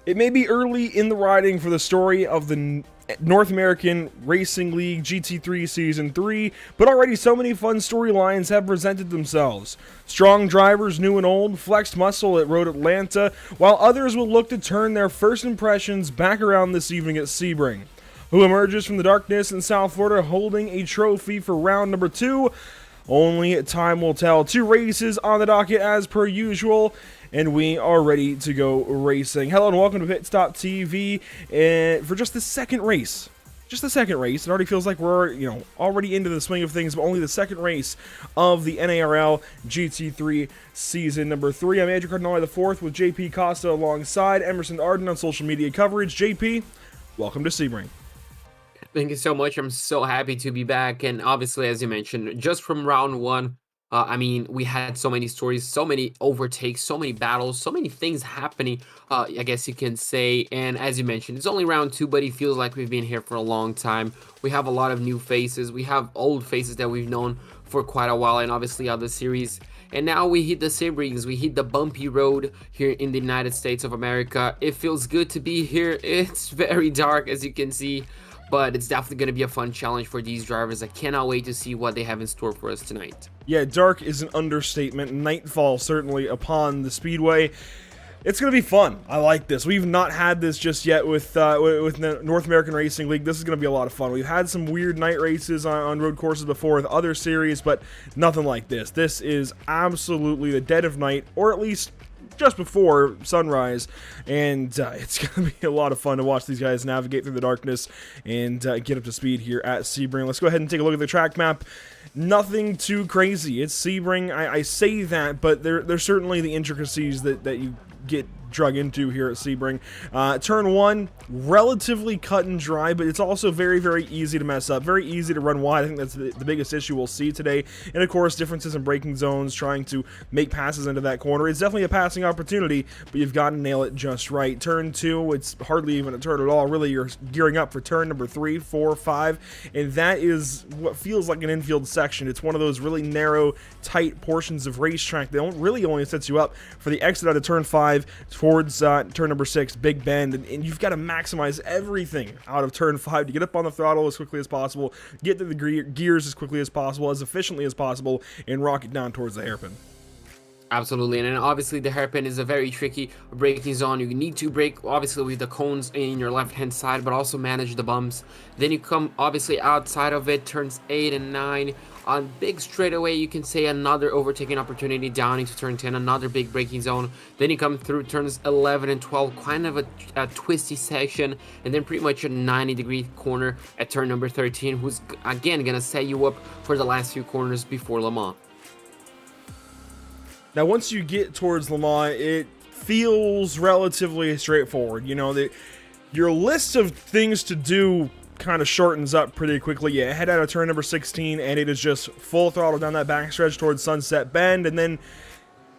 It may be early in the riding for the story of the North American Racing League GT3 Season 3, but already so many fun storylines have presented themselves. Strong drivers, new and old, flexed muscle at Road Atlanta, while others will look to turn their first impressions back around this evening at Sebring. Who emerges from the darkness in South Florida holding a trophy for round number 2? Only time will tell. 2 races on the docket as per usual, and we are ready to go racing. Hello and welcome to PitStop TV, and for just the second race. Just the second race. It already feels like we're, already into the swing of things, but only the second race of the NARL GT3 Season number 3. I'm Andrew Cardinale IV with JP Costa alongside Emerson Arden on social media coverage. JP, welcome to Sebring. Thank you so much. I'm so happy to be back. And obviously, as you mentioned, just from round 1, we had so many stories, so many overtakes, so many battles, so many things happening, I guess you can say. And as you mentioned, it's only round 2, but it feels like we've been here for a long time. We have a lot of new faces. We have old faces that we've known for quite a while, and obviously other series. And now we hit the Sebrings, we hit the bumpy road here in the United States of America. It feels good to be here. It's very dark, as you can see, but it's definitely going to be a fun challenge for these drivers. I cannot wait to see what they have in store for us tonight. Yeah, dark is an understatement. Nightfall certainly upon the speedway. It's going to be fun. I like this. We've not had this just yet with the North American Racing League. This is going to be a lot of fun. We've had some weird night races on road courses before with other series, but nothing like this. This is absolutely the dead of night, or at least just before sunrise, and it's going to be a lot of fun to watch these guys navigate through the darkness and get up to speed here at Sebring. Let's go ahead and take a look at the track map. Nothing too crazy. It's Sebring. I say that, but there's certainly the intricacies that you get drug into here at Sebring. Turn 1, relatively cut and dry, but it's also very, very easy to mess up. Very easy to run wide. I think that's the biggest issue we'll see today. And of course, differences in braking zones, trying to make passes into that corner. It's definitely a passing opportunity, but you've got to nail it just right. Turn 2, it's hardly even a turn at all. Really, you're gearing up for turn number 3, 4, 5, and that is what feels like an infield section. It's one of those really narrow, tight portions of racetrack that don't really only sets you up for the exit out of turn 5 towards turn number 6, big bend, and you've got to maximize everything out of turn 5 to get up on the throttle as quickly as possible, get through the gears as quickly as possible, as efficiently as possible, and rock it down towards the hairpin. Absolutely, and then obviously the hairpin is a very tricky braking zone. You need to brake obviously with the cones in your left hand side, but also manage the bumps. Then you come obviously outside of it, turns 8 and 9. On big straightaway, you can say another overtaking opportunity down into turn 10, another big braking zone. Then you come through turns 11 and 12, kind of a twisty section, and then pretty much a 90-degree corner at turn number 13, who's again gonna set you up for the last few corners before Le Mans. Now, once you get towards Le Mans, it feels relatively straightforward. Your list of things to do kind of shortens up pretty quickly. You head out of turn number 16, and it is just full throttle down that backstretch towards Sunset Bend, and then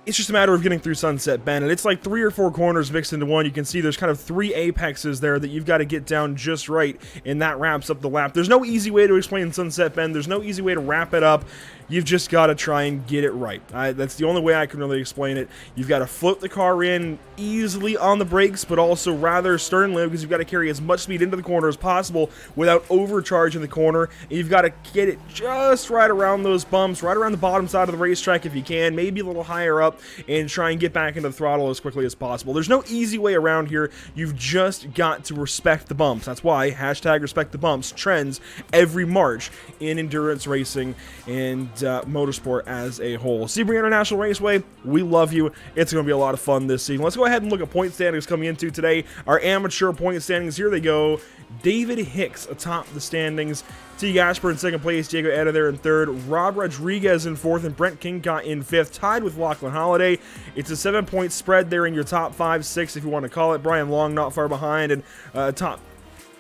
it's just a matter of getting through Sunset Bend, and it's like 3 or 4 corners mixed into one. You can see there's kind of 3 apexes there that you've got to get down just right, and that wraps up the lap. There's no easy way to explain Sunset Bend. There's no easy way to wrap it up. You've just got to try and get it right. That's the only way I can really explain it. You've got to float the car in easily on the brakes, but also rather sternly, because you've got to carry as much speed into the corner as possible without overcharging the corner. And you've got to get it just right around those bumps, right around the bottom side of the racetrack if you can, maybe a little higher up, and try and get back into the throttle as quickly as possible. There's no easy way around here. You've just got to respect the bumps. That's why #respect the bumps trends every March in endurance racing and motorsport as a whole. Sebring International Raceway, we love you. It's going to be a lot of fun this season. Let's go ahead and look at point standings coming into today. Our amateur point standings, here they go. David Hicks atop the standings. T. Gasper in second place, Diego Eda there in third, Rob Rodriguez in fourth, and Brent Kincott in fifth, tied with Lachlan Holiday. It's a 7-point spread there in your top 5, 6 if you want to call it. Brian Long not far behind, and top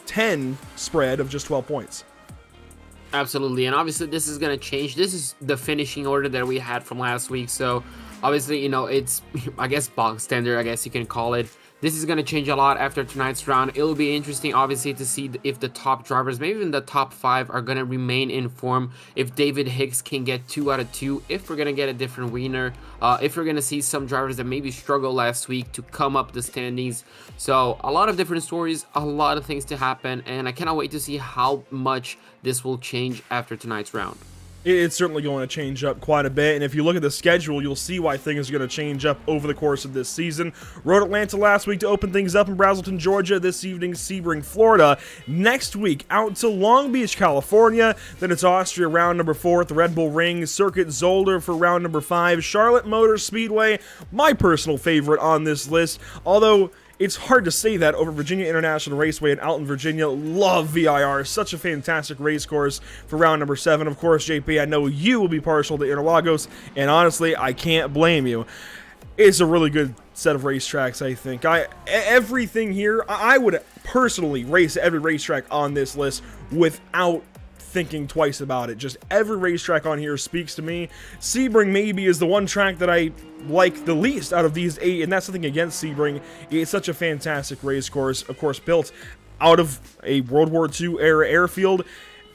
10 spread of just 12 points. Absolutely, and obviously this is going to change. This is the finishing order that we had from last week, so obviously, it's, I guess, bog standard, I guess you can call it. This is going to change a lot after tonight's round. It'll be interesting, obviously, to see if the top drivers, maybe even the top 5, are going to remain in form. If David Hicks can get 2 out of 2, if we're going to get a different winner, if we're going to see some drivers that maybe struggled last week to come up the standings. So a lot of different stories, a lot of things to happen, and I cannot wait to see how much this will change after tonight's round. It's certainly going to change up quite a bit, and if you look at the schedule, you'll see why things are going to change up over the course of this season. Rode Atlanta last week to open things up in Braselton, Georgia. This evening, Sebring, Florida. Next week, out to Long Beach, California. Then it's Austria, round number 4 at the Red Bull Ring. Circuit Zolder for round number 5. Charlotte Motor Speedway, my personal favorite on this list, although it's hard to say that over Virginia International Raceway in Alton, Virginia. Love VIR. Such a fantastic race course for round number 7. Of course, JP, I know you will be partial to Interlagos, and honestly, I can't blame you. It's a really good set of racetracks, I think. Everything here, I would personally race every racetrack on this list without thinking twice about it. Just every racetrack on here speaks to me. Sebring maybe is the one track that I like the least out of these 8, and that's something against Sebring. It's such a fantastic race course, of course, built out of a World War II era airfield,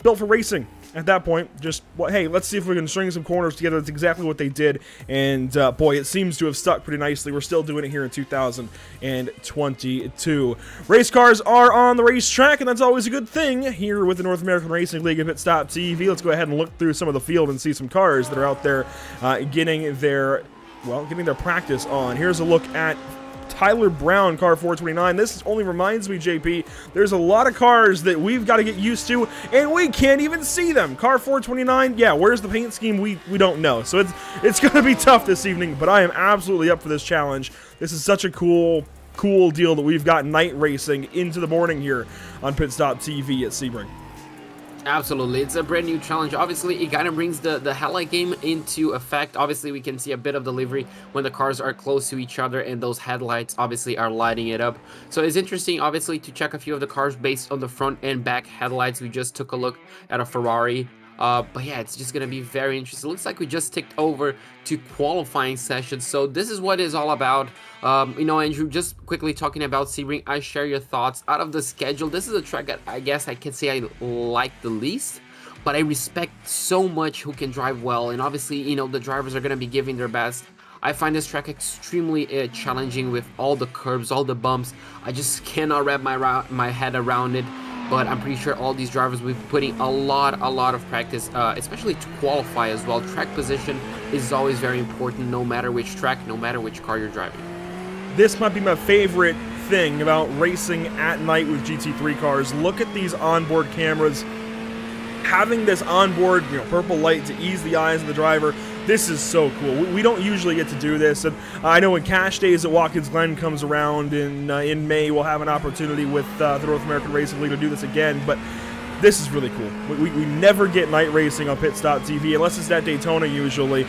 built for racing. At that point, just, well, hey, let's see if we can string some corners together. That's exactly what they did, and boy, it seems to have stuck pretty nicely. We're still doing it here in 2022. Race cars are on the racetrack, and that's always a good thing here with the North American Racing League and PitStop TV. Let's go ahead and look through some of the field and see some cars that are out there getting their practice on. Here's a look at Tyler Brown, car 429. This only reminds me, JP, there's a lot of cars that we've got to get used to, and we can't even see them. Car 429, yeah, where's the paint scheme? We don't know. So it's going to be tough this evening, but I am absolutely up for this challenge. This is such a cool deal that we've got night racing into the morning here on PitStop TV at Sebring. Absolutely, it's a brand new challenge. Obviously, it kind of brings the headlight game into effect. Obviously, we can see a bit of delivery when the cars are close to each other, and those headlights obviously are lighting it up. So it's interesting, obviously, to check a few of the cars based on the front and back headlights. We just took a look at a Ferrari. But yeah, it's just gonna be very interesting. It looks like we just ticked over to qualifying sessions, so this is what it's all about. You know, Andrew, just quickly talking about Sebring, I share your thoughts. Out of the schedule, this is a track that I guess I can say I like the least, but I respect so much who can drive well, and obviously, you know, the drivers are gonna be giving their best. I find this track extremely challenging with all the curves, all the bumps. I just cannot wrap my head around it. But I'm pretty sure all these drivers will be putting a lot of practice, especially to qualify as well. Track position is always very important, no matter which track, no matter which car you're driving. This might be my favorite thing about racing at night with GT3 cars. Look at these onboard cameras. Having this onboard, purple light to ease the eyes of the driver. This is so cool. We don't usually get to do this, and I know when Cash Days at Watkins Glen comes around in May, we'll have an opportunity with the North American Racing League to do this again, but this is really cool. We never get night racing on PitStop TV, unless it's at Daytona usually.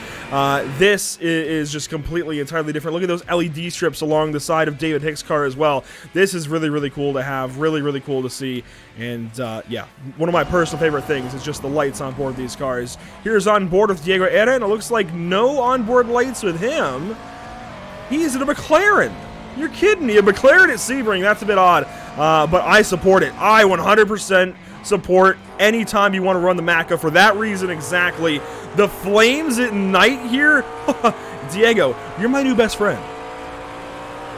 This is just completely, entirely different. Look at those LED strips along the side of David Hicks' car as well. This is really cool to have, really cool to see. And yeah, one of my personal favorite things is just the lights on board these cars. Here's on board with Diego Era, and it looks like no onboard lights with him. He's in a McLaren. You're kidding me, a McLaren at Sebring, that's a bit odd. But I support it. I 100% support anytime you want to run the Macca for that reason exactly. The flames at night here, Diego, you're my new best friend.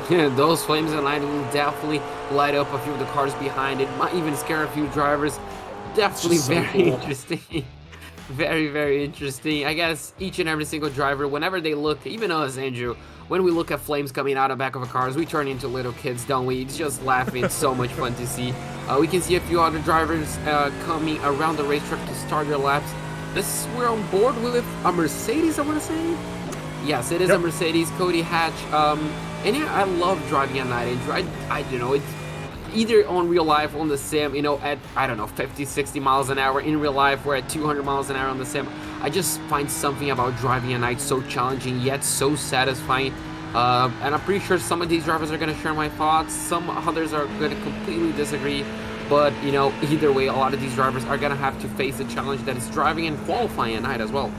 Yeah, those flames at night will definitely light up a few of the cars behind it. Might even scare a few drivers. Definitely so very cool. Interesting. Very interesting. I guess each and every single driver, whenever they look, even us, Andrew, when we look at flames coming out of the back of our cars, we turn into little kids, don't we? It's just laughing. It's so much fun to see. We can see a few other drivers coming around the racetrack to start their laps. We're on board with a Mercedes, I want to say. Yes, it is a Mercedes, Cody Hatch. And yeah, I love driving at night, Andrew. I don't know, it's either on real life, on the sim, at, I don't know, 50, 60 miles an hour. In real life, we're at 200 miles an hour on the sim. I just find something about driving at night so challenging, yet so satisfying. And I'm pretty sure some of these drivers are going to share my thoughts. Some others are going to completely disagree. But, either way, a lot of these drivers are going to have to face the challenge that is driving and qualifying at night as well.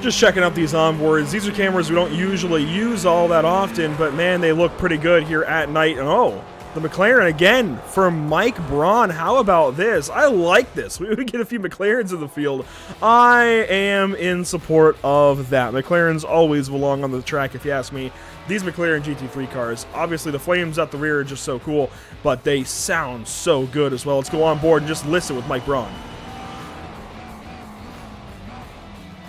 Just checking out these onboards. These are cameras we don't usually use all that often, but man, they look pretty good here at night. And oh, the McLaren again from Mike Braun. How about this? I like this. We would get a few McLarens in the field. I am in support of that. McLarens always belong on the track, if you ask me. These McLaren GT3 cars, obviously the flames at the rear are just so cool, but they sound so good as well. Let's go on board and just listen with Mike Braun.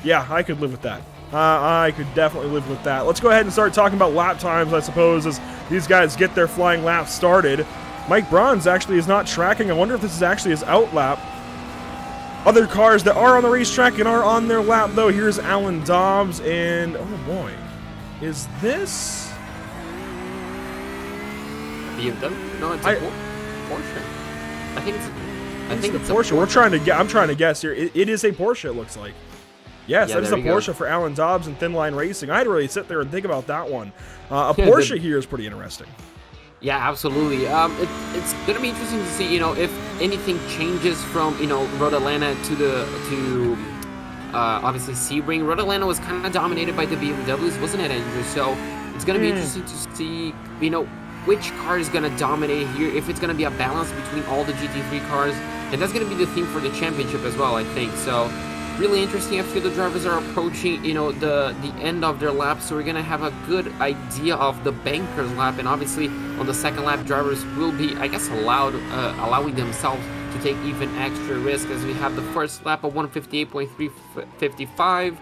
Yeah, I could live with that. I could definitely live with that. Let's go ahead and start talking about lap times, I suppose, as these guys get their flying laps started. Mike Braun's actually is not tracking. I wonder if this is actually his out lap. Other cars that are on the racetrack and are on their lap, though. Here's Alan Dobbs, and oh boy, is this BMW? No, it's a Porsche. I think it's a Porsche. I'm trying to guess here. It is a Porsche, it looks like. Yes, yeah, that is a Porsche for Alan Dobbs and Thin Line Racing. I had to really sit there and think about that one. A Porsche here is pretty interesting. Yeah, absolutely. It's gonna be interesting to see, if anything changes from, Road Atlanta to obviously Sebring. Road Atlanta was kind of dominated by the BMWs, wasn't it, Andrew? So it's gonna be interesting to see, which car is gonna dominate here. If it's gonna be a balance between all the GT3 cars, and that's gonna be the theme for the championship as well, I think. So really interesting. I feel the drivers are approaching, the end of their lap, so we're gonna have a good idea of the banker's lap, and obviously on the second lap, drivers will be, I guess, allowing themselves to take even extra risk, as we have the first lap of 158.355,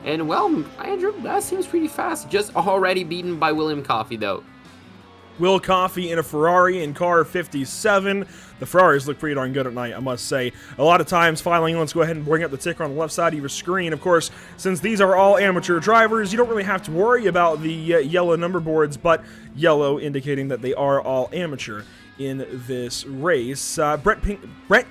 and well, Andrew, that seems pretty fast. Just already beaten by William Coffey, though. Will Coffey in a Ferrari in car 57. The Ferraris look pretty darn good at night, I must say. A lot of times, finally, let's go ahead and bring up the ticker on the left side of your screen. Of course, since these are all amateur drivers, you don't really have to worry about the yellow number boards, but yellow indicating that they are all amateur in this race. Brett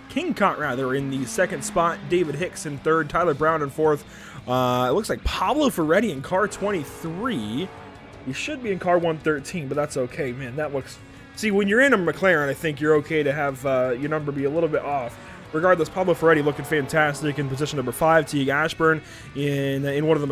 Kingcott, in the second spot. David Hicks in third. Tyler Brown in fourth. It looks like Pablo Ferretti in car 23. You should be in car 113, but that's okay, man. That looks... See, when you're in a McLaren, I think you're okay to have your number be a little bit off. Regardless, Pablo Ferretti looking fantastic in position number 5. Teague Ashburn in one of the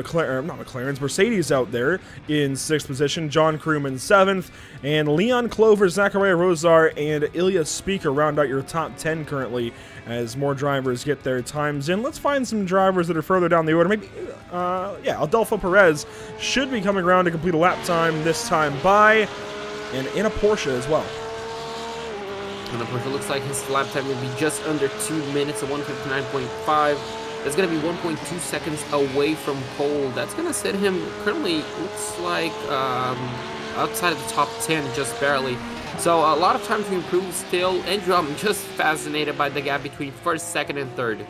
Mercedes out there in 6th position. John Krugman 7th. And Leon Clover, Zachariah Rosar, and Ilya Speaker round out your top 10 currently as more drivers get their times in. Let's find some drivers that are further down the order. Maybe, Adolfo Perez should be coming around to complete a lap time this time by, and in a Porsche as well. And the Porsche looks like his lap time will be just under 2 minutes at 159.5. That's going to be 1.2 seconds away from pole. That's going to set him currently, looks like, outside of the top 10, just barely. So a lot of time to improve still. Andrew, I'm just fascinated by the gap between first, second, and third.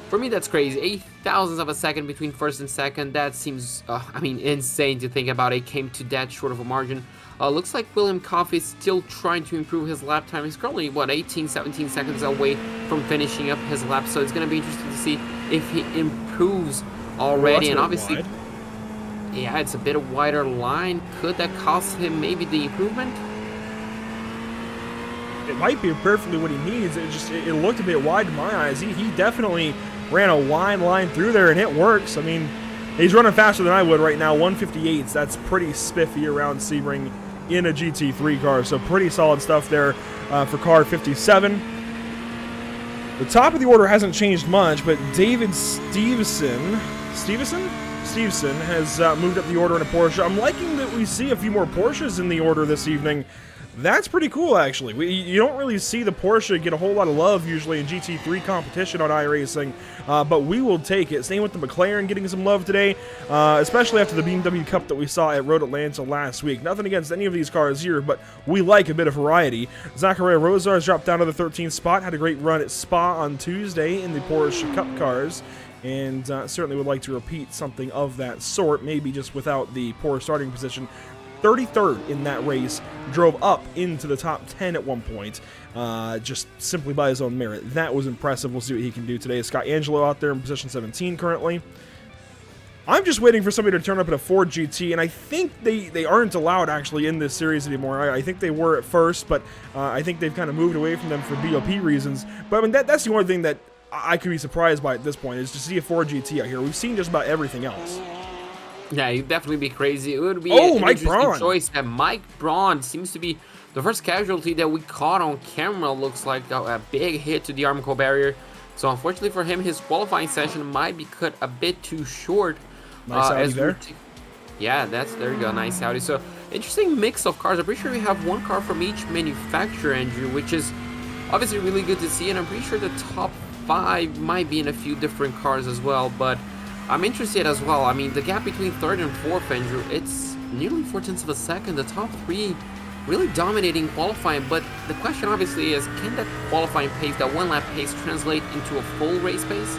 For me, that's crazy. 8 thousandths of a second between first and second. That seems, insane to think about. It came to that short of a margin. Looks like William Coffey is still trying to improve his lap time. He's currently, 18, 17 seconds away from finishing up his lap. So it's going to be interesting to see if he improves already. And obviously, yeah, it's a bit of wider line. Could that cost him maybe the improvement? It might be perfectly what he needs. It looked a bit wide in my eyes. He definitely ran a wide line through there, and it works. I mean, he's running faster than I would right now. 158s. That's pretty spiffy around Sebring in a GT3 car. So pretty solid stuff there for car 57. The top of the order hasn't changed much, but David Stevenson has moved up the order in a Porsche. I'm liking that we see a few more Porsches in the order this evening. That's pretty cool, actually. You don't really see the Porsche get a whole lot of love usually in GT3 competition on iRacing, but we will take it. Same with the McLaren getting some love today, especially after the BMW Cup that we saw at Road Atlanta last week. Nothing against any of these cars here, but we like a bit of variety. Zachariah Rosar has dropped down to the 13th spot, had a great run at Spa on Tuesday in the Porsche Cup cars, and certainly would like to repeat something of that sort, maybe just without the poor starting position. 33rd in that race, drove up into the top 10 at one point, just simply by his own merit. That was impressive. We'll see what he can do today. Scott Angelo out there in position 17 currently. I'm just waiting for somebody to turn up at a Ford GT, and I think they aren't allowed actually in this series anymore. I think they were at first, but I think they've kind of moved away from them for BOP reasons. But I mean, that's the only thing that I could be surprised by at this point is to see a Ford GT out here. We've seen just about everything else. Yeah, it'd definitely be crazy. It would be Oh, an Mike interesting Braun. choice. And Mike Braun seems to be the first casualty that we caught on camera. Looks like a big hit to the Armco barrier. So unfortunately for him, his qualifying session might be cut a bit too short. Nice Audi there. Yeah, there you go, nice Audi. So interesting mix of cars. I'm pretty sure we have one car from each manufacturer, Andrew, which is obviously really good to see. And I'm pretty sure the top 5 might be in a few different cars as well. But I'm interested as well. I mean, the gap between 3rd and 4th, Andrew, it's nearly 4/10 of a second. The top 3 really dominating qualifying, but the question obviously is, can that qualifying pace, that one lap pace, translate into a full race pace?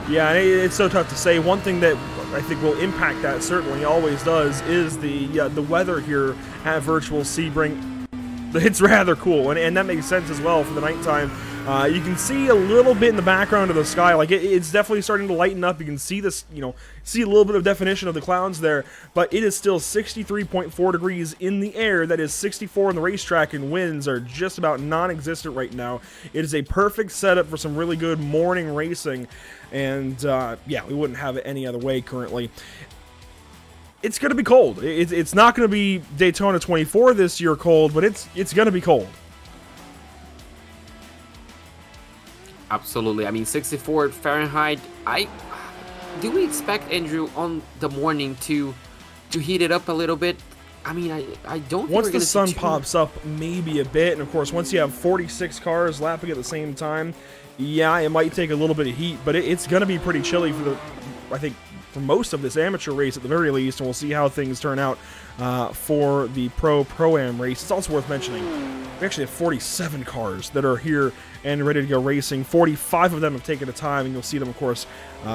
Yeah, and it's so tough to say. One thing that I think will impact that, certainly always does, is the weather here at Virtual Sebring. It's rather cool, and that makes sense as well for the nighttime. You can see a little bit in the background of the sky, like it's definitely starting to lighten up. You can see this, see a little bit of definition of the clouds there, but it is still 63.4 degrees in the air. That is 64 on the racetrack, and winds are just about non-existent right now. It is a perfect setup for some really good morning racing, and yeah, we wouldn't have it any other way currently. It's going to be cold. It's not going to be Daytona 24 this year cold, but it's going to be cold. Absolutely. I mean, 64 Fahrenheit. Do we expect, Andrew, on the morning to heat it up a little bit? I mean, I don't think once the sun pops up, maybe a bit, and of course, once you have 46 cars lapping at the same time, yeah, it might take a little bit of heat, but it's going to be pretty chilly I think, for most of this amateur race at the very least, and we'll see how things turn out for the ProAM race. It's also worth mentioning, we actually have 47 cars that are here and ready to go racing. 45 of them have taken a time, and you'll see them, of course,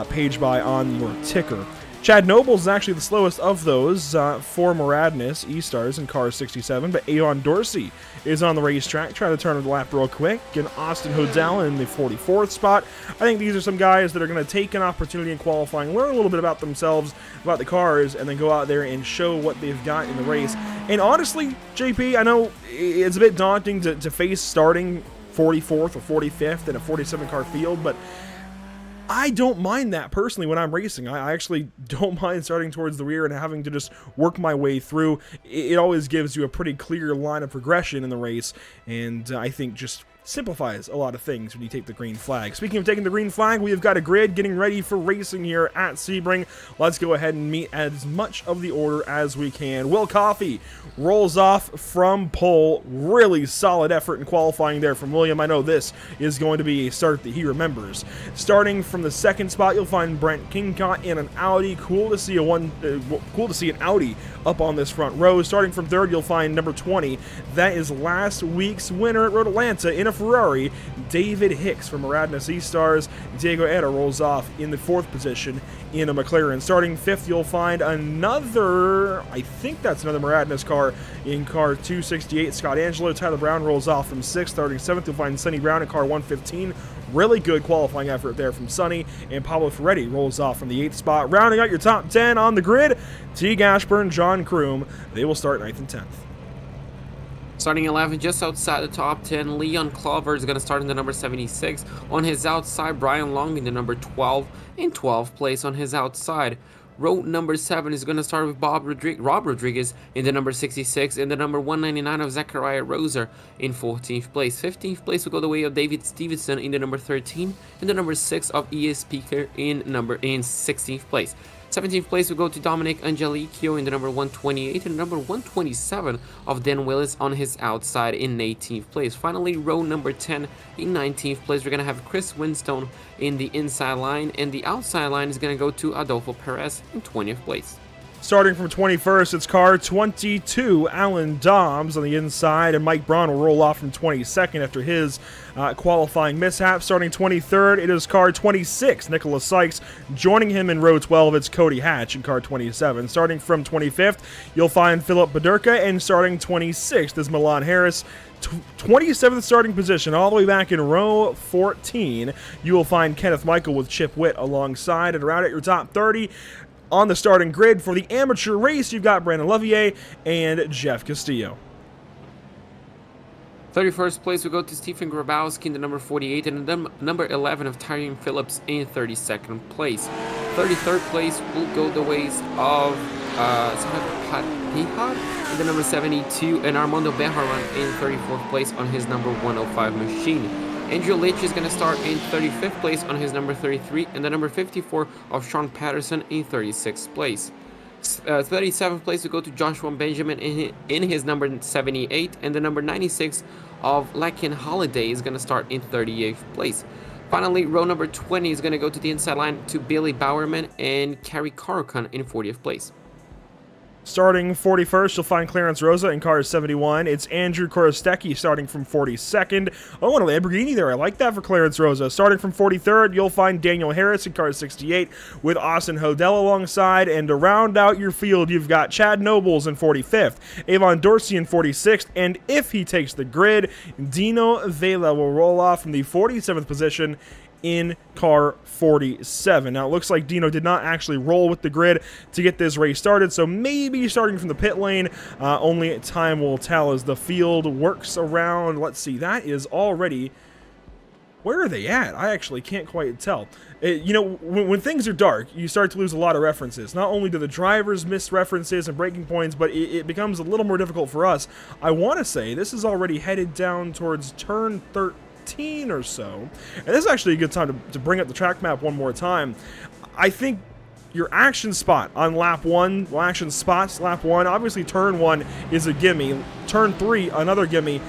page by on your ticker. Chad Nobles is actually the slowest of those for Moradness, E-Stars, in car 67, but Aon Dorsey is on the racetrack, trying to turn the lap real quick, and Austin Hodell in the 44th spot. I think these are some guys that are going to take an opportunity in qualifying, learn a little bit about themselves, about the cars, and then go out there and show what they've got in the race. And honestly, JP, I know it's a bit daunting to face starting 44th or 45th in a 47-car field, but I don't mind that personally when I'm racing. I actually don't mind starting towards the rear and having to just work my way through. It always gives you a pretty clear line of progression in the race, and I think just simplifies a lot of things when you take the green flag. Speaking of taking the green flag, we have got a grid getting ready for racing here at Sebring. Let's go ahead and meet as much of the order as we can. Will Coffey rolls off from pole. Really solid effort in qualifying there from William. I know this is going to be a start that he remembers. Starting from the 2nd spot, you'll find Brent Kingcott in an Audi. Cool to see an Audi up on this front row. Starting from 3rd, you'll find number 20. That is last week's winner at Road Atlanta in a Ferrari, David Hicks from Moradness E-Stars. Diego Etta rolls off in the 4th position in a McLaren. Starting 5th, you'll find another, I think that's another Moradness car in car 268. Scott Angelo. Tyler Brown rolls off from 6th. Starting 7th, you'll find Sonny Brown in car 115. Really good qualifying effort there from Sonny. And Pablo Ferretti rolls off from the 8th spot. Rounding out your top 10 on the grid, Teague Ashburn, John Kroom. They will start 9th and 10th. Starting 11, just outside the top 10, Leon Clover is going to start in the number 76. On his outside, Brian Long in the number 12, in 12th place on his outside. Row number 7 is going to start with Rob Rodriguez in the number 66, and the number 199 of Zachariah Roser in 14th place. 15th place will go the way of David Stevenson in the number 13, and the number 6 of E.S. Speaker in 16th place. 17th place will go to Dominic Angelicchio in the number 128, and the number 127 of Dan Willis on his outside in 18th place. Finally, row number 10 in 19th place, we're going to have Chris Winstone in the inside line, and the outside line is going to go to Adolfo Perez in 20th place. Starting from 21st, it's car 22, Alan Dobbs on the inside, and Mike Braun will roll off from 22nd after his qualifying mishap. Starting 23rd, it is car 26, Nicholas Sykes. Joining him in row 12, it's Cody Hatch in car 27. Starting from 25th, you'll find Philip Badurka, and starting 26th is Milan Harris. 27th starting position, all the way back in row 14, you will find Kenneth Michael with Chip Witt alongside, and around at your top 30, on the starting grid for the amateur race, you've got Brandon Levier and Jeff Castillo. 31st place we go to Stephen Grabowski in the number 48, and the number 11 of Tyrion Phillips in 32nd place. 33rd place will go the ways of Pihad in the number 72, and Armando Bejaran in 34th place on his number 105 machine. Andrew Litch is going to start in 35th place on his number 33, and the number 54 of Sean Patterson in 36th place. 37th place we go to Joshua Benjamin in his number 78, and the number 96 of Lakin Holiday is going to start in 38th place. Finally, row number 20 is going to go to the inside line to Billy Bowerman and Carrie Karukan in 40th place. Starting 41st, you'll find Clarence Rosa in car 71. It's Andrew Korostecki starting from 42nd. Oh, and a Lamborghini there. I like that for Clarence Rosa. Starting from 43rd, you'll find Daniel Harris in car 68 with Austin Hodel alongside. And to round out your field, you've got Chad Nobles in 45th, Avon Dorsey in 46th, and if he takes the grid, Dino Vela will roll off from the 47th position in car 47. Now, it looks like Dino did not actually roll with the grid to get this race started, so maybe starting from the pit lane, only time will tell as the field works around. Let's see, that is already... Where are they at? I actually can't quite tell. You know, when things are dark, you start to lose a lot of references. Not only do the drivers miss references and braking points, but it becomes a little more difficult for us. I want to say this is already headed down towards turn 13 or so, and this is actually a good time to bring up the track map one more time. I think your action spot on lap 1, well, action spots lap 1, obviously turn 1 is a gimme, turn 3 another gimme,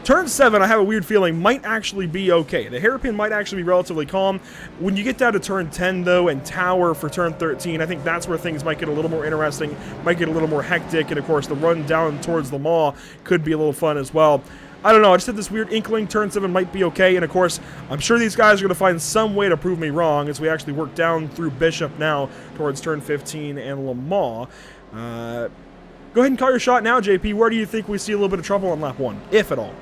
turn 7 I have a weird feeling might actually be okay. The hairpin might actually be relatively calm. When you get down to turn 10 though, and tower for turn 13, I think that's where things might get a little more interesting, might get a little more hectic, and of course the run down towards the mall could be a little fun as well. I don't know, I just had this weird inkling turn 7 might be okay, and of course, I'm sure these guys are going to find some way to prove me wrong as we actually work down through Bishop now towards turn 15 and Le Mans. Go ahead and call your shot now, JP. Where do you think we see a little bit of trouble on lap 1, if at all?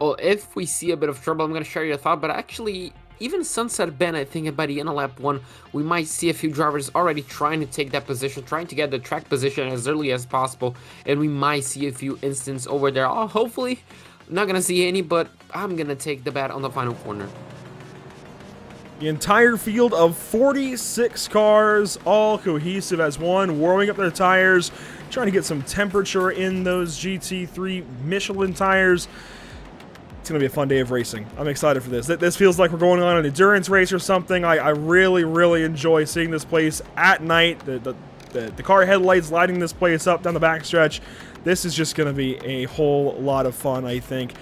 Well, if we see a bit of trouble, I'm going to share your thought, but actually, even Sunset Bend, I think by the end of lap 1, we might see a few drivers already trying to take that position, trying to get the track position as early as possible, and we might see a few instances over there. Oh, hopefully, I'm not going to see any, but I'm going to take the bet on the final corner. The entire field of 46 cars, all cohesive as one, warming up their tires, trying to get some temperature in those GT3 Michelin tires. It's going to be a fun day of racing. I'm excited for this. This feels like we're going on an endurance race or something. I really, really enjoy seeing this place at night. The car headlights lighting this place up down the backstretch. This is just going to be a whole lot of fun, I think.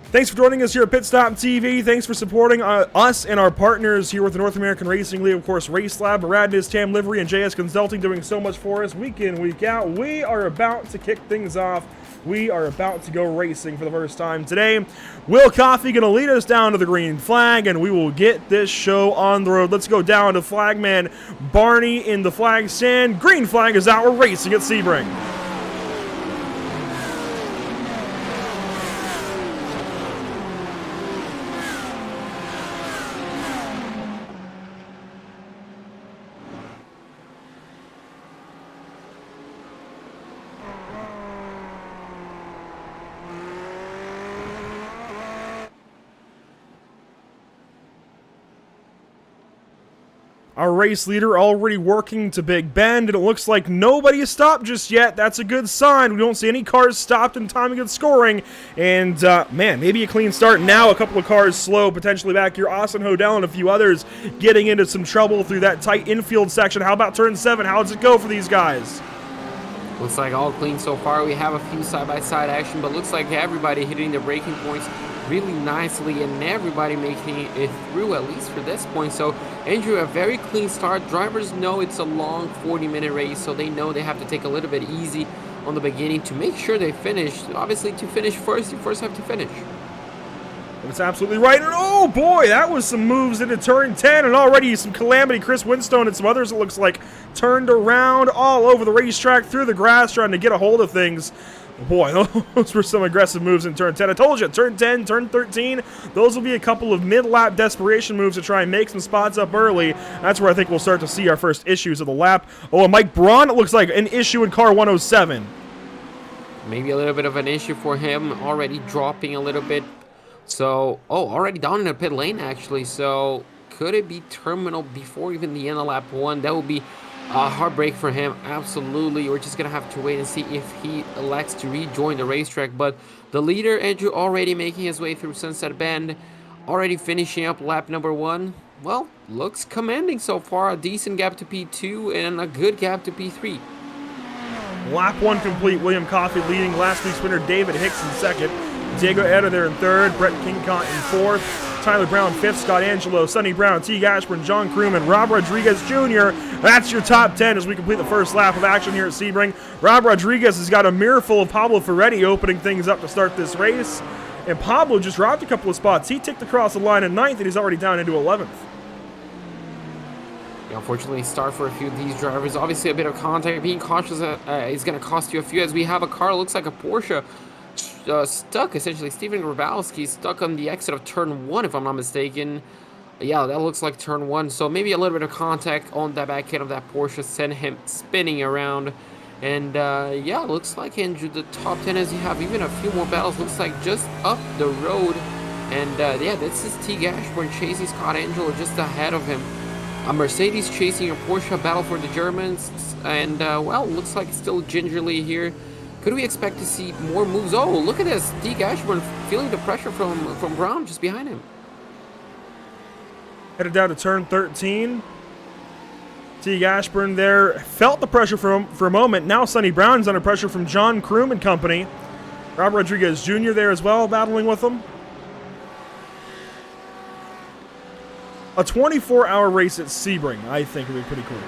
Thanks for joining us here at PitStop TV. Thanks for supporting us and our partners here with the North American Racing League. Of course, Race Lab, Radness, Tam Livery, and JS Consulting doing so much for us week in, week out. We are about to kick things off. We are about to go racing for the first time today. Will Coffey going to lead us down to the green flag, and we will get this show on the road. Let's go down to flagman Barney in the flag stand. Green flag is out. We're racing at Sebring. Our race leader already working to Big Bend, and it looks like nobody has stopped just yet. That's a good sign. We don't see any cars stopped in time to get scoring. And, man, maybe a clean start. Now a couple of cars slow, potentially back here. Austin Hodel and a few others getting into some trouble through that tight infield section. How about turn 7? How does it go for these guys? Looks like all clean so far. We have a few side-by-side action, but looks like everybody hitting the braking points really nicely, and everybody making it through, at least for this point. So Andrew, a very clean start. Drivers know it's a long 40-minute race, so they know they have to take a little bit easy on the beginning to make sure they finish. Obviously, to finish first, you first have to finish. That's absolutely right. And oh boy, that was some moves into turn 10, and already some calamity. Chris Winstone and some others, it looks like, turned around all over the racetrack, through the grass, trying to get a hold of things. Boy, those were some aggressive moves in turn 10. I told you, turn 10, turn 13, those will be a couple of mid-lap desperation moves to try and make some spots up early. That's where I think we'll start to see our first issues of the lap. Oh, and Mike Braun, it looks like an issue in car 107. Maybe a little bit of an issue for him, already dropping a little bit. So, oh, already down in the pit lane, actually. So, could it be terminal before even the end of lap 1? That would be a heartbreak for him. Absolutely. We're just going to have to wait and see if he elects to rejoin the racetrack. But the leader, Andrew, already making his way through Sunset Bend, already finishing up lap number 1. Well, looks commanding so far. A decent gap to P2 and a good gap to P3. Lap 1 complete. William Coffey leading. Last week's winner David Hicks in second. Diego Etta there in third. Brett Kincott in fourth. Tyler Brown fifth. Scott Angelo, Sonny Brown, T. Ashburn, John Crewman, Rob Rodriguez Jr. That's your top 10 as we complete the first lap of action here at Sebring. Rob Rodriguez has got a mirror full of Pablo Ferretti opening things up to start this race. And Pablo just dropped a couple of spots. He ticked across the line in 9th and he's already down into 11th. Unfortunately, start for a few of these drivers. Obviously, a bit of contact. Being cautious is going to cost you a few, as we have a car, looks like a Porsche, stuck, essentially. Steven Grabowski stuck on the exit of turn 1, if I'm not mistaken. Yeah, that looks like turn 1. So maybe a little bit of contact on the back end of that Porsche sent him spinning around. And yeah, looks like, Andrew, the top 10, as you have even a few more battles, looks like just up the road. And yeah, this is T. Ashburn chasing Scott Angelo just ahead of him. A Mercedes chasing a Porsche, battle for the Germans, and well, looks like it's still gingerly here. Could we expect to see more moves? Oh, look at this, T. Ashburn feeling the pressure from Brown just behind him. Headed down to turn 13. T. Ashburn there felt the pressure for a moment. Now Sonny Brown's under pressure from John Kroom and company. Rob Rodriguez Jr. there as well, battling with him. A 24-hour race at Sebring, I think, would be pretty cool.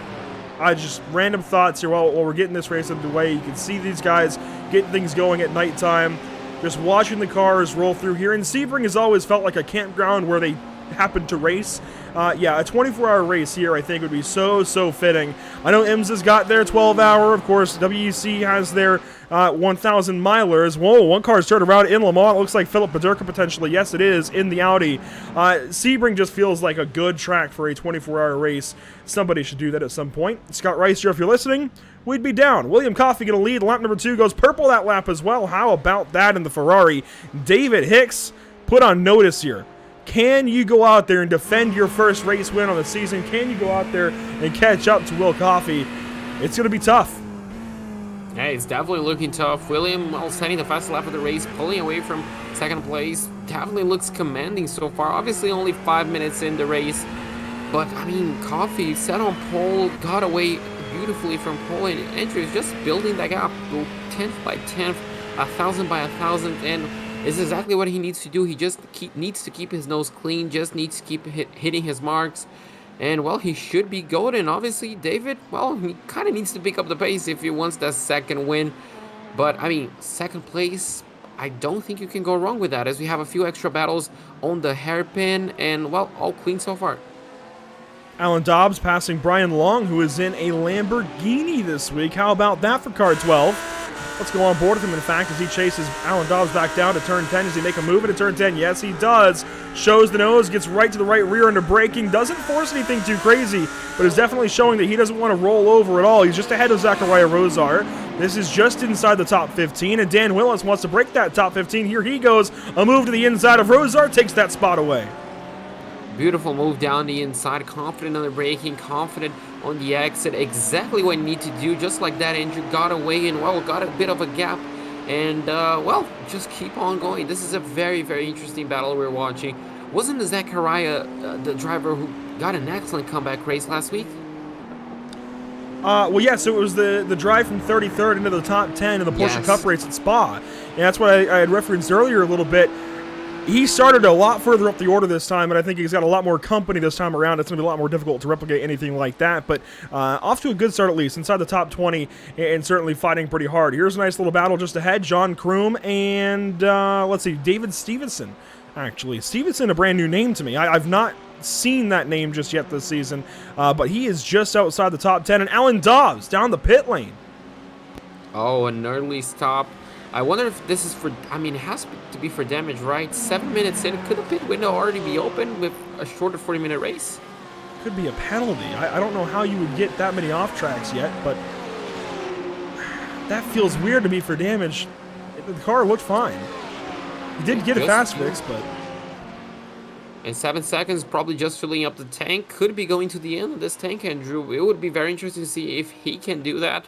Just random thoughts here while we're getting this race underway. You can see these guys getting things going at nighttime. Just watching the cars roll through here. And Sebring has always felt like a campground where they happen to race. Yeah, a 24-hour race here, I think, would be so fitting. I know IMSA's got their 12-hour. Of course, WEC has their 1,000 milers. Whoa, one car's turned around in Le Mans. It looks like Philip Paderka potentially. Yes, it is, in the Audi. Sebring just feels like a good track for a 24-hour race. Somebody should do that at some point. Scott Rice here, if you're listening, we'd be down. William Coffey going to lead. Lap number 2 goes purple that lap as well. How about that in the Ferrari? David Hicks put on notice here. Can you go out there and defend your first race win on the season? Can you go out there and catch up to Will Coffey? It's going to be tough. Yeah, it's definitely looking tough. William, well, setting the fastest lap of the race, pulling away from second place. Definitely looks commanding so far. Obviously, only 5 minutes in the race. But, I mean, Coffey set on pole, got away beautifully from pole, and Andrew is just building that gap. Go 10th by 10th, 1,000 by 1,000, and it's exactly what he needs to do. He just needs to keep his nose clean, just needs to keep hitting his marks. And, well, he should be golden. Obviously, David, well, he kind of needs to pick up the pace if he wants that second win. But, I mean, second place, I don't think you can go wrong with that, as we have a few extra battles on the hairpin. And, well, all clean so far. Alan Dobbs passing Brian Long, who is in a Lamborghini this week. How about that for car 12? Let's go on board with him, in fact, as he chases Alan Dobbs back down to turn 10. Does he make a move into turn 10? Yes, he does. Shows the nose, gets right to the right rear under braking. Doesn't force anything too crazy, but is definitely showing that he doesn't want to roll over at all. He's just ahead of Zachariah Rosar. This is just inside the top 15, and Dan Willis wants to break that top 15. Here he goes. A move to the inside of Rosar takes that spot away. Beautiful move down the inside, confident on the braking, confident on the exit, exactly what you need to do. Just like that, Andrew got away and, well, got a bit of a gap. And, well, just keep on going. This is a very interesting battle we're watching. Wasn't the Zachariah the driver who got an excellent comeback race last week? Well, yeah, so it was the drive from 33rd into the top 10 in the Porsche Cup race at Spa. And that's what I had referenced earlier a little bit. He started a lot further up the order this time, and I think he's got a lot more company this time around. It's going to be a lot more difficult to replicate anything like that, but off to a good start at least, inside the top 20, and certainly fighting pretty hard. Here's a nice little battle just ahead. John Kroom and, let's see, David Stevenson, actually. Stevenson, a brand new name to me. I've not seen that name just yet this season, but he is just outside the top 10, and Alan Dobbs down the pit lane. Oh, an early stop. I wonder if this is for, I mean, it has to be for damage, right? 7 minutes in, could the pit window already be open with a shorter 40-minute race? Could be a penalty. I don't know how you would get that many off tracks yet, but that feels weird to me for damage. The car looked fine. He did get a fast fix, but... In 7 seconds, probably just filling up the tank. Could be going to the end of this tank, Andrew. It would be very interesting to see if he can do that.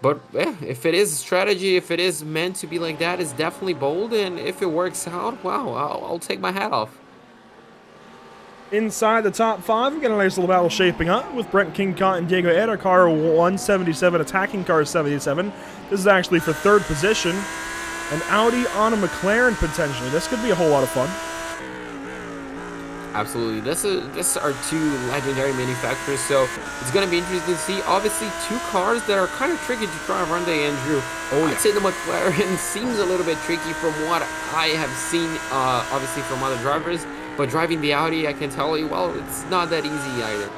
But yeah, if it is a strategy, if it is meant to be like that, it's definitely bold. And if it works out, wow, I'll take my hat off. Inside the top 5, we got a nice little battle shaping up with Brent Kingcott and Diego Eda, car 177 attacking car 77. This is actually for 3rd position. An Audi on a McLaren potentially. This could be a whole lot of fun. Absolutely. This are 2 legendary manufacturers, so it's going to be interesting to see. Obviously, 2 cars that are kind of tricky to drive, aren't they, Andrew? Oh, yeah. I'd say the McLaren seems a little bit tricky from what I have seen, obviously, from other drivers. But driving the Audi, I can tell you, well, it's not that easy either.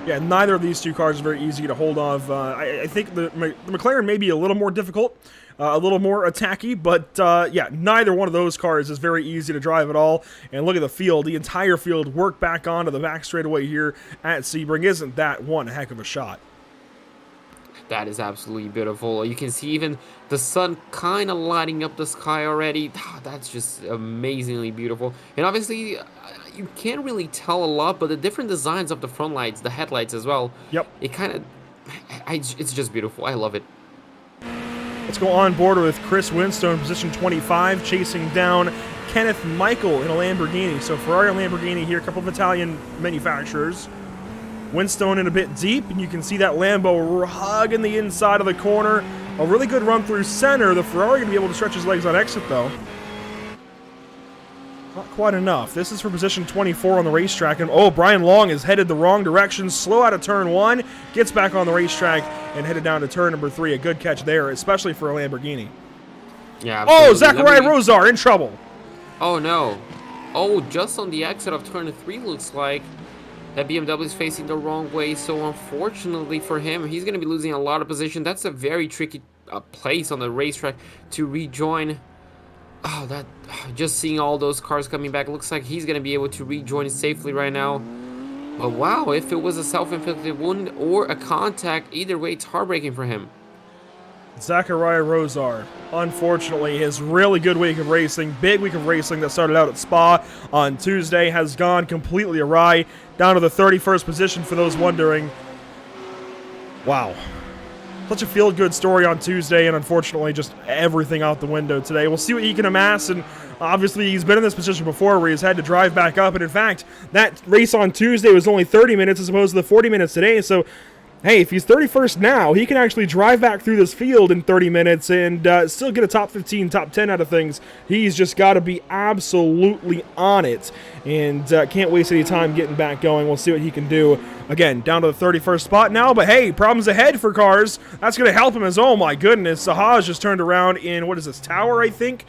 Yeah, neither of these 2 cars are very easy to hold off. I think the McLaren may be a little more difficult, a little more attacky, but yeah, neither one of those cars is very easy to drive at all. And look at the field. The entire field worked back onto the back straightaway here at Sebring. Isn't that one heck of a shot? That is absolutely beautiful. You can see even the sun kind of lighting up the sky already. That's just amazingly beautiful. And obviously, you can't really tell a lot, but the different designs of the front lights, the headlights as well. Yep. It kind of, it's just beautiful. I love it. Let's go on board with Chris Winstone, position 25, chasing down Kenneth Michael in a Lamborghini. So Ferrari and Lamborghini here, a couple of Italian manufacturers. Winstone in a bit deep, and you can see that Lambo hugging the inside of the corner. A really good run through center. The Ferrari going to be able to stretch his legs on exit, though. Not quite enough. This is for position 24 on the racetrack. And oh, Brian Long is headed the wrong direction. Slow out of turn 1. Gets back on the racetrack and headed down to turn number 3. A good catch there, especially for a Lamborghini. Yeah, absolutely. Oh, Zachariah Rosar in trouble. Oh, no. Oh, just on the exit of turn 3, looks like. That BMW is facing the wrong way, so unfortunately for him, he's going to be losing a lot of position. That's a very tricky place on the racetrack to rejoin. Oh, just seeing all those cars coming back, looks like he's going to be able to rejoin safely right now. But wow, if it was a self-inflicted wound or a contact, either way, it's heartbreaking for him. Zachariah Rosar, unfortunately, his really good week of racing, big week of racing that started out at Spa on Tuesday, has gone completely awry, down to the 31st position for those wondering. Wow. Such a feel-good story on Tuesday, and unfortunately just everything out the window today. We'll see what he can amass, and obviously he's been in this position before where he's had to drive back up, and in fact, that race on Tuesday was only 30 minutes as opposed to the 40 minutes today, so hey, if he's 31st now, he can actually drive back through this field in 30 minutes and still get a top 15, top 10 out of things. He's just got to be absolutely on it and can't waste any time getting back going. We'll see what he can do. Again, down to the 31st spot now, but hey, problems ahead for cars. That's going to help him as, oh my goodness, Sahaj just turned around in, what is this, Tower, I think?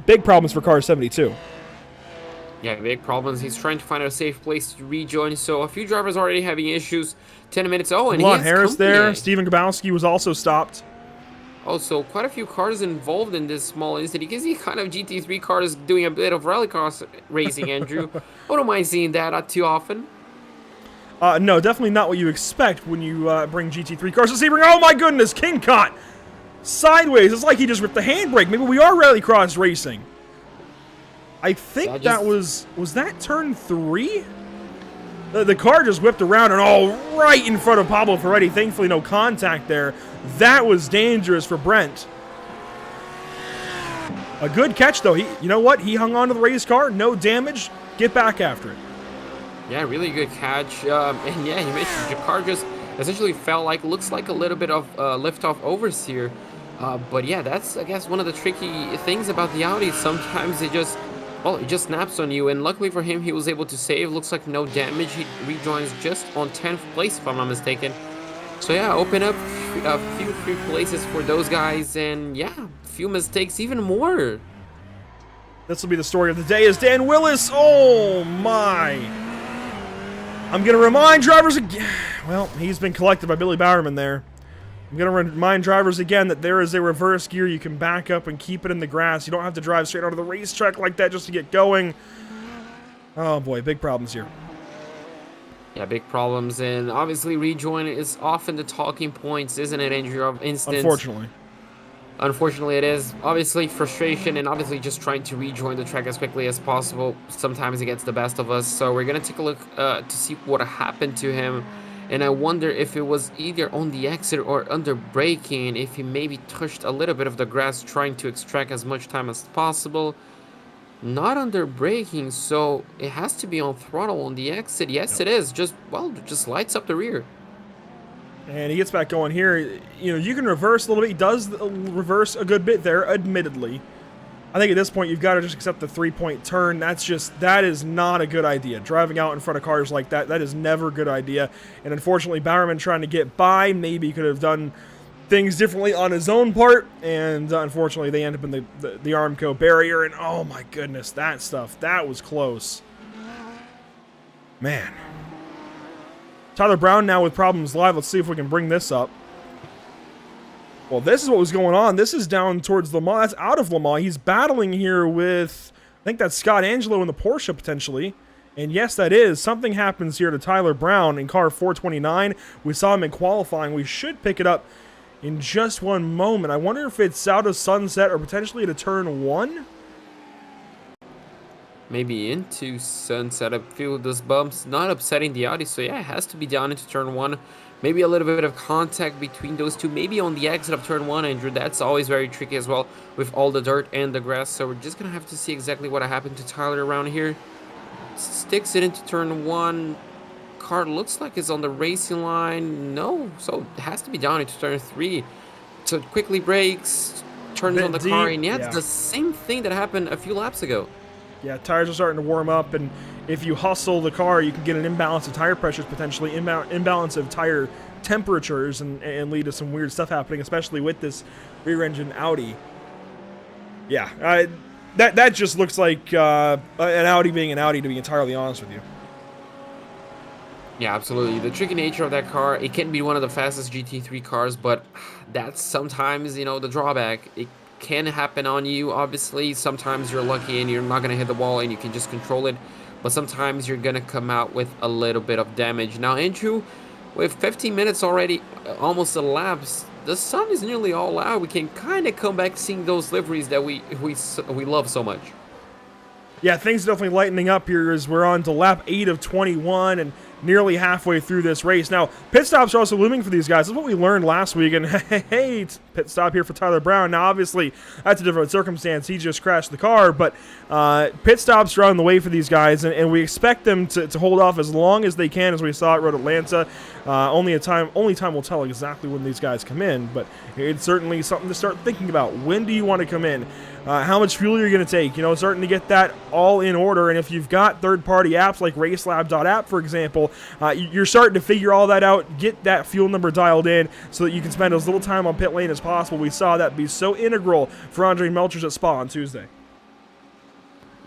Big problems for car 72. Yeah, big problems. He's trying to find a safe place to rejoin, so a few drivers already having issues. 10 minutes. Oh, and Lon Harris there. Stephen Gabowski was also stopped. Also, quite a few cars involved in this small incident. You can see kind of GT3 cars doing a bit of rallycross racing, Andrew. I don't mind seeing that too often. No, definitely not what you expect when you bring GT3 cars to Sebring. Oh my goodness, King caught sideways. It's like he just ripped the handbrake. Maybe we are rallycross racing. I think that was that turn 3? The car just whipped around and all right in front of Pablo Ferretti. Thankfully, no contact there. That was dangerous for Brent. A good catch, though. You know what? He hung on to the race car. No damage. Get back after it. Yeah, really good catch. And yeah, you mentioned the car just essentially felt like, looks like a little bit of lift-off oversteer. But yeah, that's, I guess, one of the tricky things about the Audi. Sometimes it just... well, it just snaps on you, and luckily for him, he was able to save. Looks like no damage. He rejoins just on 10th place, if I'm not mistaken. So yeah, open up a few free places for those guys, and yeah, a few mistakes, even more. This will be the story of the day as Dan Willis. Oh my. I'm going to remind drivers again. Well, he's been collected by Billy Bowerman there. I'm going to remind drivers again that there is a reverse gear. You can back up and keep it in the grass. You don't have to drive straight onto the racetrack like that just to get going. Oh boy, big problems here. Yeah, big problems, and obviously rejoin is often the talking points, isn't it, Andrew, of instance. Unfortunately. Unfortunately, it is obviously frustration and obviously just trying to rejoin the track as quickly as possible. Sometimes it gets the best of us. So we're going to take a look to see what happened to him. And I wonder if it was either on the exit or under braking, if he maybe touched a little bit of the grass trying to extract as much time as possible. Not under braking, so it has to be on throttle on the exit. Yes, it is. Just, well, just lights up the rear. And he gets back going here. You know, you can reverse a little bit. He does reverse a good bit there, admittedly. I think at this point, you've got to just accept the 3-point turn. That is not a good idea. Driving out in front of cars like that is never a good idea. And unfortunately, Bowerman trying to get by, maybe he could have done things differently on his own part. And unfortunately, they end up in the Armco barrier. And oh my goodness, that was close. Man. Tyler Brown now with problems live. Let's see if we can bring this up. Well, this is what was going on. This is down towards Le Mans. That's out of Le Mans. He's battling here with, I think that's Scott Angelo in the Porsche potentially. And yes, that is. Something happens here to Tyler Brown in car 429. We saw him in qualifying. We should pick it up in just one moment. I wonder if it's out of Sunset or potentially to turn 1. Maybe into Sunset. I feel those bumps not upsetting the Audi, so yeah, it has to be down into turn 1. Maybe a little bit of contact between those two, maybe on the exit of turn 1, Andrew. That's always very tricky as well with all the dirt and the grass, so we're just gonna have to see exactly what happened to Tyler around here. Sticks it into turn 1. Car looks like it's on the racing line. No, so it has to be down into turn 3. So it quickly brakes, turns on the car, and yeah, it's the same thing that happened a few laps ago. Yeah, tires are starting to warm up, and if you hustle the car, you can get an imbalance of tire pressures, potentially imbalance of tire temperatures, and lead to some weird stuff happening, especially with this rear-engine Audi. Yeah, that just looks like an Audi being an Audi, to be entirely honest with you. Yeah, absolutely. The tricky nature of that car, it can be one of the fastest GT3 cars, but that's sometimes, you know, the drawback. It can happen on you, obviously. Sometimes you're lucky and you're not going to hit the wall and you can just control it, but sometimes you're going to come out with a little bit of damage. Now, Andrew, with 15 minutes already almost elapsed, the sun is nearly all out. We can kind of come back seeing those liveries that we love so much. Yeah, things definitely lightening up here as we're on to lap 8 of 21 and nearly halfway through this race. Now, pit stops are also looming for these guys. That's what we learned last week, and hey, pit stop here for Tyler Brown. Now, obviously, that's a different circumstance. He just crashed the car, but pit stops are on the way for these guys, and we expect them to hold off as long as they can, as we saw at Road Atlanta. Only time will tell exactly when these guys come in, but it's certainly something to start thinking about. When do you want to come in? How much fuel you're going to take, you know, starting to get that all in order. And if you've got third-party apps like RaceLab.app, for example, you're starting to figure all that out, get that fuel number dialed in so that you can spend as little time on pit lane as possible. We saw that be so integral for Andre Melchers at Spa on Tuesday.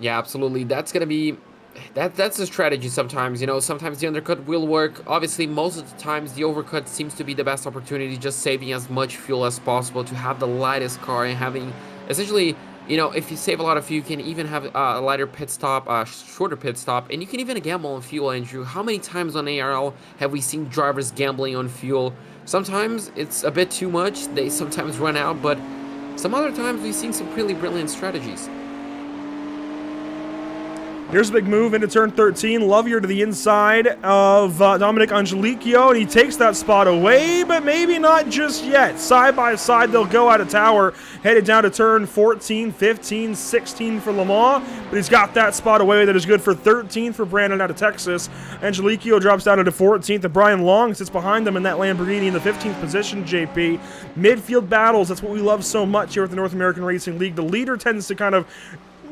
Yeah, absolutely. That's going to be... That's a strategy sometimes, you know. Sometimes the undercut will work. Obviously, most of the times the overcut seems to be the best opportunity, just saving as much fuel as possible to have the lightest car and having... Essentially, you know, if you save a lot of fuel, you can even have a lighter pit stop, shorter pit stop, and you can even gamble on fuel, Andrew. How many times on ARL have we seen drivers gambling on fuel? Sometimes it's a bit too much. They sometimes run out, but some other times we've seen some really brilliant strategies. Here's a big move into turn 13. Lovier to the inside of Dominic Angelicchio, and he takes that spot away, but maybe not just yet. Side by side, they'll go out of tower, headed down to turn 14, 15, 16 for Le Mans, but he's got that spot away that is good for 13 for Brandon out of Texas. Angelicchio drops down into 14th, and Brian Long sits behind them in that Lamborghini in the 15th position, JP. Midfield battles, that's what we love so much here at the North American Racing League. The leader tends to kind of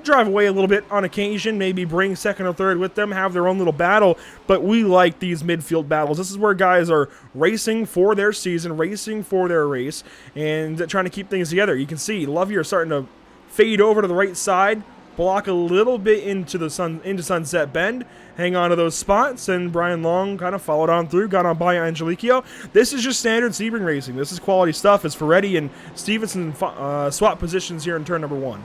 drive away a little bit on occasion, maybe bring second or third with them, have their own little battle, but we like these midfield battles. This is where guys are racing for their season, racing for their race, and trying to keep things together. You can see Lovier starting to fade over to the right side, block a little bit into Sunset Bend, hang on to those spots, and Brian Long kind of followed on through, got on by Angelicchio. This is just standard Sebring racing. This is quality stuff as Ferretti and Stevenson swap positions here in turn number 1.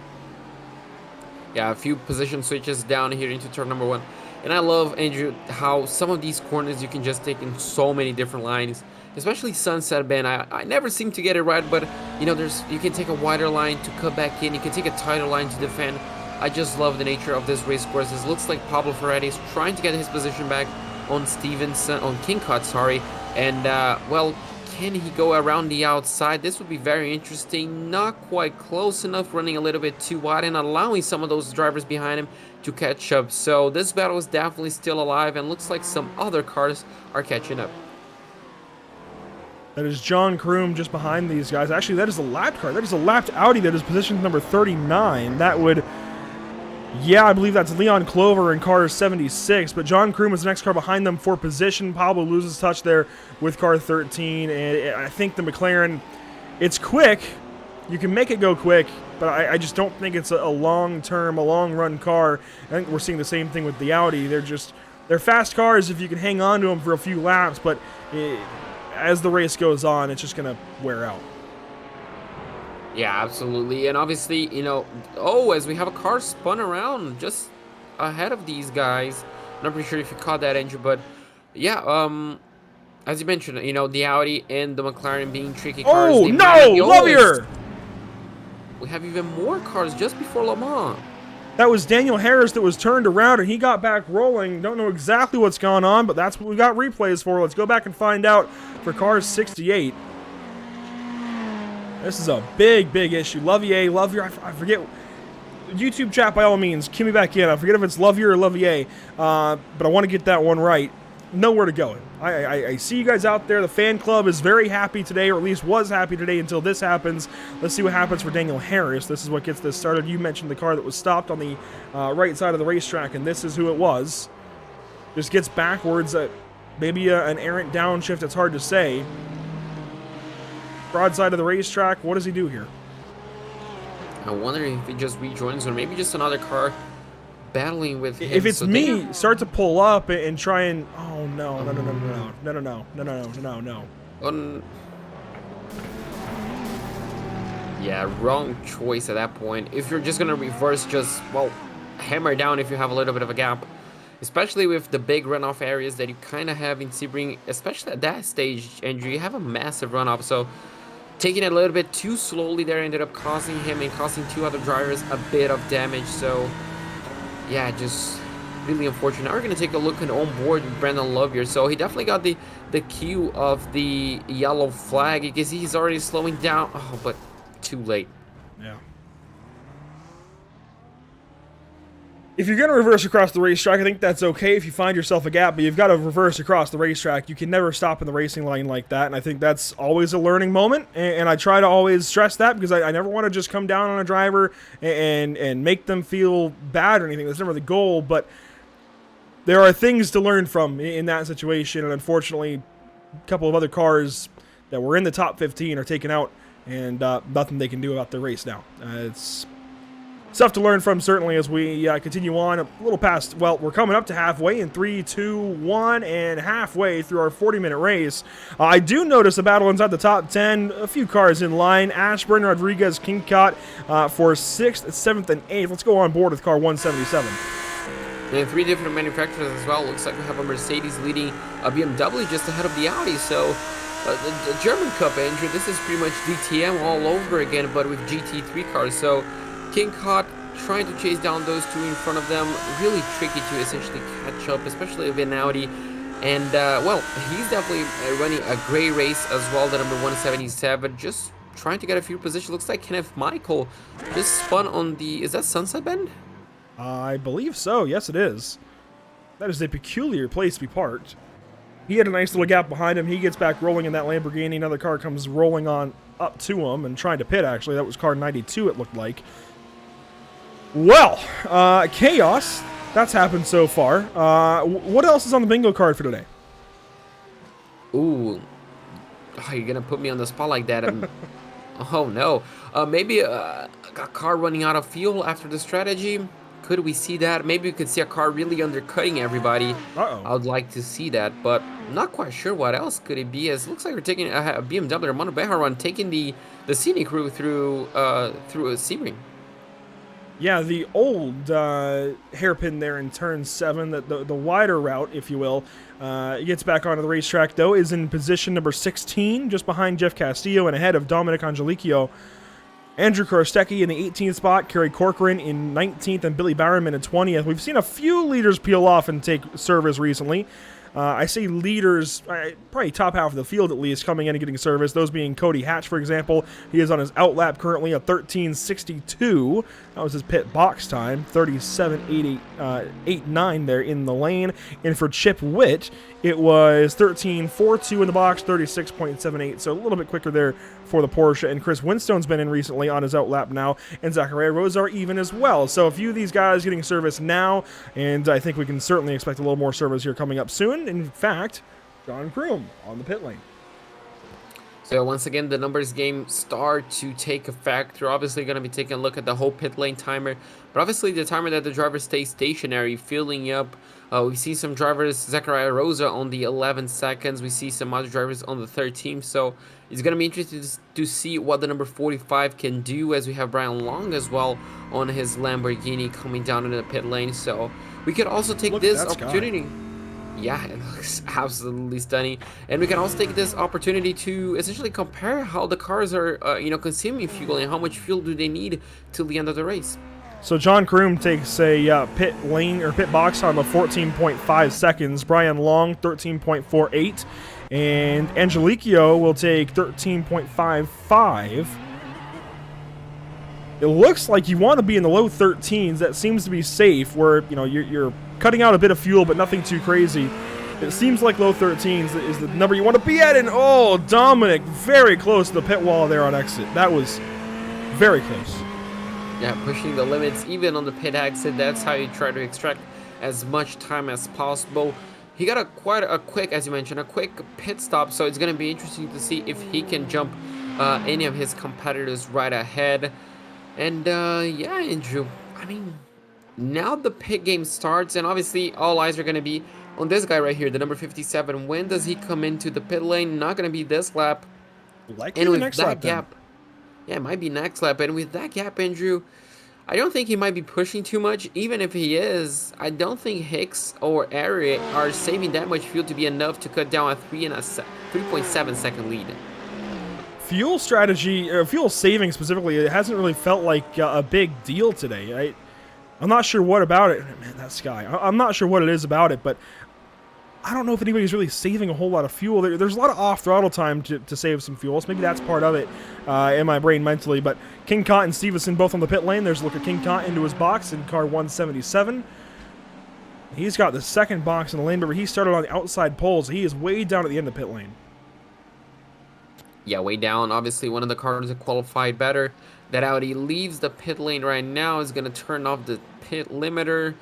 Yeah, a few position switches down here into turn number 1. And I love, Andrew, how some of these corners you can just take in so many different lines. especially Sunset Bend. I never seem to get it right, but you know, you can take a wider line to cut back in, you can take a tighter line to defend. I just love the nature of this race course. It looks like Pablo Ferretti is trying to get his position back on King Cut, sorry. And well, can he go around the outside? This would be very interesting. Not quite close enough, running a little bit too wide and allowing some of those drivers behind him to catch up. So this battle is definitely still alive, and looks like some other cars are catching up. That is John Kroom just behind these guys. Actually, that is a lapped car. That is a lapped Audi that is positioned number 39. That would... Yeah, I believe that's Leon Clover in car 76, but John Kroom is the next car behind them for position. Pablo loses touch there with car 13, and I think the McLaren, it's quick. You can make it go quick, but I just don't think it's a long-term, a long-run car. I think we're seeing the same thing with the Audi. They're fast cars if you can hang on to them for a few laps, but as the race goes on, it's just going to wear out. Yeah, absolutely. And obviously, you know, as we have a car spun around just ahead of these guys. I'm not pretty sure if you caught that, Andrew, but yeah, as you mentioned, you know, the Audi and the McLaren being tricky cars. Oh, no! Lovier! We have even more cars just before Le Mans. That was Daniel Harris that was turned around, and he got back rolling. Don't know exactly what's gone on, but that's what we got replays for. Let's go back and find out for car 68. This is a big, big issue. Lovier, I forget. YouTube chat, by all means, key me back in. I forget if it's Lovier or Lovier, but I want to get that one right. Nowhere to go. I see you guys out there. The fan club is very happy today, or at least was happy today until this happens. Let's see what happens for Daniel Harris. This is what gets this started. You mentioned the car that was stopped on the right side of the racetrack, and this is who it was. Just gets backwards. Maybe an errant downshift. It's hard to say. Broadside of the racetrack. What does he do here? I wonder if he just rejoins, or maybe just another car battling with him. If it's me, start to pull up and try and... Oh, no. Yeah, wrong choice at that point. If you're just going to reverse, just, well, hammer down if you have a little bit of a gap. Especially with the big runoff areas that you kind of have in Sebring, especially at that stage, Andrew, you have a massive runoff. So taking it a little bit too slowly there ended up costing him and costing two other drivers a bit of damage. So yeah, just really unfortunate. Now we're going to take a look at on board with Brandon Lovier. So he definitely got the cue of the yellow flag. You can see he's already slowing down. Oh, but too late. Yeah. If you're going to reverse across the racetrack, I think that's okay if you find yourself a gap, but you've got to reverse across the racetrack. You can never stop in the racing line like that, and I think that's always a learning moment, and I try to always stress that because I never want to just come down on a driver and make them feel bad or anything. That's never the goal, but there are things to learn from in that situation, and unfortunately, a couple of other cars that were in the top 15 are taken out, and nothing they can do about the race now. It's stuff to learn from, certainly, as we continue on a little past, well, we're coming up to halfway in 3, 2, 1, and halfway through our 40-minute race. I do notice a battle inside the top 10, a few cars in line. Ashburn, Rodriguez, Kincott for 6th, 7th, and 8th. Let's go on board with car 177. And three different manufacturers as well. Looks like we have a Mercedes leading a BMW just ahead of the Audi. So the German Cup, Andrew, this is pretty much DTM all over again, but with GT3 cars. So Kincott trying to chase down those two in front of them. Really tricky to essentially catch up, especially with an Audi. And, well, he's definitely running a great race as well, the number 177. Just trying to get a few positions. Looks like Kenneth Michael just spun on the... Is that Sunset Bend? I believe so. Yes, it is. That is a peculiar place to be parked. He had a nice little gap behind him. He gets back rolling in that Lamborghini. Another car comes rolling on up to him and trying to pit, actually. That was car 92, it looked like. Well, chaos. That's happened so far. What else is on the bingo card for today? Ooh. Oh, you're going to put me on the spot like that. Oh, no. Maybe a car running out of fuel after the strategy. Could we see that? Maybe we could see a car really undercutting everybody. I would like to see that, but I'm not quite sure what else could it be. As it looks like we're taking a BMW, Armando Bejar run, taking the scenic route through Sebring. Yeah, the old hairpin there in turn 7, the wider route, if you will, gets back onto the racetrack, though, is in position number 16, just behind Jeff Castillo and ahead of Dominic Angelicchio. Andrew Korostecki in the 18th spot, Kerry Corcoran in 19th, and Billy Bowerman in 20th. We've seen a few leaders peel off and take service recently. I say leaders, probably top half of the field at least, coming in and getting service. Those being Cody Hatch, for example. He is on his outlap currently at 13:62. That was his pit box time, 37.89 there in the lane. And for Chip Witt, it was 13:42 in the box, 36.78. So a little bit quicker there for the Porsche. And Chris Winstone's been in recently on his outlap now, and Zachariah Rosar even as well. So a few of these guys getting service now, and I think we can certainly expect a little more service here coming up soon. In fact, John Kroom on the pit lane. So once again, the numbers game start to take effect. We're obviously going to be taking a look at the whole pit lane timer, but obviously the timer that the driver stays stationary, filling up. We see some drivers, Zachariah Rosa on the 11 seconds. We see some other drivers on the 13th. So it's going to be interesting to see what the number 45 can do, as we have Brian Long as well on his Lamborghini coming down into the pit lane. So we could also take this opportunity. Yeah, it looks absolutely stunning. And we can also take this opportunity to essentially compare how the cars are, consuming fuel and how much fuel do they need till the end of the race. So John Kroom takes a pit lane or pit box time of 14.5 seconds. Brian Long 13.48, and Angelicchio will take 13.55. It looks like you want to be in the low 13s. That seems to be safe, where you're cutting out a bit of fuel, but nothing too crazy. It seems like low 13s is the number you want to be at. And oh, Dominic, very close to the pit wall there on exit. That was very close. Yeah, pushing the limits even on the pit exit. That's how you try to extract as much time as possible. He got quite a quick, as you mentioned, a quick pit stop. So it's going to be interesting to see if he can jump any of his competitors right ahead. And yeah, Andrew, I mean, now the pit game starts, and obviously all eyes are going to be on this guy right here, the number 57. When does he come into the pit lane? Not going to be this lap. Likely and the with next that lap, gap, yeah, it might be next lap. And with that gap, Andrew, I don't think he might be pushing too much. Even if he is, I don't think Hicks or Ari are saving that much fuel to be enough to cut down a 3.7 second lead. Fuel strategy, or fuel saving specifically, it hasn't really felt like a big deal today. I'm not sure what about it. Man, that sky. I'm not sure what it is about it, but I don't know if anybody's really saving a whole lot of fuel. There's a lot of off-throttle time to save some fuel, so maybe that's part of it in my brain mentally. But King Cott and Stevenson both on the pit lane. There's a look at King Cott into his box in car 177. He's got the second box in the lane, but he started on the outside pole, so he is way down at the end of the pit lane. Yeah, way down. Obviously, one of the cars that qualified better. That Audi leaves the pit lane right now, is going to turn off the pit limiter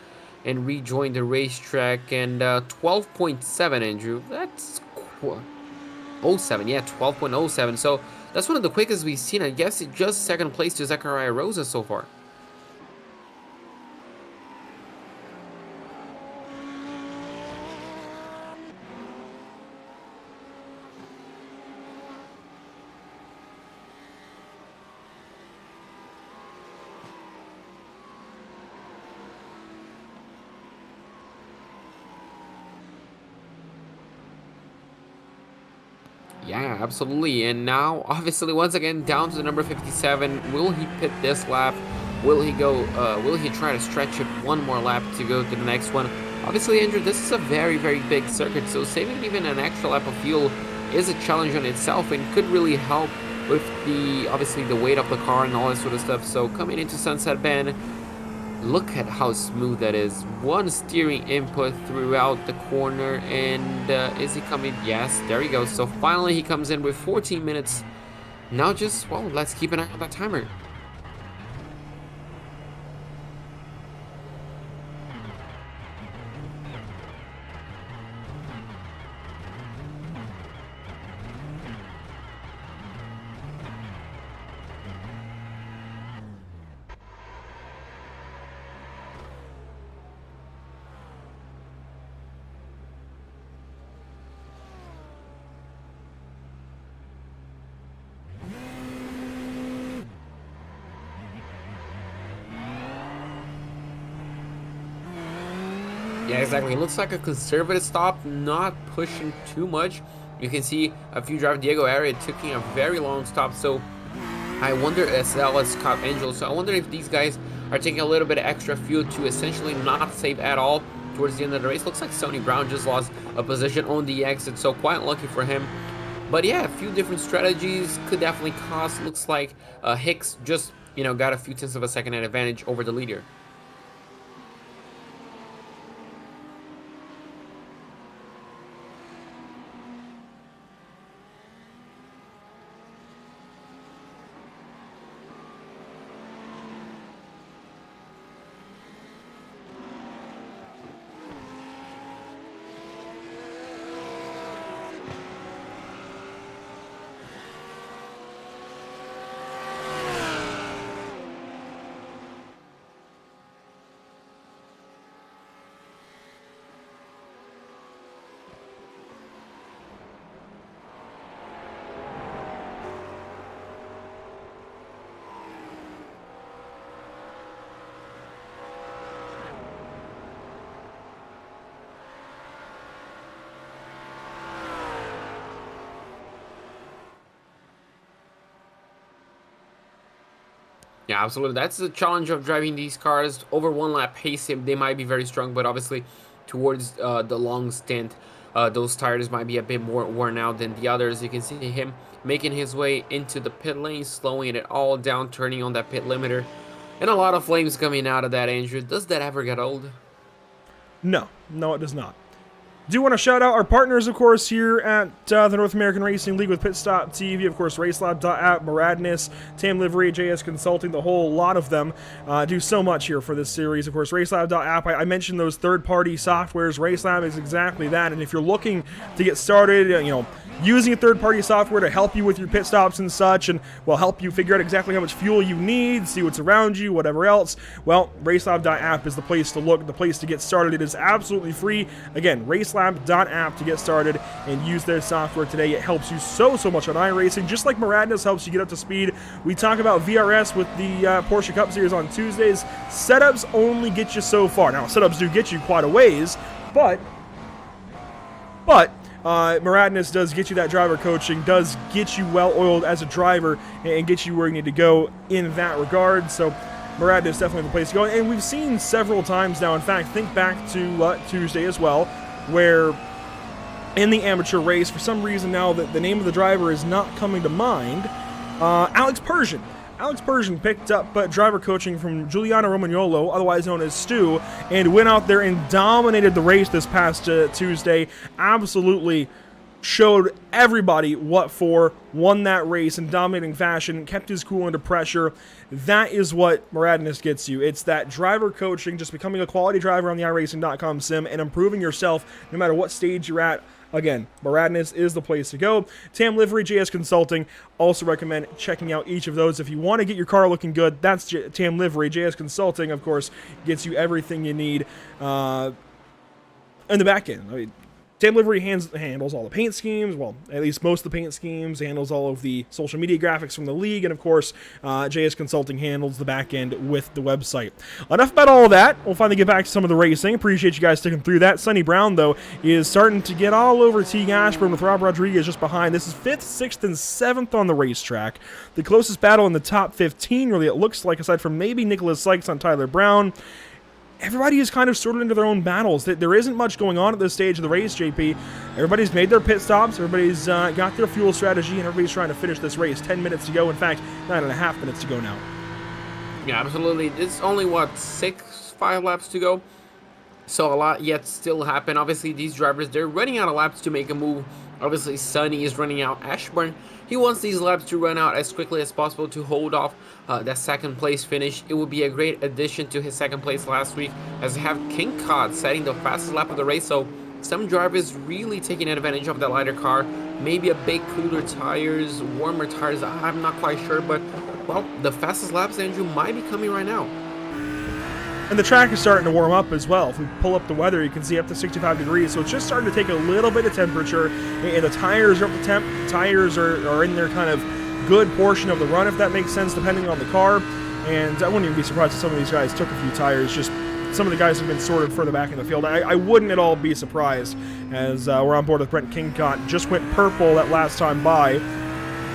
and rejoin the racetrack. And 12.7, Andrew. That's 07. Yeah, 12.07. So that's one of the quickest we've seen. I guess it's just second place to Zachariah Rosa so far. Yeah, absolutely. And now, obviously, once again, down to the number 57. Will he pit this lap? Will he go? Will he try to stretch it one more lap to go to the next one? Obviously, Andrew, this is a very, very big circuit, so saving even an extra lap of fuel is a challenge in itself, and could really help with obviously the weight of the car and all that sort of stuff. So coming into Sunset Bend, look at how smooth that is. One steering input throughout the corner. And is he coming? Yes, there he goes. So finally he comes in with 14 minutes. Now just, well, let's keep an eye on that timer. Yeah, exactly. It looks like a conservative stop, not pushing too much. You can see a few drivers, Diego Arias taking a very long stop. So I wonder, as well as Scott Angel, so I wonder if these guys are taking a little bit of extra fuel to essentially not save at all towards the end of the race. Looks like Sonny Brown just lost a position on the exit, so quite lucky for him. But yeah, a few different strategies could definitely cost. Looks like Hicks just, got a few tenths of a second advantage over the leader. Yeah, absolutely. That's the challenge of driving these cars. Over one lap pace, they might be very strong, but obviously towards the long stint, those tires might be a bit more worn out than the others. You can see him making his way into the pit lane, slowing it all down, turning on that pit limiter. And a lot of flames coming out of that, Andrew. Does that ever get old? No, it does not. Do want to shout out our partners, of course, here at the North American Racing League with PitStop TV, of course, RaceLab.app, Maradness, Tam Livery, JS Consulting, the whole lot of them do so much here for this series. Of course, RaceLab.app, I mentioned those third-party softwares. RaceLab is exactly that, and if you're looking to get started, using a third-party software to help you with your pit stops and such, and will help you figure out exactly how much fuel you need, see what's around you, whatever else, well, RaceLab.app is the place to look, the place to get started. It is absolutely free. Again, RaceLab.app to get started and use their software today. It helps you so much on iRacing, just like Maradness helps you get up to speed. We talk about VRS with the Porsche Cup Series on Tuesdays. Setups only get you so far. Now, setups do get you quite a ways, but Maradness does get you that driver coaching, does get you well-oiled as a driver, and get you where you need to go in that regard. So Maradness is definitely the place to go. And we've seen several times now, in fact, think back to Tuesday as well, where in the amateur race, for some reason now that the name of the driver is not coming to mind, Alex Persian. Alex Persian picked up driver coaching from Giuliano Romagnolo, otherwise known as Stu, and went out there and dominated the race this past Tuesday. Absolutely showed everybody what for, won that race in dominating fashion, kept his cool under pressure. That is what Maradness gets you. It's that driver coaching, just becoming a quality driver on the iRacing.com sim and improving yourself no matter what stage you're at. Again, Maradness is the place to go. Tam Livery, JS Consulting, also recommend checking out each of those. If you want to get your car looking good, that's Tam Livery. JS Consulting, of course, gets you everything you need in the back end. I mean, Tam Livery handles all the paint schemes, well, at least most of the paint schemes, handles all of the social media graphics from the league, and of course, JS Consulting handles the back end with the website. Enough about all of that. We'll finally get back to some of the racing. Appreciate you guys sticking through that. Sonny Brown, though, is starting to get all over Teague Ashburn with Rob Rodriguez just behind. This is 5th, 6th, and 7th on the racetrack. The closest battle in the top 15, really, it looks like, aside from maybe Nicholas Sykes on Tyler Brown. Everybody is kind of sorted into their own battles. There isn't much going on at this stage of the race, JP. Everybody's made their pit stops, everybody's got their fuel strategy, and everybody's trying to finish this race. 10 minutes to go. In fact, 9.5 minutes to go now. Yeah, absolutely. It's only, 5 laps to go? So a lot yet still happen. Obviously, these drivers, they're running out of laps to make a move. Obviously, Sonny is running out. Ashburn, he wants these laps to run out as quickly as possible to hold off that second place finish. It would be a great addition to his second place last week, as they have King Cod setting the fastest lap of the race. So some drivers really taking advantage of that lighter car. Maybe a bit cooler tires, warmer tires, I'm not quite sure. But, well, the fastest laps, Andrew, might be coming right now. And the track is starting to warm up as well. If we pull up the weather, you can see up to 65 degrees. So it's just starting to take a little bit of temperature. And the tires are up to temp. The tires are in their kind of good portion of the run, if that makes sense, depending on the car. And I wouldn't even be surprised if some of these guys took a few tires just some of the guys have been sorted further back in the field. I wouldn't at all be surprised, as we're on board with Brent Kingcott. Just went purple that last time by.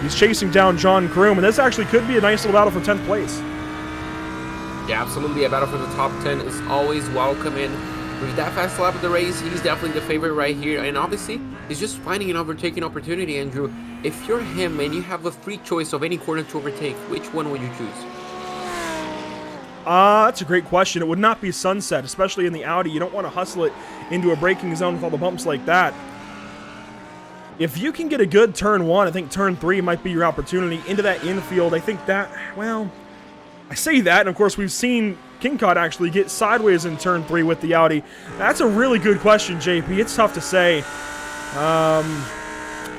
He's chasing down John Groom, and this actually could be a nice little battle for 10th place. Yeah, absolutely. A battle for the top 10 is always welcome. And with that fast lap of the race, he's definitely the favorite right here. And obviously, he's just finding an overtaking opportunity, Andrew. If you're him and you have a free choice of any corner to overtake, which one would you choose? That's a great question. It would not be Sunset, especially in the Audi. You don't want to hustle it into a braking zone with all the bumps like that. If you can get a good turn 1, I think turn 3 might be your opportunity into that infield. I think that, well, I say that, and of course we've seen Kingcott actually get sideways in turn 3 with the Audi. That's a really good question, JP. It's tough to say.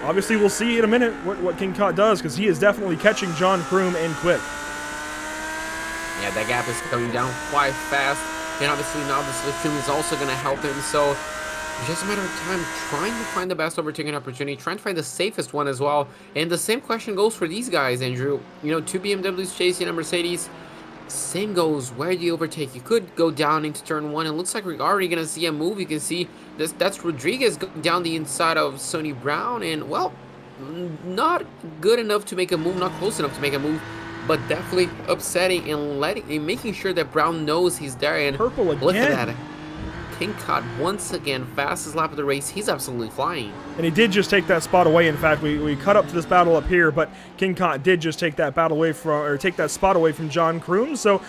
Obviously, we'll see in a minute what Kingcott does, because he is definitely catching John Groom and quick. Yeah, that gap is coming down quite fast, and obviously now the slipstream is also going to help him, so it's just a matter of time trying to find the best overtaking opportunity, trying to find the safest one as well. And the same question goes for these guys, Andrew. You know, 2 BMWs chasing a Mercedes. Same goes, where do you overtake? You could go down into turn 1. It looks like we're already going to see a move. You can see that's Rodriguez going down the inside of Sonny Brown, and, well, not good enough to make a move, not close enough to make a move, but definitely upsetting and making sure that Brown knows he's there. And purple again. Look at that. Kingcott once again, fastest lap of the race. He's absolutely flying. And he did just take that spot away. In fact, we cut up to this battle up here, but Kingcott did just take that battle away from, or take that spot away from John Kroom. So,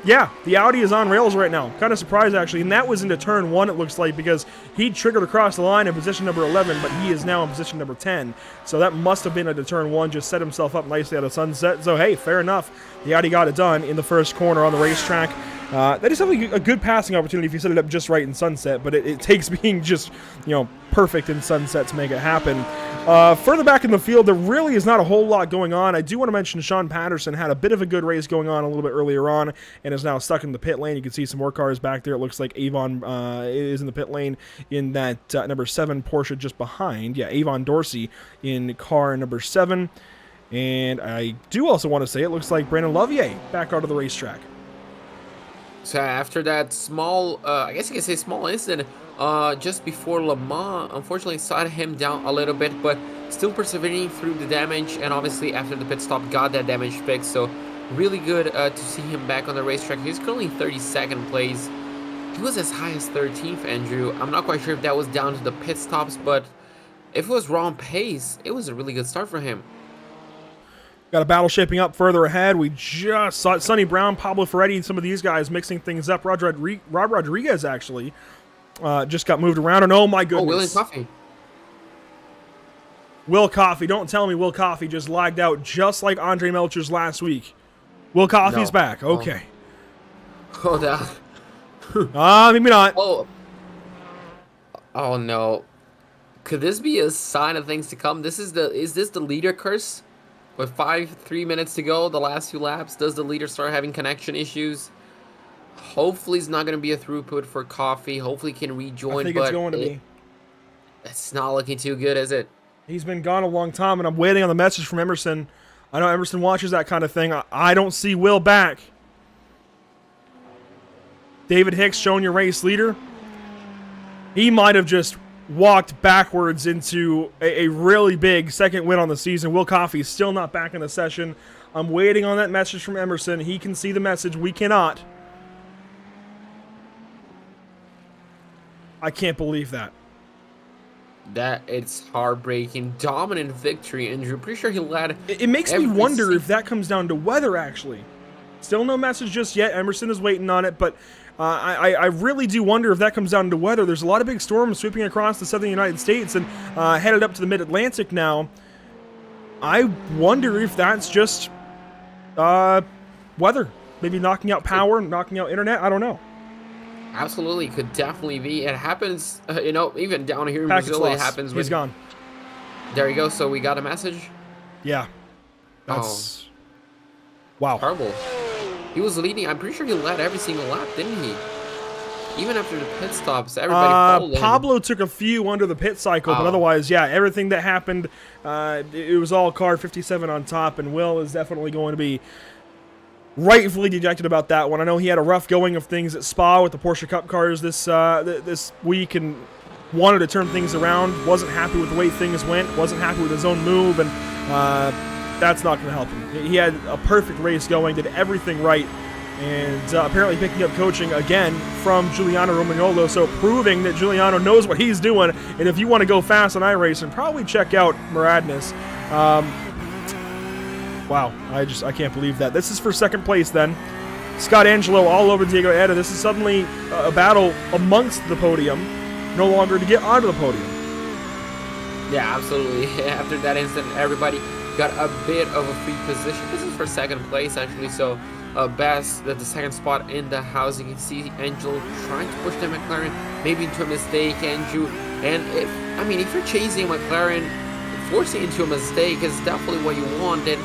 yeah, the Audi is on rails right now. Kind of surprised, actually. And that was into turn 1, it looks like, because he triggered across the line in position number 11, but he is now in position number 10. So that must have been into turn 1, just set himself up nicely out of Sunset. So, hey, fair enough. The Audi got it done in the first corner on the racetrack. That is definitely a good passing opportunity if you set it up just right in Sunset, but it takes being just, you know, perfect in Sunset to make it happen. Further back in the field, there really is not a whole lot going on. I do want to mention Sean Patterson had a bit of a good race going on a little bit earlier on and is now stuck in the pit lane. You can see some more cars back there. It looks like Avon is in the pit lane in that number 7 Porsche just behind. Yeah, Avon Dorsey in car number 7. And I do also want to say it looks like Brandon Lovier back out of the racetrack. So after that small, I guess you can say small incident, just before Le Mans, unfortunately slowed him down a little bit, but still persevering through the damage, and obviously after the pit stop got that damage fixed, so really good to see him back on the racetrack. He's currently 32nd place. He was as high as 13th, Andrew. I'm not quite sure if that was down to the pit stops, but if it was wrong pace, it was a really good start for him. Got a battle shaping up further ahead. We just saw Sonny Brown, Pablo Ferretti, and some of these guys mixing things up. Rob Rodriguez, actually, just got moved around. And oh, my goodness. Oh, Will Coffey. Will Coffey. Don't tell me Will Coffey just lagged out just like Andre Melcher's last week. Will Coffey's back. Okay. Oh, that. Maybe not. Oh, no. Could this be a sign of things to come? Is this the leader curse? With 3 minutes to go, the last few laps, does the leader start having connection issues? Hopefully it's not going to be a throughput for Coffey. Hopefully he can rejoin, I think it's going to be. It's not looking too good, is it? He's been gone a long time, and I'm waiting on the message from Emerson. I know Emerson watches that kind of thing. I don't see Will back. David Hicks showing your race leader. He might have just walked backwards into a really big second win on the season. Will Coffey still not back in the session. I'm waiting on that message from Emerson. He can see the message. We cannot. I can't believe that. It's heartbreaking. Dominant victory, Andrew. Pretty sure he led. It makes me wonder if that comes down to weather, actually. Still no message just yet. Emerson is waiting on it, but I really do wonder if that comes down to weather. There's a lot of big storms sweeping across the southern United States and headed up to the mid-Atlantic now. I wonder if that's just weather. Maybe knocking out power, knocking out internet. I don't know. Absolutely, could definitely be. It happens, you know, even down here in Brazil, it happens. He's gone. There you go. So we got a message. Yeah. That's wow. Horrible. He was leading. I'm pretty sure he led every single lap, didn't he? Even after the pit stops, everybody followed him. Pablo took a few under the pit cycle, but otherwise, yeah, everything that happened, it was all car 57 on top, and Will is definitely going to be rightfully dejected about that one. I know he had a rough going of things at Spa with the Porsche Cup cars this week and wanted to turn things around. Wasn't happy with the way things went. Wasn't happy with his own move, and that's not going to help him. He had a perfect race going, did everything right, and apparently picking up coaching again from Giuliano Romagnolo, so proving that Giuliano knows what he's doing. And if you want to go fast on iRacing, probably check out Muradness. Wow, I can't believe that. This is for second place then. Scott Angelo all over Diego Eda. This is suddenly a battle amongst the podium, no longer to get onto the podium. Yeah, absolutely. After that incident, everybody got a bit of a free position. This is for second place, actually, so best that the second spot in the house. You can see Angelo trying to push the McLaren, maybe into a mistake, Andrew. And if you're chasing McLaren, forcing into a mistake is definitely what you want, and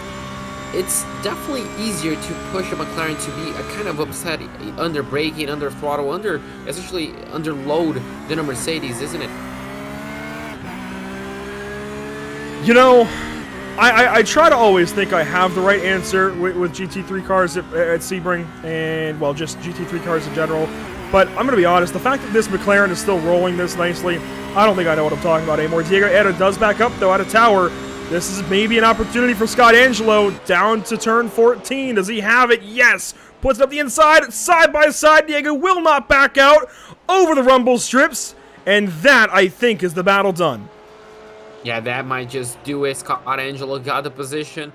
it's definitely easier to push a McLaren to be a kind of upset under braking, under throttle, especially under load than a Mercedes, isn't it? You know, I try to always think I have the right answer with GT3 cars at Sebring, and, well, just GT3 cars in general. But I'm going to be honest, the fact that this McLaren is still rolling this nicely, I don't think I know what I'm talking about anymore. Diego Eda does back up, though, at a tower. This is maybe an opportunity for Scott Angelo down to turn 14. Does he have it? Yes. Puts it up the inside, side by side. Diego will not back out over the rumble strips. And that, I think, is the battle done. Yeah, that might just do it. Scott Angelo got the position.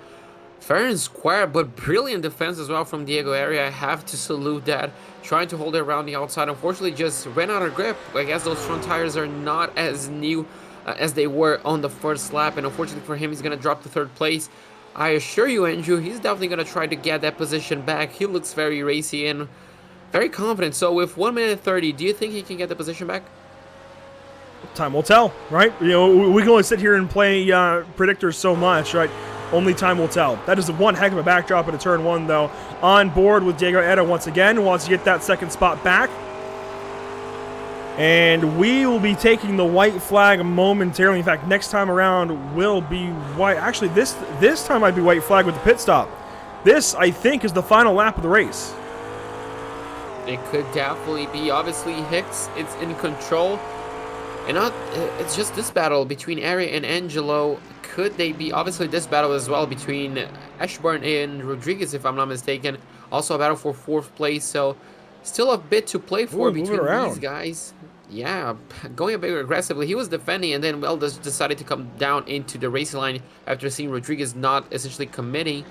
Fair and square, but brilliant defense as well from Diego Area. I have to salute that. Trying to hold it around the outside. Unfortunately, just ran out of grip. I guess those front tires are not as new as they were on the first lap, and unfortunately for him, he's going to drop to third place. I assure you, Andrew, he's definitely going to try to get that position back. He looks very racy and very confident. So with 1 minute 30, do you think he can get the position back? Time will tell, right? You know, we can only sit here and play predictors so much, right? Only time will tell. That is one heck of a backdrop at a turn one, though. On board with Diego Eda once again, wants to get that second spot back. And we will be taking the white flag momentarily. In fact, next time around will be white. Actually, this time might be white flag with the pit stop. This, I think, is the final lap of the race. It could definitely be. Obviously, Hicks, it's in control. And it's just this battle between Ari and Angelo. Could they be? Obviously, this battle as well between Ashburn and Rodriguez, if I'm not mistaken. Also a battle for fourth place. So still a bit to play for between these guys. Yeah, going a bit aggressively. He was defending and then, well, just decided to come down into the racing line after seeing Rodriguez not essentially committing.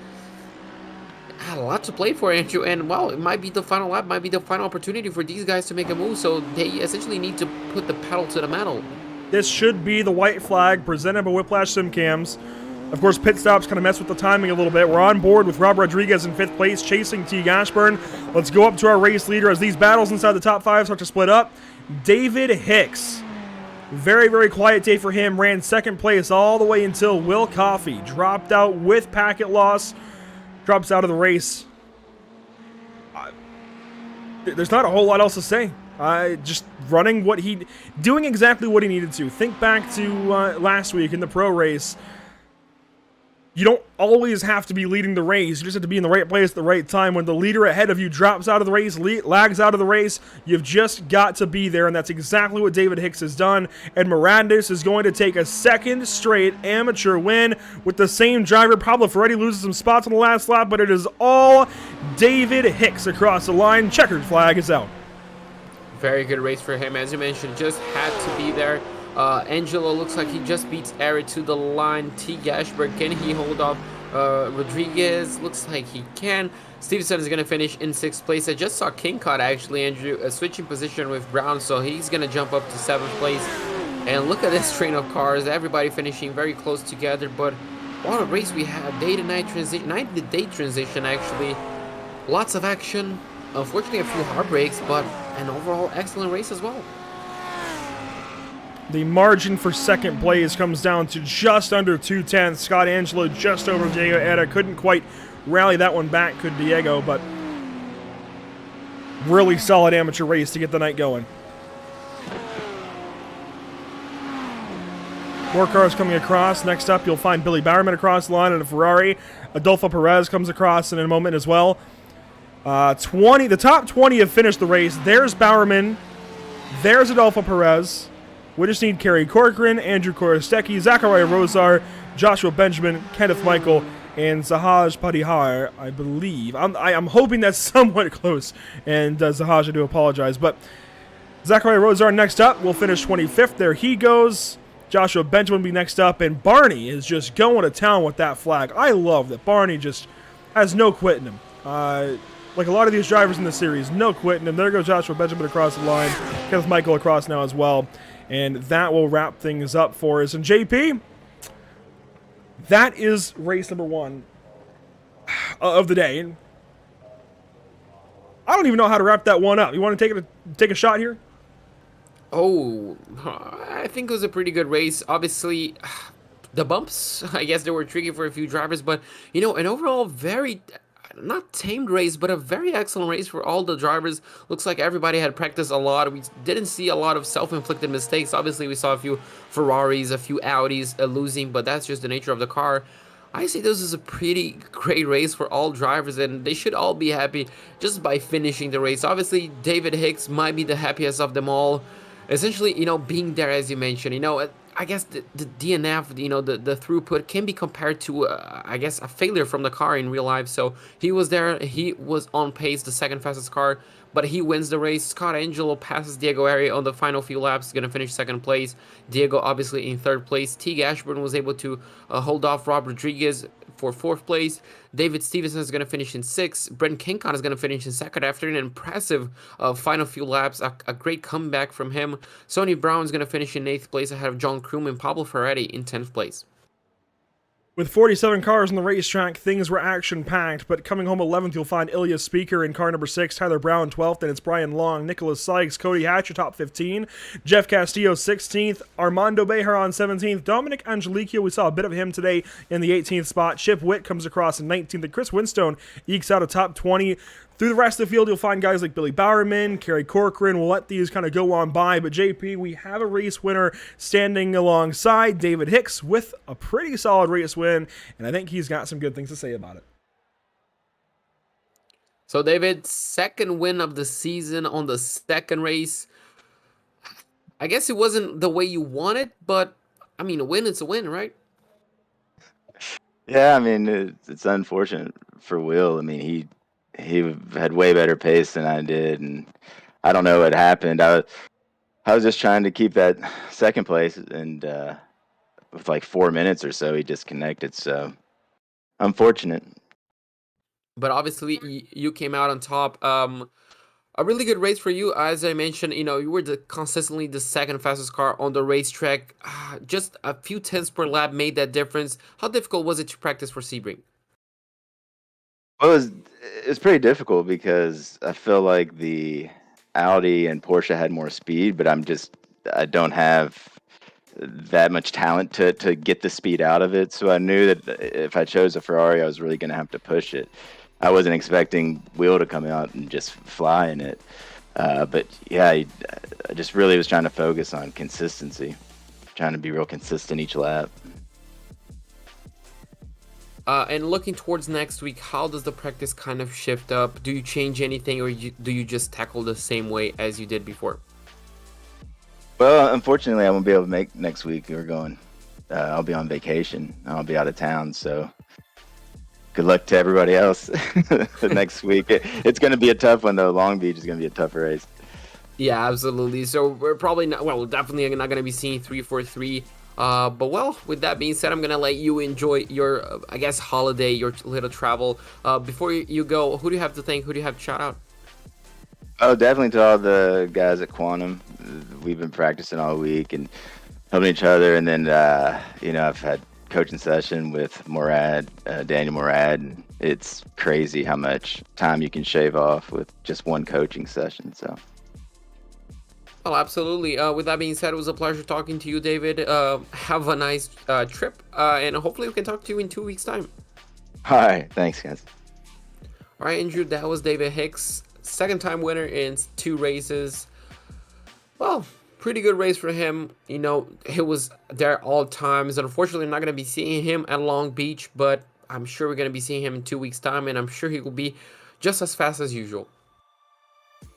A lot to play for, Andrew, and, well, it might be the final lap, might be the final opportunity for these guys to make a move, so they essentially need to put the pedal to the metal. This should be the white flag presented by Whiplash Simcams. Of course, pit stops kind of mess with the timing a little bit. We're on board with Rob Rodriguez in 5th place, chasing Teague Ashburn. Let's go up to our race leader as these battles inside the top 5 start to split up. David Hicks. Very, very quiet day for him. Ran 2nd place all the way until Will Coffey dropped out with packet loss. Drops out of the race. There's not a whole lot else to say. Just doing exactly what he needed to. Think back to last week in the pro race. You don't always have to be leading the race. You just have to be in the right place at the right time. When the leader ahead of you drops out of the race, lags out of the race, you've just got to be there, and that's exactly what David Hicks has done. And Mirandis is going to take a 2nd straight amateur win with the same driver. Pablo Ferretti loses some spots on the last lap, but it is all David Hicks across the line. Checkered flag is out. Very good race for him. As you mentioned, just had to be there. Angelo looks like he just beats Ari to the line. T. Gashberg, can he hold off Rodriguez? Looks like he can. Stevenson is going to finish in 6th place. I just saw King caught, actually, Andrew, switching position with Brown, so he's going to jump up to 7th place. And look at this train of cars. Everybody finishing very close together, but what a race we had. Day to night transition, night to day transition, actually. Lots of action. Unfortunately, a few heartbreaks, but an overall excellent race as well. The margin for 2nd place comes down to just under 2/10. Scott Angelo just over Diego Eda. Couldn't quite rally that one back, could Diego, but really solid amateur race to get the night going. More cars coming across. Next up, you'll find Billy Bowerman across the line in a Ferrari. Adolfo Perez comes across in a moment as well. The top 20 have finished the race. There's Bowerman. There's Adolfo Perez. We just need Kerry Corcoran, Andrew Korostecki, Zachariah Rosar, Joshua Benjamin, Kenneth Michael, and Zahaj Padihar, I believe. I'm hoping that's somewhat close. And Zahaj, I do apologize. But Zachariah Rosar next up will finish 25th. There he goes. Joshua Benjamin will be next up. And Barney is just going to town with that flag. I love that Barney just has no quit in him. Like a lot of these drivers in the series, no quitting. And there goes Joshua Benjamin across the line. Kenneth Michael across now as well. And that will wrap things up for us. And JP, that is race number 1 of the day. I don't even know how to wrap that one up. You want to take a shot here? Oh, I think it was a pretty good race. Obviously, the bumps, I guess they were tricky for a few drivers, but, you know, an overall very, not tamed race, but a very excellent race for all the drivers. Looks like everybody had practiced a lot. We didn't see a lot of self-inflicted mistakes. Obviously, we saw a few Ferraris, a few Audis losing, but that's just the nature of the car. I say this is a pretty great race for all drivers, and they should all be happy just by finishing the race. Obviously, David Hicks might be the happiest of them all. Essentially, you know, being there, as you mentioned, you know, I guess the DNF, you know, the throughput can be compared to, I guess, a failure from the car in real life. So he was there, he was on pace, the second fastest car, but he wins the race. Scott Angelo passes Diego Ari on the final few laps, going to finish second place. Diego obviously in third place. Teague Ashburn was able to hold off Rob Rodriguez for fourth place. David Stevenson is going to finish in sixth. Brent Kincon is going to finish in second after an impressive final few laps. A great comeback from him. Sonny Brown is going to finish in eighth place ahead of John Kroom and Pablo Ferretti in 10th place. With 47 cars on the racetrack, things were action-packed, but coming home 11th, you'll find Ilya Speaker in car number 6, Tyler Brown 12th, and it's Brian Long, Nicholas Sykes, Cody Hatcher top 15, Jeff Castillo 16th, Armando Bejar 17th, Dominic Angelico, we saw a bit of him today in the 18th spot, Chip Witt comes across in 19th, and Chris Winstone ekes out a top 20. Through the rest of the field, you'll find guys like Billy Bowerman, Kerry Corcoran. We'll let these kind of go on by. But JP, we have a race winner standing alongside David Hicks with a pretty solid race win. And I think he's got some good things to say about it. So David's second win of the season on the second race. I guess it wasn't the way you wanted, but I mean, a win is a win, right? Yeah, I mean, it's unfortunate for Will. I mean, he had way better pace than I did, and I don't know what happened. I was just trying to keep that second place, and with like 4 minutes or so, he disconnected. So unfortunate. But obviously, you came out on top. A really good race for you, as I mentioned. You know, you were consistently the second fastest car on the racetrack. Just a few tenths per lap made that difference. How difficult was it to practice for Sebring? Well, it's pretty difficult because I feel like the Audi and Porsche had more speed, but I don't have that much talent to get the speed out of it. So I knew that if I chose a Ferrari, I was really going to have to push it. I wasn't expecting Will to come out and just fly in it. But yeah, I just really was trying to focus on consistency, trying to be real consistent each lap. And looking towards next week, how does the practice kind of shift up? Do you change anything, or do you just tackle the same way as you did before? Well, unfortunately, I won't be able to make next week. I'll be on vacation. I'll be out of town, so good luck to everybody else next week. It's going to be a tough one, though. Long Beach is going to be a tough race. Yeah, absolutely. So we're probably not, well, definitely not going to be seeing 343. But well, with that being said, I'm gonna let you enjoy your, I guess, holiday, your little travel. Before you go, who do you have to thank? Who do you have to shout out? Oh, definitely to all the guys at Quantum. We've been practicing all week and helping each other. And then, I've had coaching session with Daniel Morad. It's crazy how much time you can shave off with just one coaching session. So. Well, absolutely. With that being said, it was a pleasure talking to you, David. Have a nice trip, and hopefully we can talk to you in 2 weeks' time. All right. Thanks, guys. All right, Andrew, that was David Hicks, second-time winner in 2 races. Well, pretty good race for him. You know, he was there all times. Unfortunately, I'm not going to be seeing him at Long Beach, but I'm sure we're going to be seeing him in 2 weeks' time, and I'm sure he will be just as fast as usual.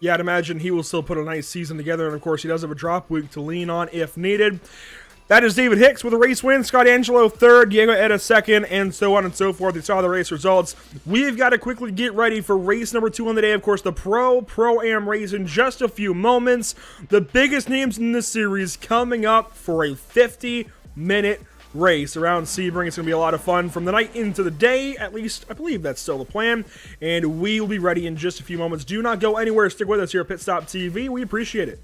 Yeah, I'd imagine he will still put a nice season together, and of course he does have a drop week to lean on if needed. That is David Hicks with a race win, Scott Angelo third, Diego Etta second, and so on and so forth. You saw the race results. We've got to quickly get ready for race number 2 on the day. Of course, the Pro-Am race in just a few moments. The biggest names in this series coming up for a 50-minute race around Sebring. It's going to be a lot of fun from the night into the day. At least, I believe that's still the plan. And we will be ready in just a few moments. Do not go anywhere. Stick with us here at PitStop TV. We appreciate it.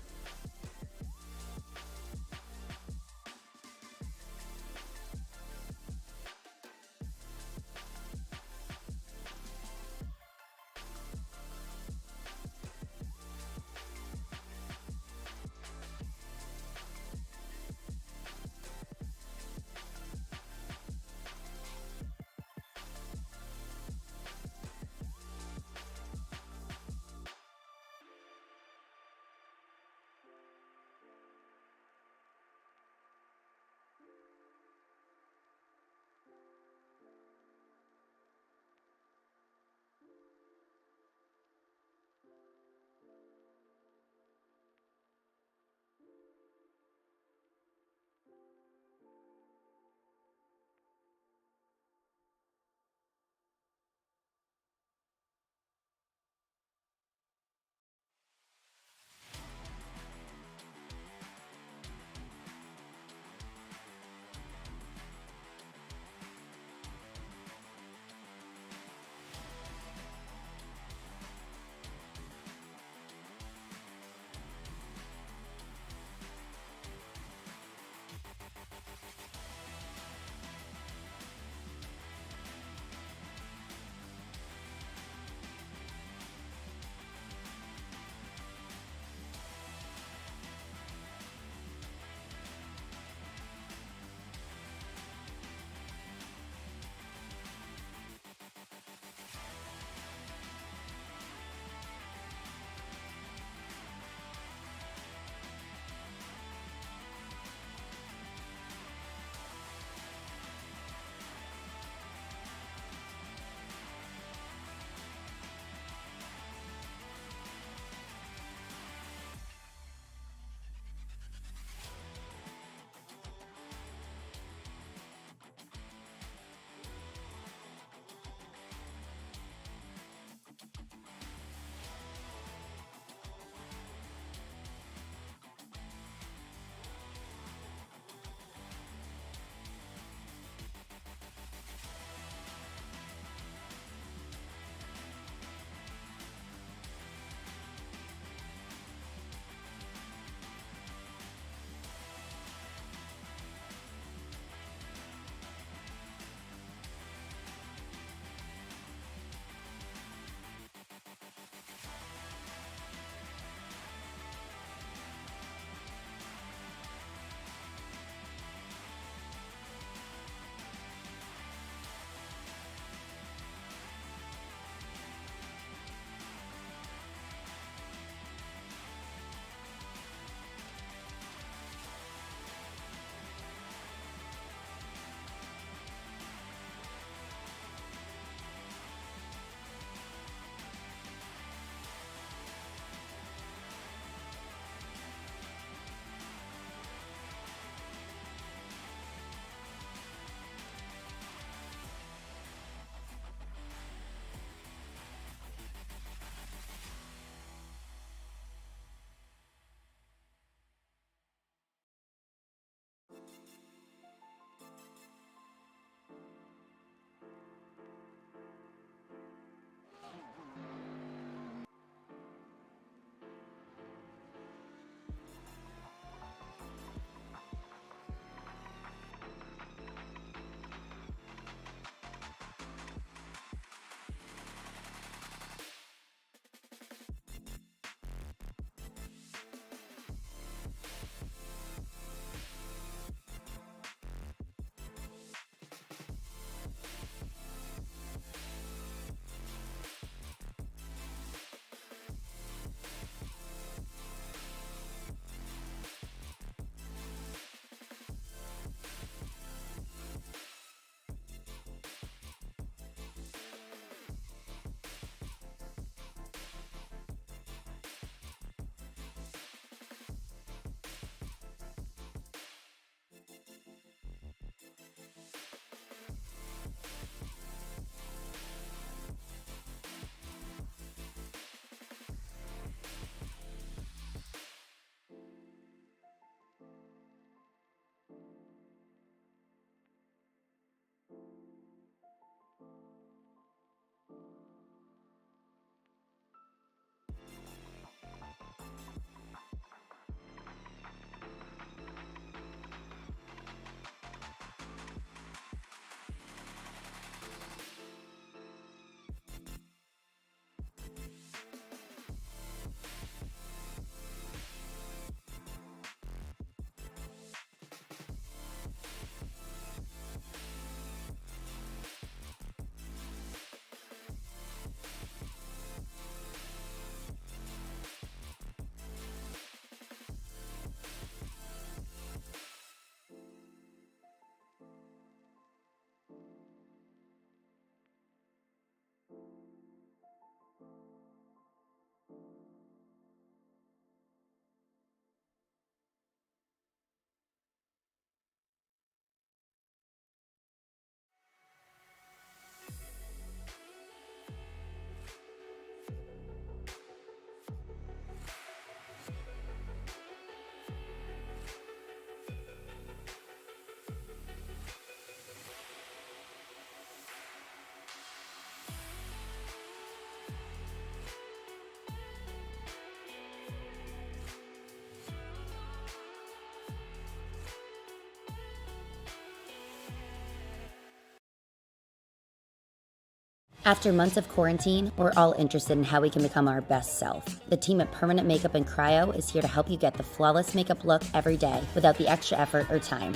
After months of quarantine, we're all interested in how we can become our best self. The team at Permanent Makeup and Cryo is here to help you get the flawless makeup look every day without the extra effort or time.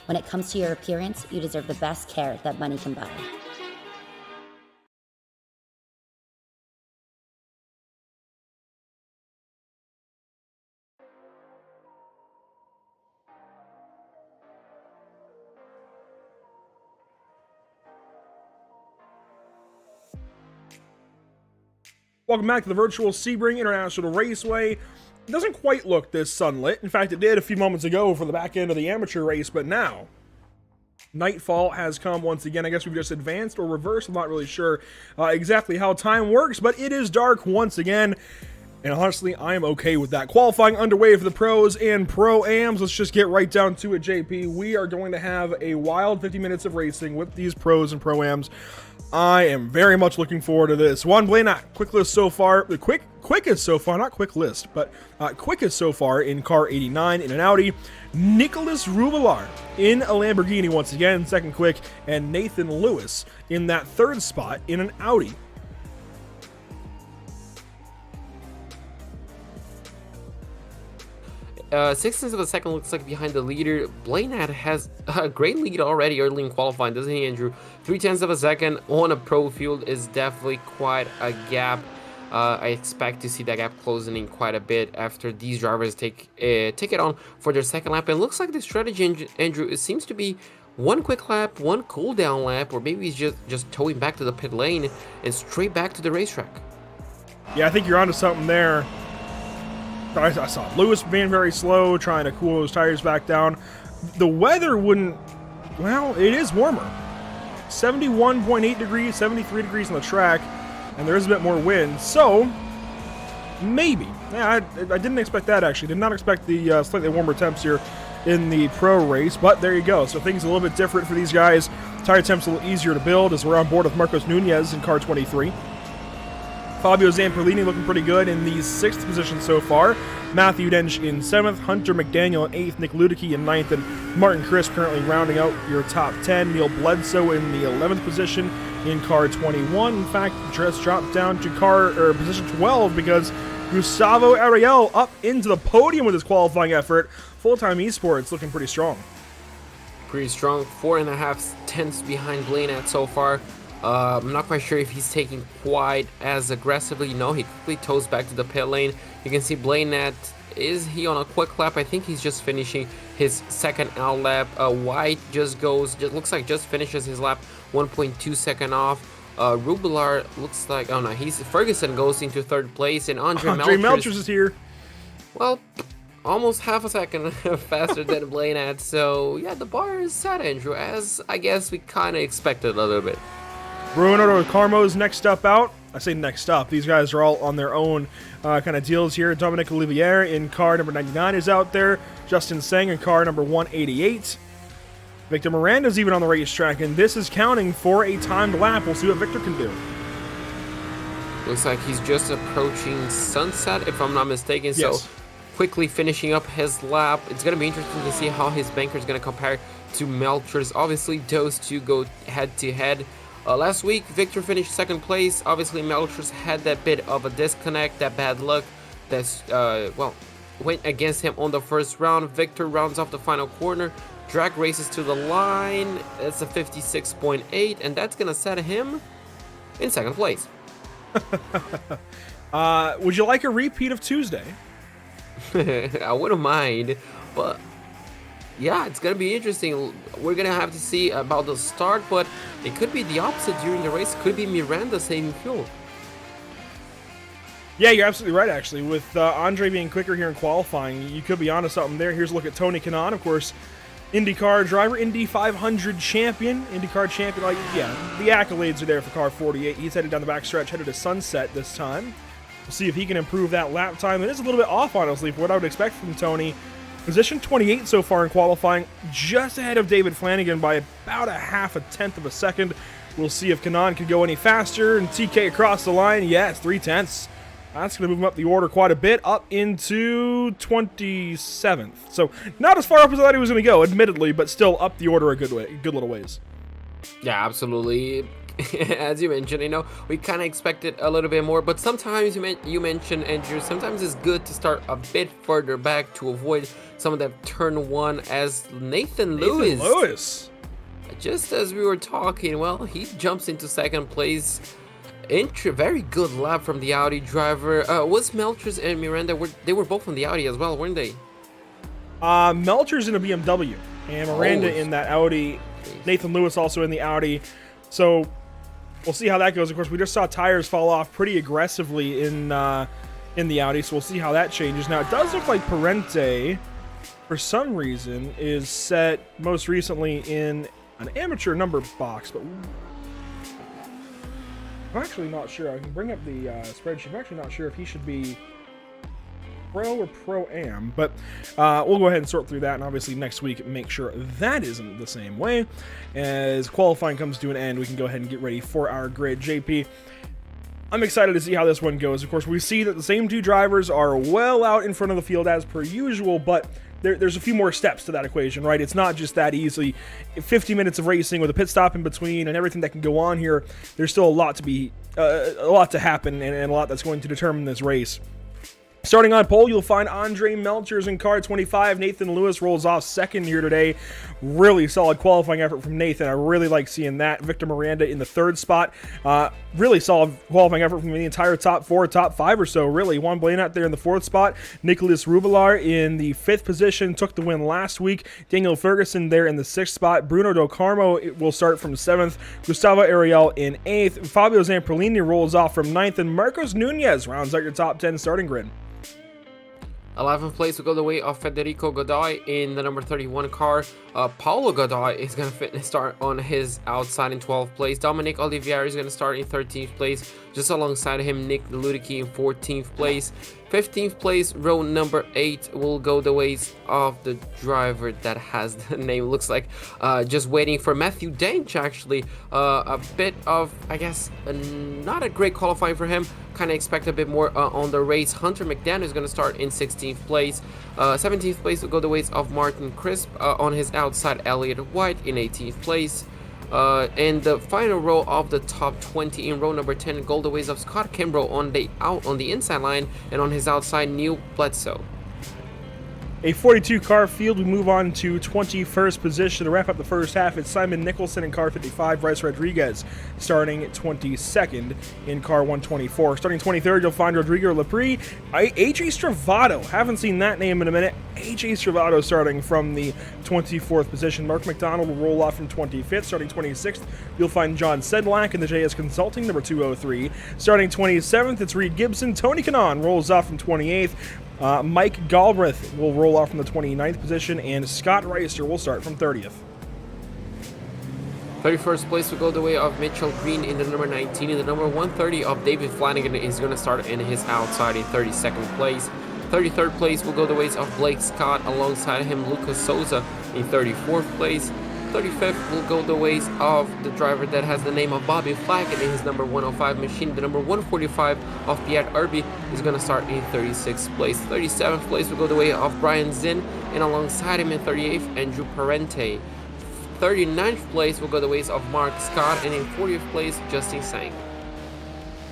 When it comes to your appearance, you deserve the best care that money can buy. Welcome back to the virtual Sebring International Raceway. It doesn't quite look this sunlit. In fact, it did a few moments ago for the back end of the amateur race, but now nightfall has come once again. I guess we've just advanced or reversed. I'm not really sure exactly how time works, but it is dark once again. And honestly, I am okay with that. Qualifying underway for the pros and pro-ams. Let's just get right down to it, JP. We are going to have a wild 50 minutes of racing with these pros and pro-ams. I am very much looking forward to this. Juan Blena, quick list so far. The quickest so far, not quick list, but quickest so far in car 89 in an Audi. Nicholas Rubelar in a Lamborghini once again, second quick. And Nathan Lewis in that third spot in an Audi. Sixteenths of a second looks like behind the leader. Blanad has a great lead already early in qualifying, doesn't he, Andrew? 0.3 of a second on a pro field is definitely quite a gap. I expect to see that gap closing in quite a bit after these drivers take it on for their second lap. And it looks like the strategy, Andrew, it seems to be one quick lap, one cool down lap, or maybe he's just towing back to the pit lane and straight back to the racetrack. Yeah, I think you're onto something there. I saw Lewis being very slow, trying to cool those tires back down. The weather wouldn't, well, it is warmer. 71.8 degrees, 73 degrees on the track, and there is a bit more wind, so maybe. Yeah, I didn't expect that, actually. Did not expect the slightly warmer temps here in the pro race, but there you go. So things a little bit different for these guys. Tire temps a little easier to build as we're on board with Marcos Nunez in car 23. Fabio Zamperlini looking pretty good in the 6th position so far. Matthew Dench in 7th, Hunter McDaniel in 8th, Nick Ludicky in 9th, and Martin Crisp currently rounding out your top 10. Neil Bledsoe in the 11th position in car 21. In fact, just dropped down to position 12 because Gustavo Ariel up into the podium with his qualifying effort. Full-time esports looking pretty strong. Pretty strong, 4.5 tenths behind Blanad so far. I'm not quite sure if he's taking quite as aggressively. No, he quickly tows back to the pit lane. You can see Blanad, is he on a quick lap? I think he's just finishing his second out lap. White looks like just finishes his lap 1.2 second off. Rubelar looks like, oh no, Ferguson goes into third place, and Andre Melchers is here. Well, almost half a second faster than Blanad. So yeah, the bar is set, Andrew, as I guess we kind of expected a little bit. Bruno Carmo's next up out. I say next up. These guys are all on their own kind of deals here. Dominic Olivier in car number 99 is out there. Justin Sang in car number 188. Victor Miranda's even on the racetrack, and this is counting for a timed lap. We'll see what Victor can do. Looks like he's just approaching sunset, if I'm not mistaken. Yes. So quickly finishing up his lap. It's going to be interesting to see how his banker is going to compare to Melchers. Obviously, those two go head-to-head. Last week, Victor finished second place. Obviously, Melchers had that bit of a disconnect, that bad luck that's, went against him on the first round. Victor rounds off the final corner, drag races to the line. It's a 56.8, and that's going to set him in second place. Would you like a repeat of Tuesday? I wouldn't mind, but yeah, it's going to be interesting. We're going to have to see about the start, but it could be the opposite during the race. Could be Miranda saving fuel. Yeah, you're absolutely right, actually. With Andre being quicker here in qualifying, you could be onto something there. Here's a look at Tony Kanaan, of course, IndyCar driver, Indy 500 champion, IndyCar champion. Like, yeah, the accolades are there for car 48. He's headed down the backstretch, headed to Sunset this time. We'll see if he can improve that lap time. It is a little bit off, honestly, for what I would expect from Tony. Position 28 so far in qualifying, just ahead of David Flanagan by about a half a tenth of a second. We'll see if Kanaan can go any faster. And TK across the line, yes, 3/10. That's going to move him up the order quite a bit, up into 27th. So not as far up as I thought he was going to go, admittedly, but still up the order a good little ways. Yeah, absolutely. as you mentioned, you know, we kind of expected a little bit more, but sometimes you mentioned, Andrew, sometimes it's good to start a bit further back to avoid some of that turn one, as Nathan Lewis, just as we were talking, well, he jumps into second place. Very good lap from the Audi driver. Was Melchers and Miranda, they were both on the Audi as well, weren't they? Melchers in a BMW and Miranda in that Audi. Nathan Lewis also in the Audi. So we'll see how that goes. Of course, we just saw tires fall off pretty aggressively in the Audi, so we'll see how that changes. Now, it does look like Parente, for some reason, is set most recently in an amateur number box, but I'm actually not sure. I can bring up the spreadsheet. I'm actually not sure if he should be Pro or Pro-Am, but we'll go ahead and sort through that, and obviously next week make sure that isn't the same way. As qualifying comes to an end, we can go ahead and get ready for our grid. JP, I'm excited to see how this one goes. Of course, we see that the same two drivers are well out in front of the field as per usual, but there's a few more steps to that equation, right? It's not just that easy. 50 minutes of racing with a pit stop in between and everything that can go on here, there's still a lot to happen and a lot that's going to determine this race. Starting on pole, you'll find Andre Melchers in car 25. Nathan Lewis rolls off second here today. Really solid qualifying effort from Nathan. I really like seeing that. Victor Miranda in the third spot. Really solid qualifying effort from the entire top four, top five or so, really. Juan Blanat there in the fourth spot. Nicholas Rubilar in the fifth position. Took the win last week. Daniel Ferguson there in the sixth spot. Bruno Del Carmo will start from seventh. Gustavo Ariel in eighth. Fabio Zamperlini rolls off from ninth. And Marcos Nunez rounds out your top 10 starting grid. 11th place will go the way of Federico Godoy in the number 31 car. Paulo Godoy is going to start on his outside in 12th place. Dominic Olivieri is going to start in 13th place. Just alongside him, Nick Ludicki in 14th place. 15th place, row number 8, will go the ways of the driver that has the name, looks like, just waiting for Matthew Dench, actually. A bit of, I guess, not a great qualifying for him. Kind of expect a bit more on the race. Hunter McDaniel is going to start in 16th place. 17th place will go the ways of Martin Crisp. On his outside, Elliott White in 18th place. And the final row of the top 20 in row number 10 go the ways of Scott Kimbrough on the inside line, and on his outside, Neil Bledsoe. A 42 car field. We move on to 21st position to wrap up the first half. It's Simon Nicholson in car 55, Bryce Rodriguez starting 22nd in car 124. Starting 23rd, you'll find Rodrigo Lepre. AJ Stravato, haven't seen that name in a minute. AJ Stravato starting from the 24th position. Mark McDonald will roll off from 25th. Starting 26th, you'll find John Sedlak in the JS Consulting, number 203. Starting 27th, it's Reed Gibson. Tony Kanaan rolls off from 28th. Mike Galbraith will roll off from the 29th position, and Scott Reister will start from 30th. 31st place will go the way of Mitchell Green in the number 19. In the number 130 of David Flanagan is going to start in his outside in 32nd place. 33rd place will go the ways of Blake Scott. Alongside him, Lucas Souza in 34th place. 35th will go the ways of the driver that has the name of Bobby Flaggett in his number 105 machine. The number 145 of Pierre Irby is going to start in 36th place. 37th place will go the way of Brian Zinn, and alongside him in 38th, Andrew Parente. 39th place will go the ways of Mark Scott, and in 40th place, Justin Sang.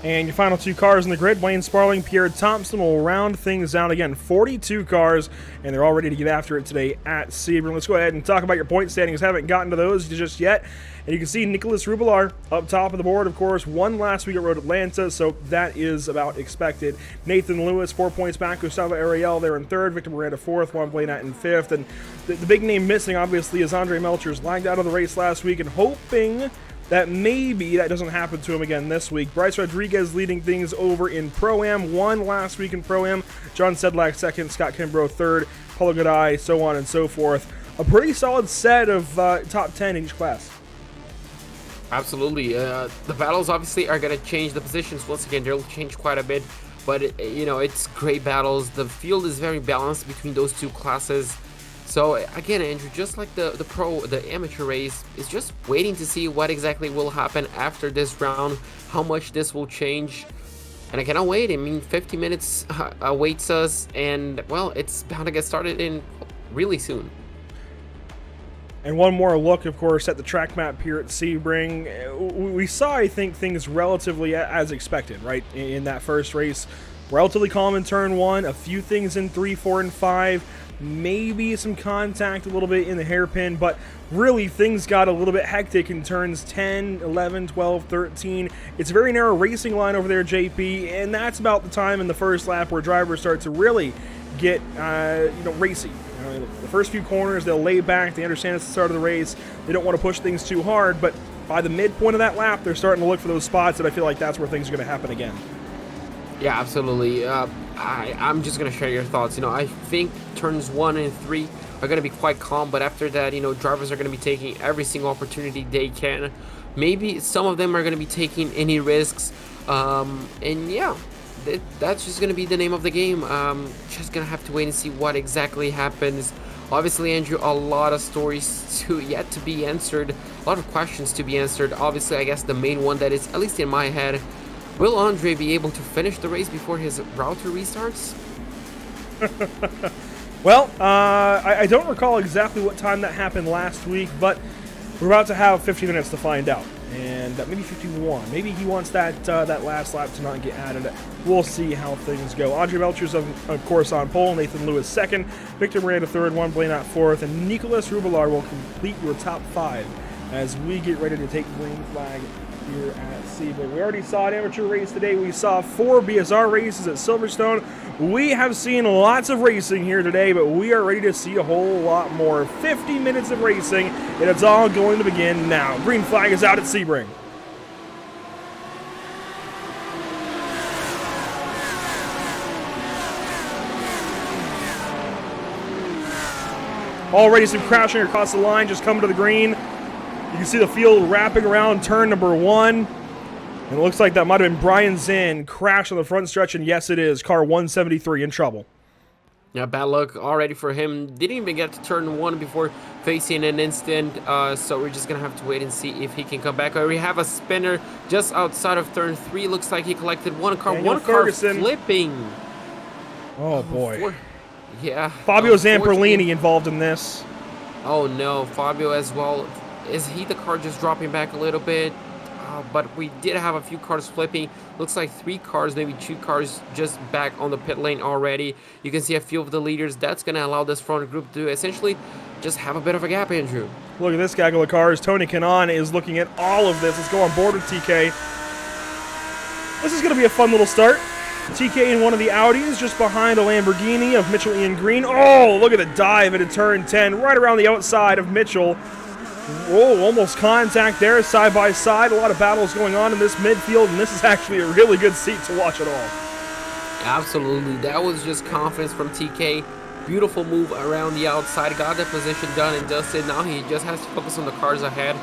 And your final two cars in the grid, Wayne Sparling, Pierre Thompson will round things out again. 42 cars, and they're all ready to get after it today at Sebring. Let's go ahead and talk about your point standings. Haven't gotten to those just yet. And you can see Nicholas Rubilar up top of the board, of course. Won last week at Road Atlanta, so that is about expected. Nathan Lewis, 4 points back. Gustavo Ariel there in third. Victor Miranda fourth. Juan Blanat in fifth. And the big name missing, obviously, is Andre Melchers. Lagged out of the race last week, and hoping that maybe that doesn't happen to him again this week. Bryce Rodriguez leading things over in Pro-Am. Won last week in Pro-Am. John Sedlak second. Scott Kimbrough third. Paulo Godoy, so on and so forth. A pretty solid set of top 10 in each class. Absolutely. The battles obviously are going to change the positions. Once again, they'll change quite a bit. But, it's great battles. The field is very balanced between those two classes. So again, Andrew, just like the amateur race, is just waiting to see what exactly will happen after this round, how much this will change. And I cannot wait. I mean, 50 minutes awaits us, and well, it's bound to get started in really soon. And one more look, of course, at the track map here at Sebring. We saw, I think, things relatively as expected, right? In that first race, relatively calm in turn 1, a few things in 3, 4, and 5, maybe some contact a little bit in the hairpin, but really things got a little bit hectic in turns 10, 11, 12, 13. It's a very narrow racing line over there, JP, and that's about the time in the first lap where drivers start to really get, racy. The first few corners, they'll lay back, they understand it's the start of the race, they don't want to push things too hard, but by the midpoint of that lap, they're starting to look for those spots, and I feel like that's where things are going to happen again. Yeah, absolutely. I'm just going to share your thoughts. I think turns 1 and 3 are going to be quite calm, but after that, drivers are going to be taking every single opportunity they can. Maybe some of them are going to be taking any risks, and yeah, that's just going to be the name of the game. Just going to have to wait and see what exactly happens. Obviously, Andrew, a lot of stories yet to be answered, a lot of questions to be answered. Obviously, I guess the main one that is, at least in my head, will Andre be able to finish the race before his router restarts? Well, I don't recall exactly what time that happened last week, but we're about to have 50 minutes to find out. And maybe 51. Maybe he wants that last lap to not get added. We'll see how things go. Andre Melcher's, of course, on pole. Nathan Lewis second. Victor Miranda third. Juan Blanat fourth. And Nicolas Rubelar will complete your top 5 as we get ready to take green flag here at Sebring. We already saw an amateur race today. We saw 4 BSR races at Silverstone. We have seen lots of racing here today, but we are ready to see a whole lot more. 50 minutes of racing, and it's all going to begin now. Green flag is out at Sebring. Already some crashing across the line, just coming to the green. You can see the field wrapping around turn number 1. And it looks like that might have been Brian Zinn crashed on the front stretch, and yes, it is. Car 173 in trouble. Yeah, bad luck already for him. Didn't even get to turn 1 before facing an instant, so we're just going to have to wait and see if he can come back. We have a spinner just outside of turn 3. Looks like he collected one car. Daniel one Ferguson. car flipping. Oh, boy. Yeah. Fabio Zamperlini involved in this. Oh, no. Fabio as well. Is he the car just dropping back a little bit? But we did have a few cars flipping. Looks like 3 cars, maybe 2 cars just back on the pit lane already. You can see a few of the leaders. That's going to allow this front group to essentially just have a bit of a gap, Andrew. Look at this gaggle of cars. Tony Kanaan is looking at all of this. Let's go on board with TK. This is going to be a fun little start. TK in one of the Audis just behind a Lamborghini of Mitchell Ian Green. Oh, look at the dive into turn 10 right around the outside of Mitchell. Whoa, almost contact there, side by side. A lot of battles going on in this midfield, and this is actually a really good seat to watch it all. Absolutely. That was just confidence from TK. Beautiful move around the outside. Got the position done and dusted. Now he just has to focus on the cars ahead.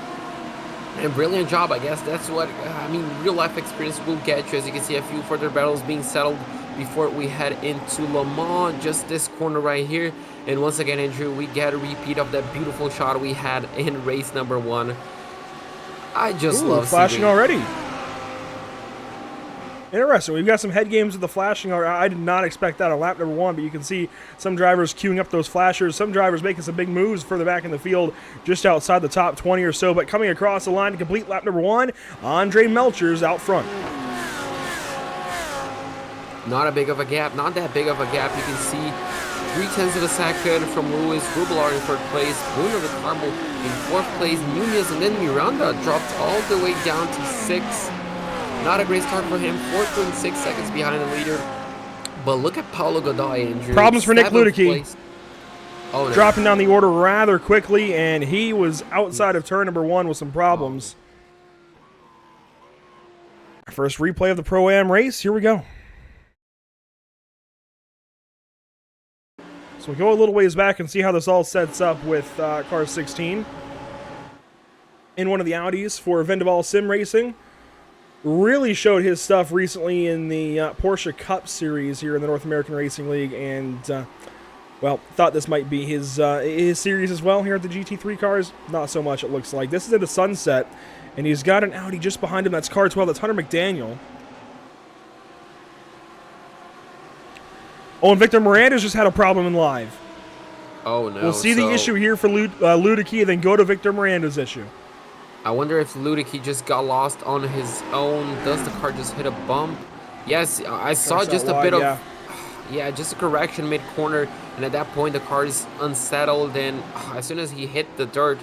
And brilliant job, I guess. That's what, real life experience will get you. As you can see, a few further battles being settled before we head into Le Mans. Just this corner right here. And once again, Andrew, we get a repeat of that beautiful shot we had in race number 1. I just love flashing Sebring. already. Interesting. We've got some head games with the flashing. I did not expect that on lap number 1, but you can see some drivers queuing up those flashers. Some drivers making some big moves further back in the field, just outside the top 20 or so. But coming across the line to complete lap number 1, Andre Melcher's out front. Not a big of a gap. Not that big of a gap. You can see 0.3 of a second from Luis Rubelar in 3rd place, Bruno de Carmo in 4th place, Nunez, and then Miranda dropped all the way down to 6th. Not a great start for him, 4.6 seconds behind the leader. But look at Paulo Godoy, Andrew. Problems for Nick 7th Ludicky. place. Oh, no. Dropping down the order rather quickly, and he was outside of turn number 1 with some problems. First replay of the Pro-Am race, here we go. So we'll go a little ways back and see how this all sets up with car 16. In one of the Audis for Vendaval Sim Racing. Really showed his stuff recently in the Porsche Cup Series here in the North American Racing League. And, well, thought this might be his series as well here at the GT3 cars. Not so much, it looks like. This is into Sunset, and he's got an Audi just behind him. That's car 12. That's Hunter McDaniel. Oh, and Victor Miranda's just had a problem in live. Oh no. We'll see the issue here for Ludicky, then go to Victor Miranda's issue. I wonder if Ludicky just got lost on his own. Does the car just hit a bump? Yes, I saw just a bit of, yeah, just a correction mid-corner, and at that point the car is unsettled, and as soon as he hit the dirt,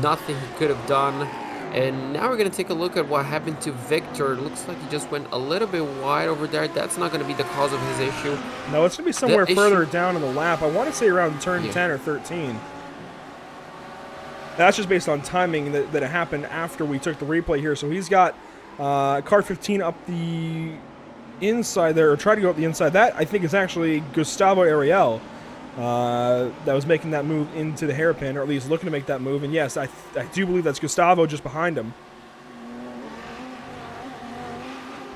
nothing he could have done. And now we're going to take a look at what happened to Victor. It looks like he just went a little bit wide over there. That's not going to be the cause of his issue. No, it's going to be somewhere further down in the lap. I want to say around turn 10 or 13. That's just based on timing that it happened after we took the replay here. So he's got car 15 up the inside there, or try to go up the inside. That, I think, is actually Gustavo Ariel that was making that move into the hairpin, or at least looking to make that move. And yes, I do believe that's Gustavo just behind him.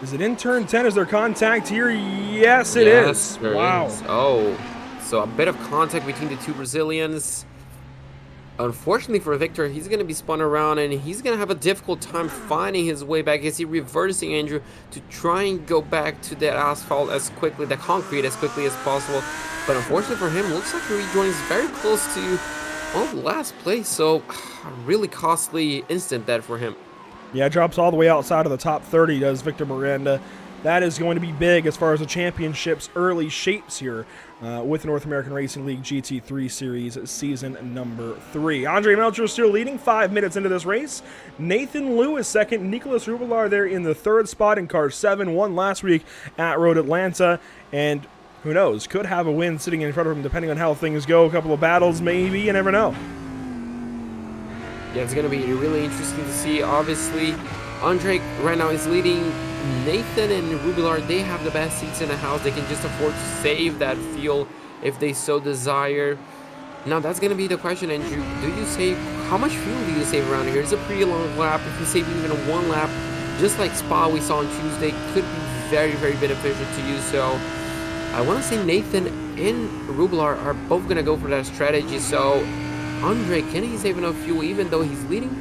Is it in turn 10? Is there contact here? Yes, it is. Wow. Oh, so a bit of contact between the two Brazilians. Unfortunately for Victor, he's going to be spun around, and he's going to have a difficult time finding his way back. Is he reversing, Andrew, to try and go back to that asphalt as quickly, the concrete as quickly as possible? But unfortunately for him, looks like he rejoins very close to last place. So a really costly instant that for him. Yeah, drops all the way outside of the top 30, does Victor Miranda. That is going to be big as far as the championship's early shapes here with the North American Racing League GT3 Series season number 3. Andre Melcher still leading 5 minutes into this race. Nathan Lewis second. Nicholas Rubelar there in the third spot in car 7. Won last week at Road Atlanta. And who knows, could have a win sitting in front of him depending on how things go. A couple of battles maybe, you never know. Yeah, it's going to be really interesting to see. Obviously, Andre right now is leading. Nathan and Rubelar, they have the best seats in the house. They can just afford to save that fuel if they so desire. Now, that's going to be the question, Andrew. Do you save, how much fuel do you save around here? It's a pretty long lap. If you save even one lap, just like Spa we saw on Tuesday, could be very, very beneficial to you. So, I want to say Nathan and Rubelar are both going to go for that strategy. So, Andre, can he save enough fuel even though he's leading?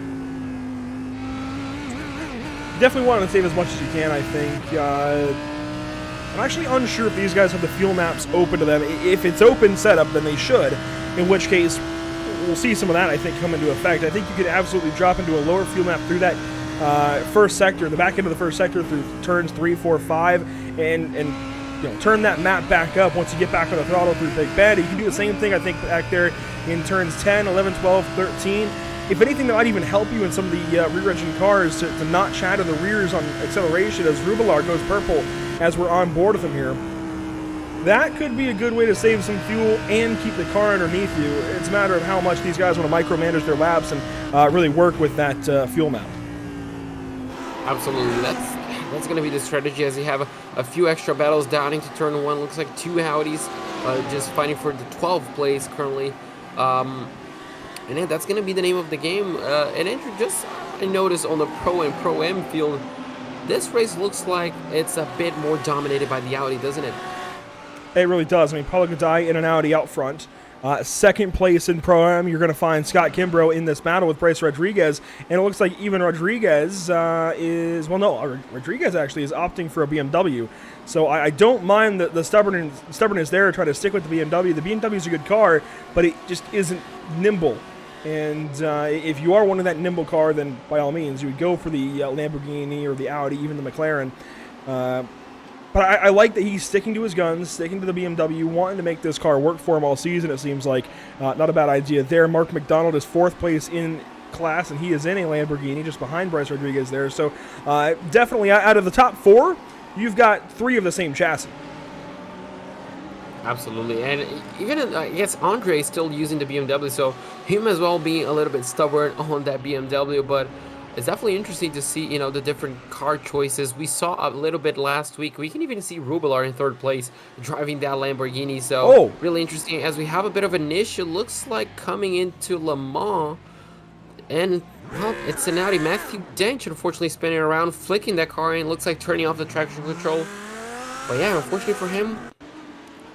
Definitely want to save as much as you can, I think. I'm actually unsure if these guys have the fuel maps open to them. If it's open setup, then they should, in which case we'll see some of that, I think, come into effect. I think you could absolutely drop into a lower fuel map through that first sector, the back end of the first sector through turns 3, 4, 5, and you know, turn that map back up once you get back on the throttle through Big Bend. You can do the same thing, I think, back there in turns 10, 11, 12, 13. If anything, that might even help you in some of the rear-engine cars to not shatter the rears on acceleration as Rubelar goes purple as we're on board with him here. That could be a good way to save some fuel and keep the car underneath you. It's a matter of how much these guys want to micromanage their laps and really work with that fuel map. Absolutely. That's going to be the strategy as you have a few extra battles down into turn 1. Looks like 2 Audis just fighting for the 12th place currently. And yeah, that's going to be the name of the game. And Andrew, just I noticed on the Pro and Pro-Am field, this race looks like it's a bit more dominated by the Audi, doesn't it? It really does. I mean, Paulo Gadai in an Audi out front. Second place in Pro-Am, you're going to find Scott Kimbrough in this battle with Bryce Rodriguez. And it looks like even Rodriguez Rodriguez actually is opting for a BMW. So I don't mind the stubbornness there, trying to stick with the BMW. The BMW is a good car, but it just isn't nimble. And if you are wanting that nimble car, then by all means, you would go for the Lamborghini or the Audi, even the McLaren. But I like that he's sticking to his guns, sticking to the BMW, wanting to make this car work for him all season, it seems like. Not a bad idea there. Mark McDonald is 4th place in class, and he is in a Lamborghini just behind Bryce Rodriguez there. So definitely out of the top 4, you've got 3 of the same chassis. Absolutely, and even I guess Andre is still using the BMW, so he might as well be a little bit stubborn on that BMW, but it's definitely interesting to see, you know, the different car choices. We saw a little bit last week. We can even see Rubelar in 3rd place driving that Lamborghini, so really interesting as we have a bit of a niche. It looks like coming into Le Mans, and well, it's an Audi. Matthew Dench unfortunately spinning around, flicking that car in, looks like turning off the traction control, but yeah, unfortunately for him,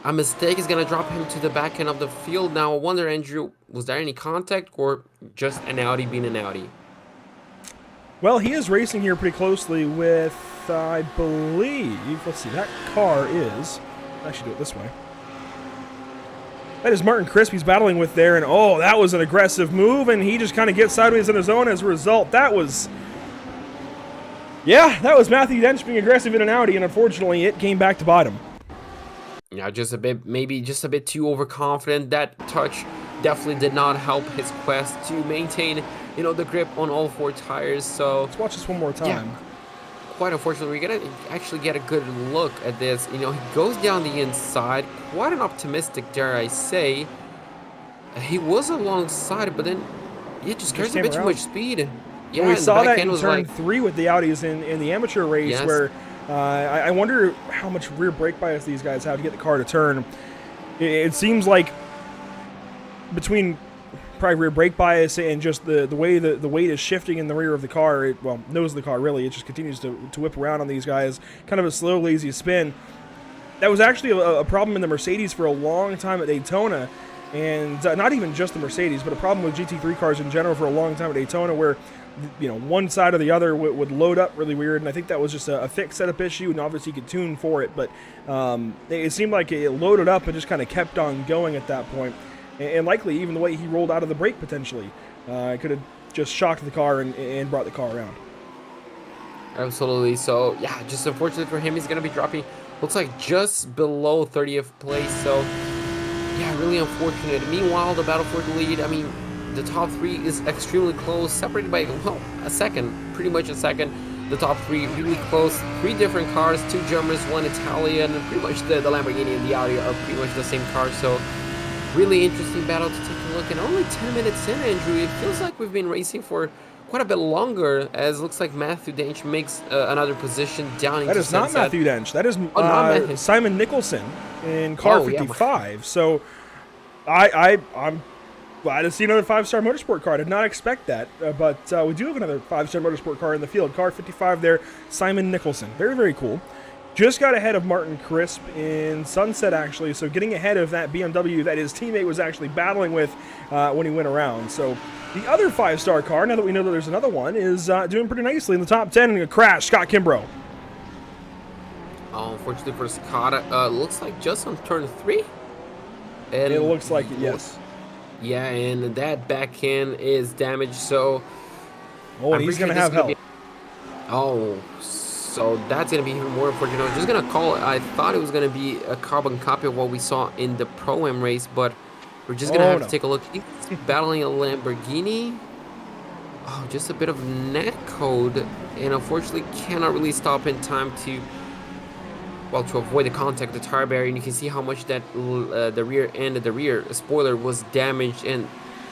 a mistake is going to drop him to the back end of the field. Now, I wonder, Andrew, was there any contact or just an Audi being an Audi? Well, he is racing here pretty closely with, I believe, let's see, that car is, actually do it this way. That is Martin Crisp he's battling with there, and oh, that was an aggressive move, and he just kind of gets sideways in his own as a result. That was... Yeah, that was Matthew Dench being aggressive in an Audi, and unfortunately, it came back to bite him. Yeah, just a bit, maybe just a bit too overconfident. That touch definitely did not help his quest to maintain, you know, the grip on all 4 tires. So Let's watch this one more time. yeah, quite unfortunately, we're gonna actually get a good look at this. You know, he goes down the inside, quite an optimistic, dare I say. He was alongside, but then yeah, just carries a bit too much speed. Yeah, and we saw that in was turn like 3 with the Audis in the amateur race, Yes. where I wonder how much rear brake bias these guys have to get the car to turn. It seems like between probably rear brake bias and just the way the weight is shifting in the rear of the car, well, nose of the car really, it just continues to whip around on these guys, kind of a slow, lazy spin. That was actually a problem in the Mercedes for a long time at Daytona, and not even just the Mercedes, but a problem with GT3 cars in general for a long time at Daytona, where you know, one side or the other would load up really weird, and I think that was just a fixed setup issue, and obviously you could tune for it, but it seemed like it loaded up and just kind of kept on going at that point, and likely even the way he rolled out of the brake potentially could have just shocked the car and brought the car around. Absolutely. So yeah, just unfortunately for him, he's gonna be dropping, looks like just below 30th place. So yeah, really unfortunate. Meanwhile, the battle for the lead, I mean, the top 3 is extremely close, separated by, well, a second, pretty much a second. The top 3 really close. 3 different cars, 2 Germans, 1 Italian. Pretty much the Lamborghini and the Audi are pretty much the same car. So really interesting battle to take a look. And only 10 minutes in, Andrew, it feels like we've been racing for quite a bit longer, as looks like Matthew Dench makes another position down into That is not sunset. Matthew Dench. That is Matthew. Simon Nicholson in car 55. So I'm glad to see another 5-star motorsport car. I did not expect that, but we do have another 5-star motorsport car in the field. Car 55 there, Simon Nicholson. Very, very cool. Just got ahead of Martin Crisp in Sunset, actually, so getting ahead of that BMW that his teammate was actually battling with when he went around. So the other 5-star car, now that we know that there's another one, is doing pretty nicely in the top 10 in a crash. Scott Kimbrough. Oh, unfortunately for Scott, looks like just on turn 3. And It looks like it, yes. Yeah, and that back end is damaged, so... Oh, and he's going to have help. Oh, so that's going to be even more unfortunate. I was just going to call it. I thought it was going to be a carbon copy of what we saw in the Pro-Am race, but we're just going to have to take a look. He's battling a Lamborghini. Oh, just a bit of net code, and unfortunately cannot really stop in time to... well, to avoid the contact with the tire barrier. And you can see how much that the rear end of the rear spoiler was damaged. And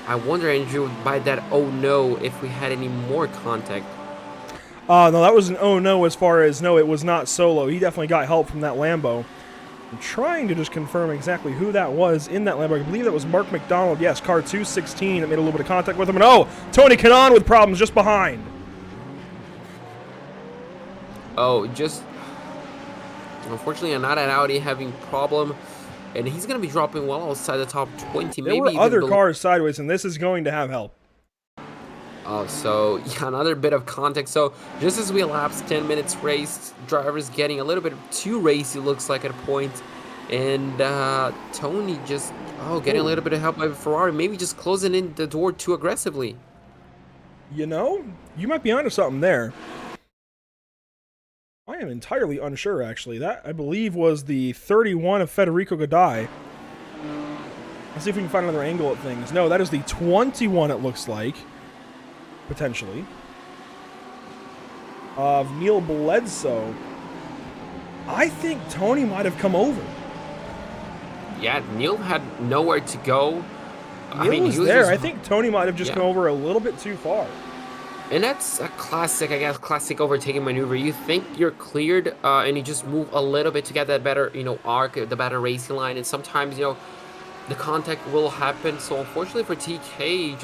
I wonder, Andrew, by that oh no, if we had any more contact. No, that was an oh no as far as, no, it was not solo. He definitely got help from that Lambo. I'm trying to just confirm exactly who that was in that Lambo. I believe that was Mark McDonald. Yes, car 216 that made a little bit of contact with him. And oh, Tony Kanaan with problems just behind. Oh, just... unfortunately, I'm not at Audi having problem, and he's going to be dropping well outside the top 20. There maybe were even other below. cars sideways, and this is going to have help. Oh, so yeah, another bit of context. So just as we elapsed 10 minutes race, drivers getting a little bit too racy, looks like at a point, and Tony just getting a little bit of help by Ferrari, maybe just closing in the door too aggressively. You know, you might be onto something there. I am entirely unsure, actually. That, I believe, was the 31 of Federico Godai. Let's see if we can find another angle at things. No, that is the 21, it looks like. Potentially. Of Neil Bledsoe. I think Tony might have come over. Yeah, Neil had nowhere to go. Neil was there. Just, I think Tony might have just come over a little bit too far. And that's a classic, I guess, classic overtaking maneuver. You think you're cleared, and you just move a little bit to get that better, arc, the better racing line. And sometimes, the contact will happen. So unfortunately for TK,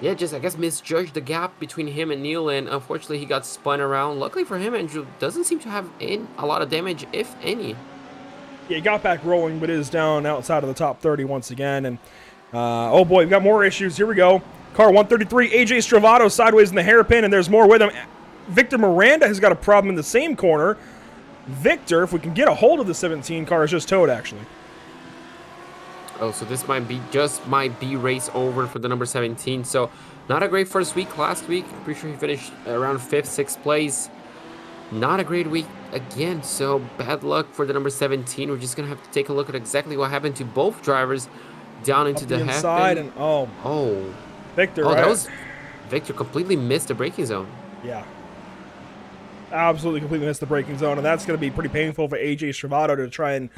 I guess misjudged the gap between him and Neil, and unfortunately he got spun around. Luckily for him, Andrew doesn't seem to have a lot of damage, if any. Yeah, he got back rolling, but is down outside of the top 30 once again. And oh boy, we've got more issues. Here we go. Car 133, AJ Stravato sideways in the hairpin, and there's more with him. Victor Miranda has got a problem in the same corner. Victor, if we can get a hold of the 17 car, is just towed, actually. Oh, so this might be race over for the number 17. So not a great first week last week. Pretty sure he finished around 5th, 6th place. Not a great week again. So bad luck for the number 17. We're just gonna have to take a look at exactly what happened to both drivers down into Up the inside hairpin. and oh, Oh, Victor, oh, right? that was Victor completely missed the braking zone. Yeah. Absolutely completely missed the braking zone, and that's going to be pretty painful for AJ Stravato to try and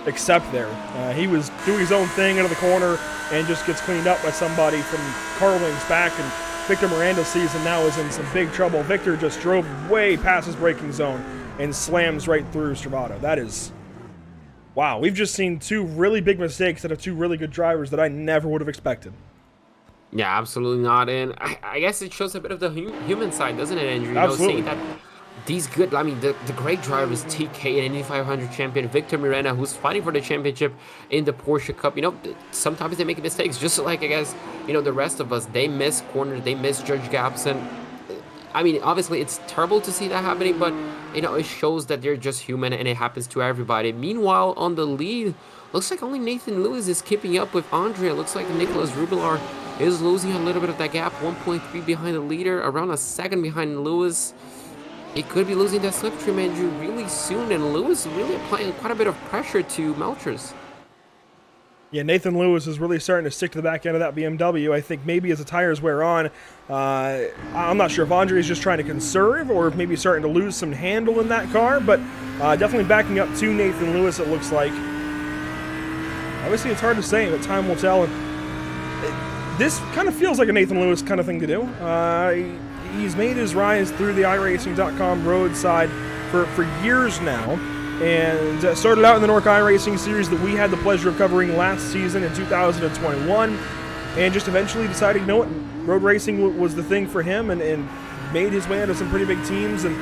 accept there. He was doing his own thing into the corner and just gets cleaned up by somebody from Carling's back, and Victor Miranda's season now is in some big trouble. Victor just drove way past his braking zone and slams right through Stravato. That is... Wow, we've just seen two really big mistakes out of two really good drivers that I never would have expected. Yeah, absolutely not. And I guess it shows a bit of the human side, doesn't it, Andrew? You Absolutely. know, seeing that these good, I mean, the great drivers, TK, an Indy 500 champion, Victor Miranda, who's fighting for the championship in the Porsche Cup. You know, sometimes they make mistakes, just like, I guess, you know, the rest of us. They miss corners, they miss judge gaps, and I mean, obviously, it's terrible to see that happening, but, you know, it shows that they're just human, and it happens to everybody. Meanwhile, on the lead, looks like only Nathan Lewis is keeping up with Andre. It looks like Nicholas Rubilar is losing a little bit of that gap, 1.3 behind the leader, around a second behind Lewis. He could be losing that slipstream, Andrew, really soon, and Lewis really applying quite a bit of pressure to Melchers. Yeah, Nathan Lewis is really starting to stick to the back end of that BMW. I think maybe as the tires wear on, I'm not sure if Andre is just trying to conserve or if maybe starting to lose some handle in that car, but definitely backing up to Nathan Lewis, it looks like. Obviously, it's hard to say, but time will tell. And this kind of feels like a Nathan Lewis kind of thing to do. He's made his rise through the iRacing.com roadside for years now, and started out in the NORC iRacing series that we had the pleasure of covering last season in 2021, and just eventually decided, you know what, road racing was the thing for him, and made his way into some pretty big teams, and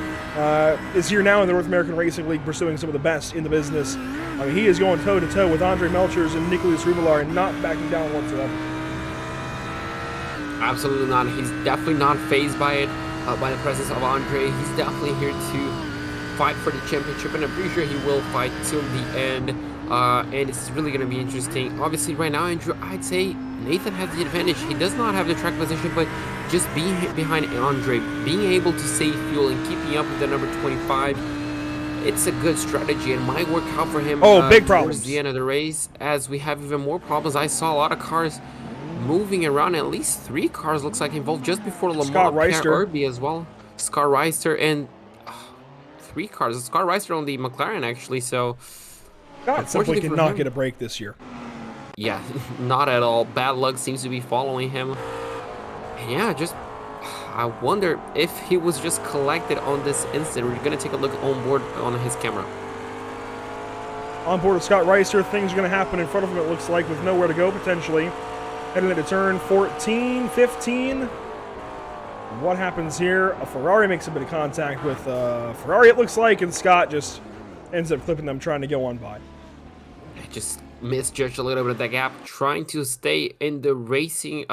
is here now in the North American Racing League pursuing some of the best in the business. I mean, he is going toe-to-toe with Andre Melchers and Nicholas Rubilar and not backing down whatsoever. Absolutely not. He's definitely not fazed by it, by the presence of Andre. He's definitely here to fight for the championship, and I'm pretty sure he will fight till the end. And it's really going to be interesting. Obviously, right now, Andrew, I'd say Nathan has the advantage. He does not have the track position, but just being behind Andre, being able to save fuel and keeping up with the number 25, it's a good strategy and might work out for him. Big problems towards the end of the race, as we have even more problems. I saw a lot of cars moving around, at least 3 cars looks like involved just before Le Mans. Scott Reister. Pierre Irby as well, Scott Reister, and 3 cars. Scott Reister on the McLaren actually. So Scott simply cannot get a break this year. Yeah, not at all. Bad luck seems to be following him. And yeah, just I wonder if he was just collected on this instant. We're gonna take a look on board on his camera. On board of Scott Reister, things are going to happen in front of him, it looks like, with nowhere to go potentially. Heading into turn 14, 15. What happens here? A Ferrari makes a bit of contact with Ferrari, it looks like, and Scott just ends up clipping them, trying to go on by. Just misjudged a little bit of that gap, trying to stay in the racing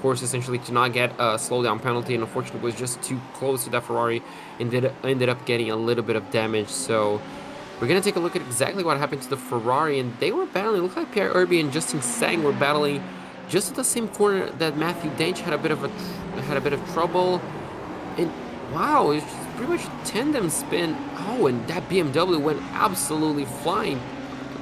course, essentially, to not get a slowdown penalty, and unfortunately was just too close to that Ferrari and ended up getting a little bit of damage. So we're going to take a look at exactly what happened to the Ferrari, and they were battling. It looked like Pierre Irby and Justin Sang were battling just at the same corner that Matthew Dench had a bit of trouble. And wow, it's just pretty much tandem spin. Oh, and that BMW went absolutely flying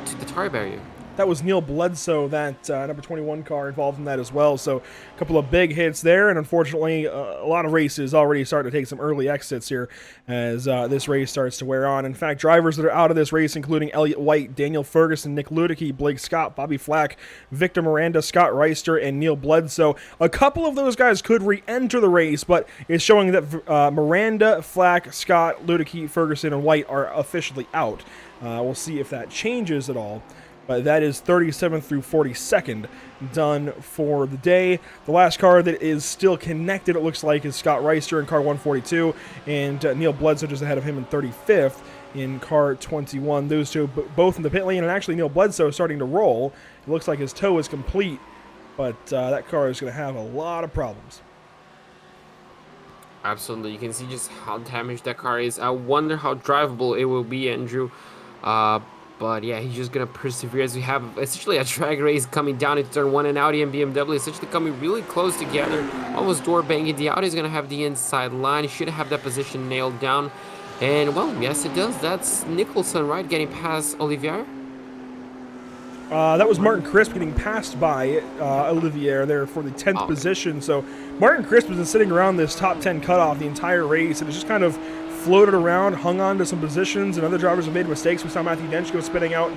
to the tire barrier. That was Neil Bledsoe, that number 21 car, involved in that as well. So a couple of big hits there, and unfortunately a lot of races already starting to take some early exits here as this race starts to wear on. In fact, drivers that are out of this race, including Elliott White, Daniel Ferguson, Nick Ludicky, Blake Scott, Bobby Flack, Victor Miranda, Scott Reister, and Neil Bledsoe. A couple of those guys could re-enter the race, but it's showing that Miranda, Flack, Scott, Ludicky, Ferguson, and White are officially out. We'll see if that changes at all. But that is 37th through 42nd done for the day. The last car that is still connected, it looks like, is Scott Reister in car 142, and Neil Bledsoe just ahead of him in 35th in car 21. Those two both in the pit lane, and actually Neil Bledsoe starting to roll. It looks like his tow is complete, but that car is going to have a lot of problems. Absolutely, you can see just how damaged that car is. I wonder how drivable it will be, Andrew. But yeah, he's just gonna persevere as we have essentially a drag race coming down into turn 1, and Audi and BMW essentially coming really close together, almost door banging. The Audi is gonna have the inside line. He should have that position nailed down. And well, yes it does. That's Nicholson, right, getting past Olivier. That was Martin Crisp getting passed by Olivier there for the 10th position. So Martin Crisp has been sitting around this top 10 cutoff the entire race, and it's just kind of floated around, hung on to some positions, and other drivers have made mistakes. We saw Matthew Dench go spinning out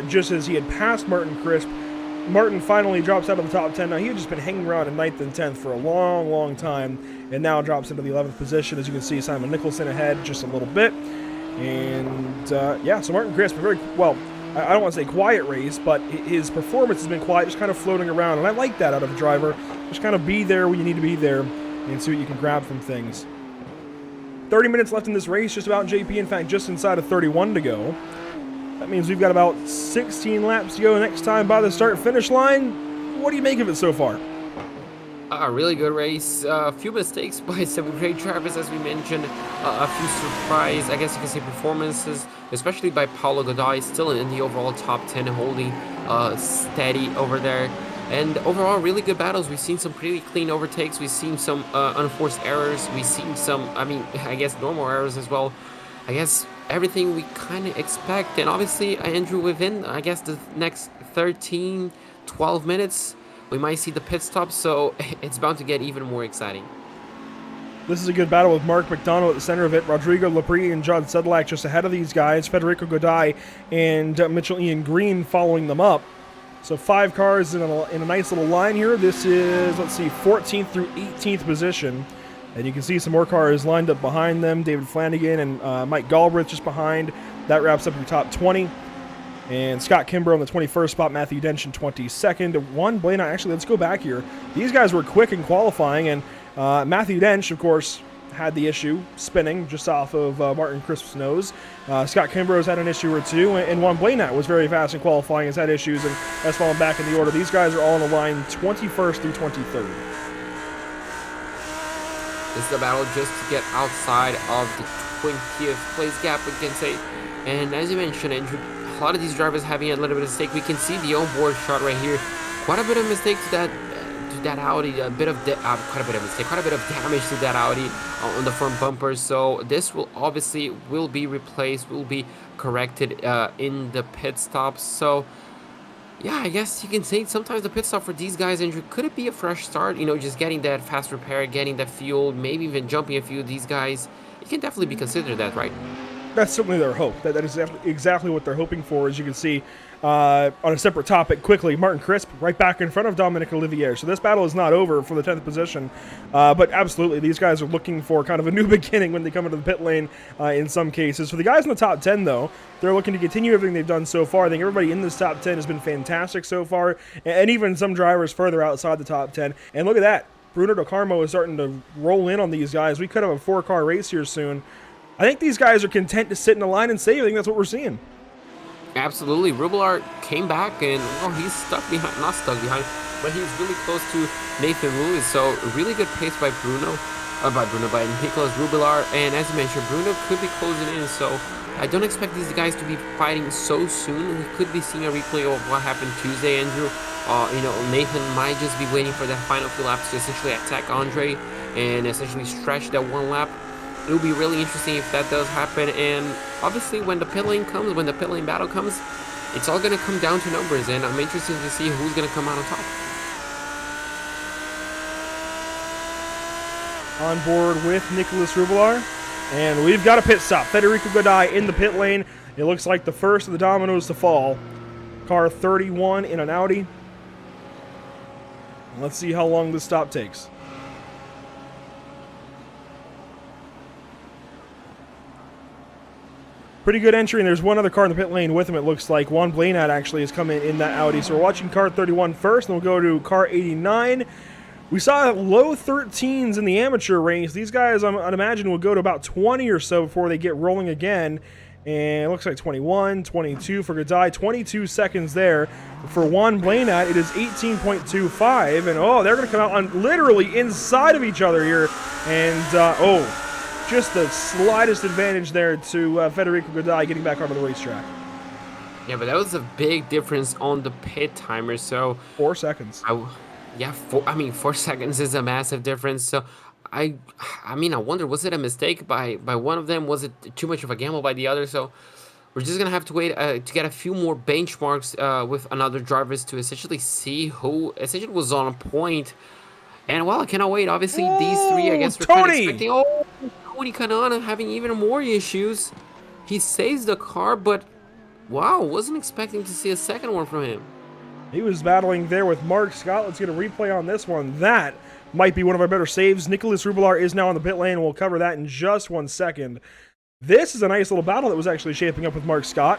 just as he had passed Martin Crisp. Martin finally drops out of the top 10. Now, he had just been hanging around in 9th and 10th for a long, long time, and now drops into the 11th position. As you can see, Simon Nicholson ahead just a little bit. And, yeah, so Martin Crisp, very, well, I don't want to say quiet race, but his performance has been quiet, just kind of floating around, and I like that out of a driver. Just kind of be there when you need to be there and see what you can grab from things. 30 minutes left in this race, just about JP, in fact, just inside of 31 to go. That means we've got about 16 laps to go next time by the start-finish line. What do you make of it so far? A really good race. A few mistakes by some great drivers, as we mentioned. A few surprise, I guess you can say, performances, especially by Paulo Godoy, still in the overall top 10, holding steady over there. And overall, really good battles. We've seen some pretty clean overtakes. We've seen some unforced errors. We've seen some, I guess, normal errors as well. I guess everything we kind of expect. And obviously, Andrew, within, I guess, the next 13, 12 minutes, we might see the pit stop. So it's bound to get even more exciting. This is a good battle with Mark McDonald at the center of it. Rodrigo Laprie and John Sedlak just ahead of these guys. Federico Godoy and Mitchell Ian Green following them up. So 5 cars in a nice little line here. This is, let's see, 14th through 18th position. And you can see some more cars lined up behind them. David Flanagan and Mike Galbraith just behind. That wraps up your top 20. And Scott Kimber on the 21st spot. Matthew Dench in 22nd. Juan Blena, actually, let's go back here. These guys were quick in qualifying. And Matthew Dench, of course, had the issue spinning just off of Martin Crisp's nose. Scott Kimbrough's had an issue or two, and Juan Blanat was very fast in qualifying, has had issues, and has fallen back in the order. These guys are all on the line 21st through 23rd. This is a battle just to get outside of the 20th place gap, we can say. And as you mentioned, Andrew, a lot of these drivers having a little bit of mistake. We can see the onboard shot right here. Quite a bit of mistakes that Audi, quite a bit of damage to that Audi on the front bumper. So this will obviously be replaced, will be corrected in the pit stops. So yeah, I guess you can say sometimes the pit stop for these guys, Andrew, could it be a fresh start? You know, just getting that fast repair, getting that fuel, maybe even jumping a few of these guys. It can definitely be considered that, right? That's certainly their hope. That is exactly what they're hoping for, as you can see. On a separate topic, quickly, Martin Crisp right back in front of Dominic Olivier. So this battle is not over for the 10th position. But absolutely, these guys are looking for kind of a new beginning when they come into the pit lane in some cases. For the guys in the top 10, though, they're looking to continue everything they've done so far. I think everybody in this top 10 has been fantastic so far, and even some drivers further outside the top 10. And look at that. Bruno Del Carmo is starting to roll in on these guys. We could have a 4-car race here soon. I think these guys are content to sit in the line and save. I think that's what we're seeing. Absolutely. Rubelar came back, and well, he's not stuck behind, but he's really close to Nathan Lewis. So really good pace by by Nicolas Rubelar. And as you mentioned, Bruno could be closing in. So I don't expect these guys to be fighting so soon. We could be seeing a replay of what happened Tuesday, Andrew. Nathan might just be waiting for that final few laps to essentially attack Andre and essentially stretch that one lap. It will be really interesting if that does happen. And obviously, when the pit lane comes, when the pit lane battle comes, it's all going to come down to numbers. And I'm interested to see who's going to come out on top. On board with Nicolas Rubelar. And we've got a pit stop. Federico Godoy in the pit lane. It looks like the first of the dominoes to fall. Car 31 in an Audi. Let's see how long this stop takes. Pretty good entry, and there's one other car in the pit lane with him, it looks like. Juan Blanat actually has come in that Audi. So we're watching car 31 first, and we'll go to car 89. We saw low 13s in the amateur race. These guys, I'd imagine, will go to about 20 or so before they get rolling again. And it looks like 21, 22 for Godoy, 22 seconds there. For Juan Blanat, it is 18.25. And, they're going to come out on literally inside of each other here. And, just the slightest advantage there to Federico Godoy getting back onto the racetrack. Yeah, but that was a big difference on the pit timer. So 4 seconds. yeah, I mean, 4 seconds is a massive difference. So I, I mean, I wonder, was it a mistake by one of them? Was it too much of a gamble by the other? So we're just gonna have to wait to get a few more benchmarks with another drivers to essentially see who essentially was on point. And well, I cannot wait. Obviously, these three, I Oh, guess we're kind of Tony! expecting. Oh, Tony Kanana having even more issues. He saves the car, but wow, wasn't expecting to see a second one from him. He was battling there with Mark Scott. Let's get a replay on this one. That might be one of our better saves. Nicholas Rubelar is now on the pit lane. We'll cover that in just 1 second. This is a nice little battle that was actually shaping up with Mark Scott.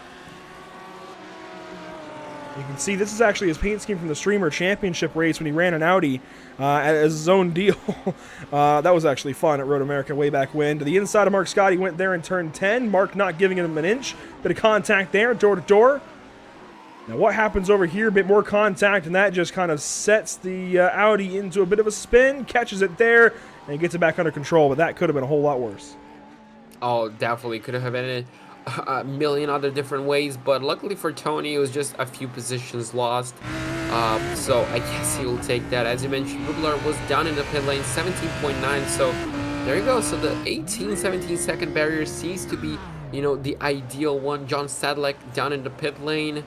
You can see this is actually his paint scheme from the Streamer Championship race when he ran an Audi as his own deal. That was actually fun at Road America way back when. To the inside of Mark Scott, he went there in turn 10. Mark not giving him an inch. Bit of contact there, door to door. Now what happens over here, a bit more contact, and that just kind of sets the Audi into a bit of a spin, catches it there, and gets it back under control, but that could have been a whole lot worse. Oh, definitely could have been a million other different ways, but luckily for Tony, it was just a few positions lost. So I guess he will take that. As you mentioned, Rubler was down in the pit lane, 17.9, so there you go. So the 17 second barrier seems to be, you know, the ideal one. John Sadlek down in the pit lane.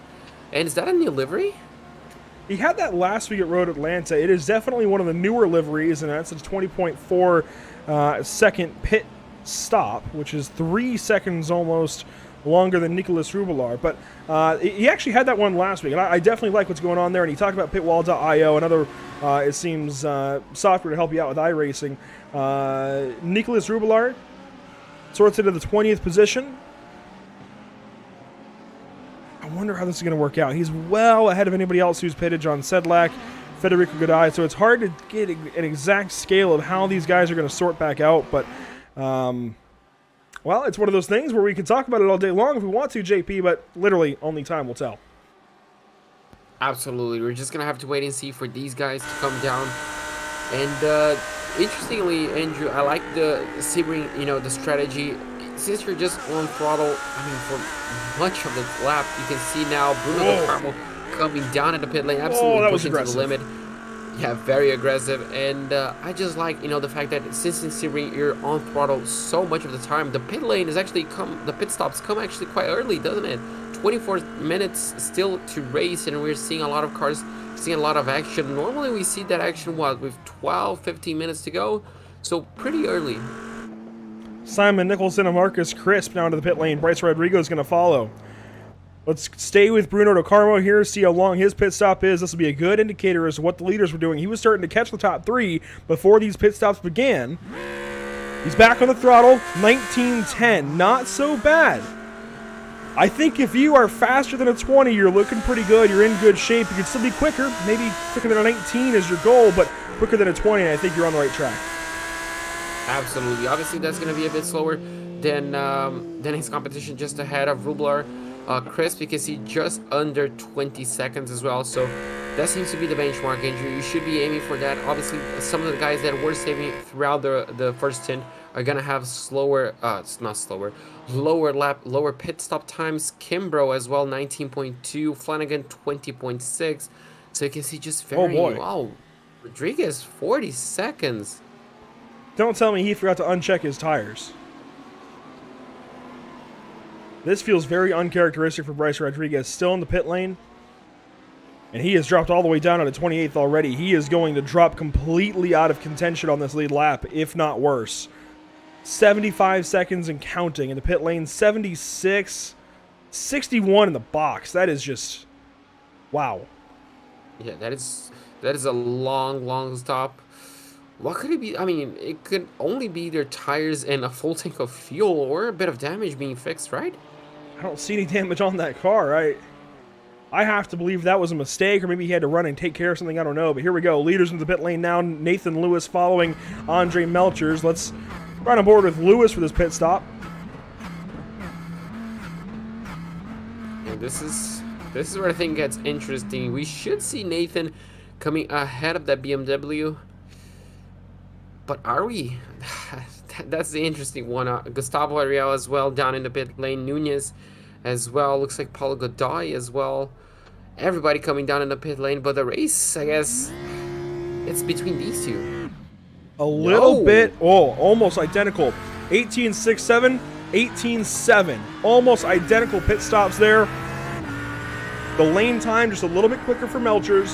And is that a new livery? He had that last week at Road Atlanta. It is definitely one of the newer liveries, and that's a 20.4 second pit stop, which is 3 seconds almost longer than Nicholas Rubelar. But he actually had that one last week, and I definitely like what's going on there. And he talked about pitwall.io, another, it seems, software to help you out with iRacing. Nicholas Rubelar sorts into the 20th position. I wonder how this is going to work out. He's well ahead of anybody else who's pitted. John Sedlak, Federico Godai. So it's hard to get an exact scale of how these guys are going to sort back out. But, well, it's one of those things where we can talk about it all day long if we want to, JP, but literally only time will tell. Absolutely. We're just going to have to wait and see for these guys to come down. And interestingly, Andrew, I like the Sebring, you know, the strategy. Since you're just on throttle, I mean, for much of the lap, you can see now Bruno Carmo coming down in the pit lane, absolutely pushing to the limit. Yeah, very aggressive. And I just like, you know, the fact that since in Sebring you're on throttle so much of the time, the pit lane is actually the pit stops come actually quite early, doesn't it? 24 minutes still to race, and we're seeing a lot of cars, seeing a lot of action. Normally we see that action, what, with 12-15 minutes to go, so pretty early. Simon Nicholson and Marcus Crisp down to the pit lane. Bryce Rodrigo is going to follow. Let's stay with Bruno Di Carmo here, see how long his pit stop is. This will be a good indicator as to what the leaders were doing. He was starting to catch the top three before these pit stops began. He's back on the throttle, 19:10. Not so bad. I think if you are faster than a 20, you're looking pretty good. You're in good shape. You could still be quicker. Maybe quicker than a 19 is your goal, but quicker than a 20, I think you're on the right track. Absolutely. Obviously, that's going to be a bit slower than his competition just ahead of Rubler. Crisp, you can see just under 20 seconds as well. So that seems to be the benchmark, Andrew. You should be aiming for that. Obviously, some of the guys that were saving throughout the first stint are going to have slower, lower lap, lower pit stop times. Kimbrough as well, 19.2. Flanagan, 20.6. So you can see just very, wow. Rodriguez, 40 seconds. Don't tell me he forgot to uncheck his tires. This feels very uncharacteristic for Bryce Rodriguez. Still in the pit lane. And he has dropped all the way down to 28th already. He is going to drop completely out of contention on this lead lap, if not worse. 75 seconds and counting in the pit lane. 76. 61 in the box. That is just... wow. Yeah, that is a long stop. What could it be? I mean, it could only be their tires and a full tank of fuel or a bit of damage being fixed, right? I don't see any damage on that car, right? I have to believe that was a mistake, or maybe he had to run and take care of something, I don't know. But here we go. Leaders in the pit lane now. Nathan Lewis following Andre Melchers. Let's run on board with Lewis for this pit stop. And this is where I think gets interesting. We should see Nathan coming ahead of that BMW. But are we? That's the interesting one. Gustavo Ariel as well down in the pit lane. Nunez as well. Looks like Paulo Godoy as well. Everybody coming down in the pit lane, but the race, I guess, it's between these two. A little bit, almost identical. 18.67, 18.7. Almost identical pit stops there. The lane time just a little bit quicker for Melchers.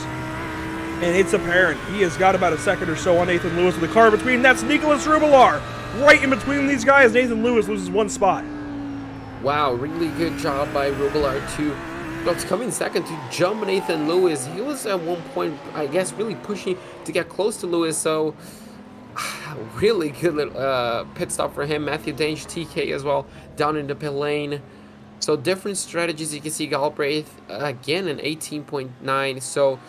And it's apparent he has got about a second or so on Nathan Lewis with the car between. That's Nicholas Rubilar. Right in between these guys, Nathan Lewis loses one spot. Wow, really good job by Rubilar to come in second to jump Nathan Lewis. He was at one point, I guess, really pushing to get close to Lewis. So really good pit stop for him. Matthew Dange, TK as well, down in the pit lane. So different strategies. You can see Galbraith again in 18.9. So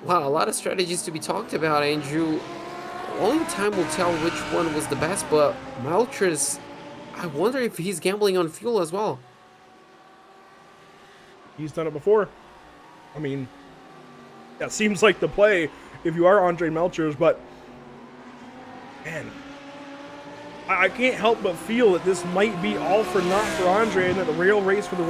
wow, a lot of strategies to be talked about, Andrew. Only time will tell which one was the best, but Melchers, I wonder if he's gambling on fuel as well. He's done it before. I mean, that seems like the play if you are Andre Melchers, but man, I can't help but feel that this might be all for naught for Andre, and that the real race for the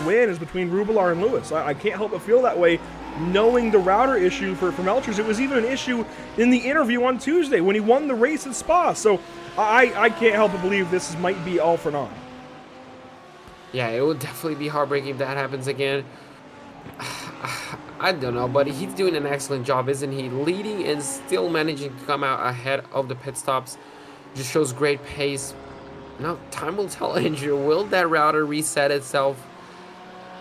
win is between Rubilar and Lewis. I can't help but feel that way, knowing the router issue for Melchers. It was even an issue in the interview on Tuesday when he won the race at Spa. So I can't help but believe this might be all for naught. Yeah, it would definitely be heartbreaking if that happens again. I don't know, but he's doing an excellent job, isn't he? Leading and still managing to come out ahead of the pit stops. Just shows great pace. Now, time will tell, Andrew. Will that router reset itself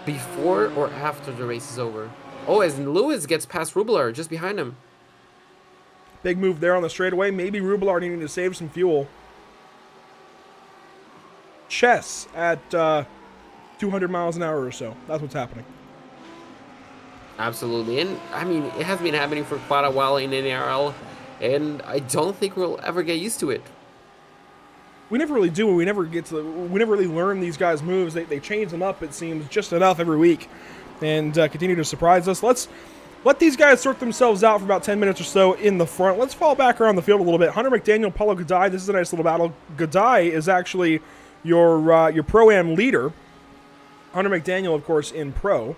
before or after the race is over? Oh, as Lewis gets past Rubilar just behind him. Big move there on the straightaway. Maybe Rubilar needing to save some fuel. Chess at 200 miles an hour or so. That's what's happening. Absolutely. And, I mean, it has been happening for quite a while in NARL, and I don't think we'll ever get used to it. We never really do. We never really learn these guys' moves. They change them up, it seems, just enough every week, and continue to surprise us. Let's let these guys sort themselves out for about 10 minutes or so in the front. Let's fall back around the field a little bit. Hunter McDaniel, Paulo Godoy. This is a nice little battle. Godoy is actually your Pro-Am leader. Hunter McDaniel, of course, in Pro.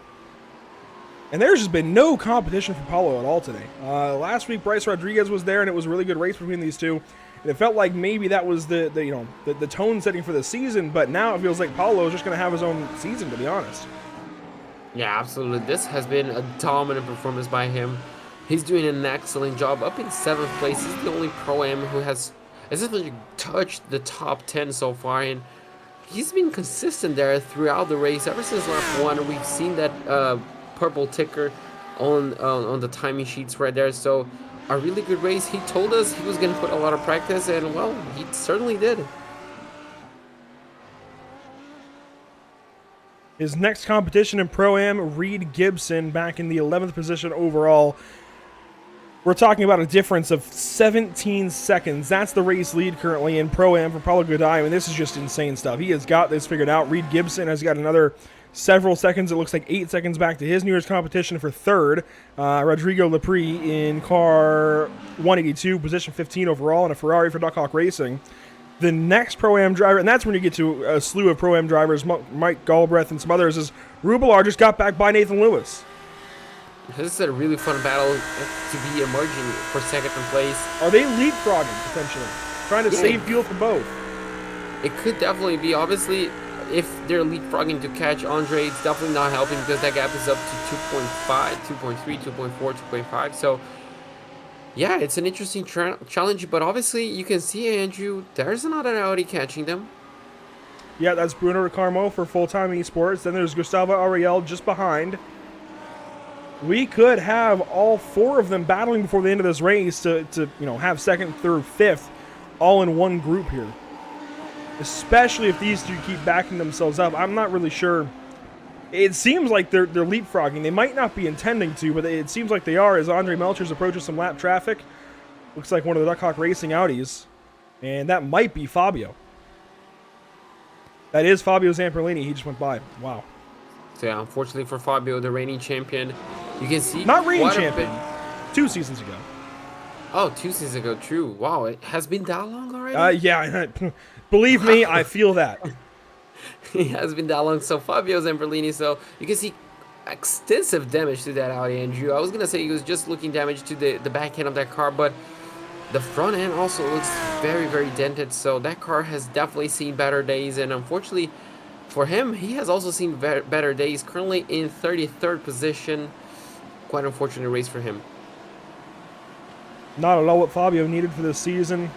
And there's just been no competition for Paulo at all today. Last week, Bryce Rodriguez was there, and it was a really good race between these two. And it felt like maybe that was the tone setting for the season, but now it feels like Paulo is just going to have his own season, to be honest. Yeah, absolutely. This has been a dominant performance by him. He's doing an excellent job. Up in 7th place, he's the only Pro-Am who has essentially touched the top 10 so far, and he's been consistent there throughout the race. Ever since lap 1, we've seen that purple ticker on the timing sheets right there. So a really good race. He told us he was going to put a lot of practice, and well, he certainly did. His next competition in Pro-Am, Reed Gibson, back in the 11th position overall. We're talking about a difference of 17 seconds. That's the race lead currently in Pro-Am for Paulo Godoy. I mean, this is just insane stuff. He has got this figured out. Reed Gibson has got another several seconds. It looks like 8 seconds back to his New Year's competition for 3rd. Rodrigo Lepre in car 182, position 15 overall, in a Ferrari for Duckhawk Racing. The next Pro-Am driver, and that's when you get to a slew of Pro-Am drivers, Mike Galbraith and some others, is Rubilar just got back by Nathan Lewis. This is a really fun battle to be emerging for 2nd place. Are they leapfrogging, potentially? Trying to save fuel for both? It could definitely be. Obviously, if they're leapfrogging to catch Andre, it's definitely not helping because that gap is up to 2.5, 2.3, 2.4, 2.5. So, yeah, it's an interesting challenge. But obviously, you can see, Andrew, there's another Audi catching them. Yeah, that's Bruno Ricarmo for Full-Time Esports. Then there's Gustavo Ariel just behind. We could have all 4 of them battling before the end of this race to have 2nd, 3rd, 5th all in one group here. Especially if these two keep backing themselves up. I'm not really sure. It seems like they're leapfrogging. They might not be intending to, but it seems like they are as Andre Melchers approaches some lap traffic. Looks like one of the Duckhawk Racing Audis. And that might be Fabio. That is Fabio Zamperlini. He just went by. Wow. So yeah, unfortunately for Fabio, the reigning champion, you can see... Not reigning champion. 2 seasons ago. Oh, 2 seasons ago, true. Wow, it has been that long already? Yeah, believe me, I feel that. He has been that long. So Fabio Zamperlini, so you can see extensive damage to that Audi, Andrew. I was gonna say he was just looking damage to the back end of that car, but the front end also looks very, very dented. So that car has definitely seen better days, and unfortunately for him, he has also seen better days. Currently in 33rd position. Quite unfortunate race for him. Not at all what Fabio needed for this season.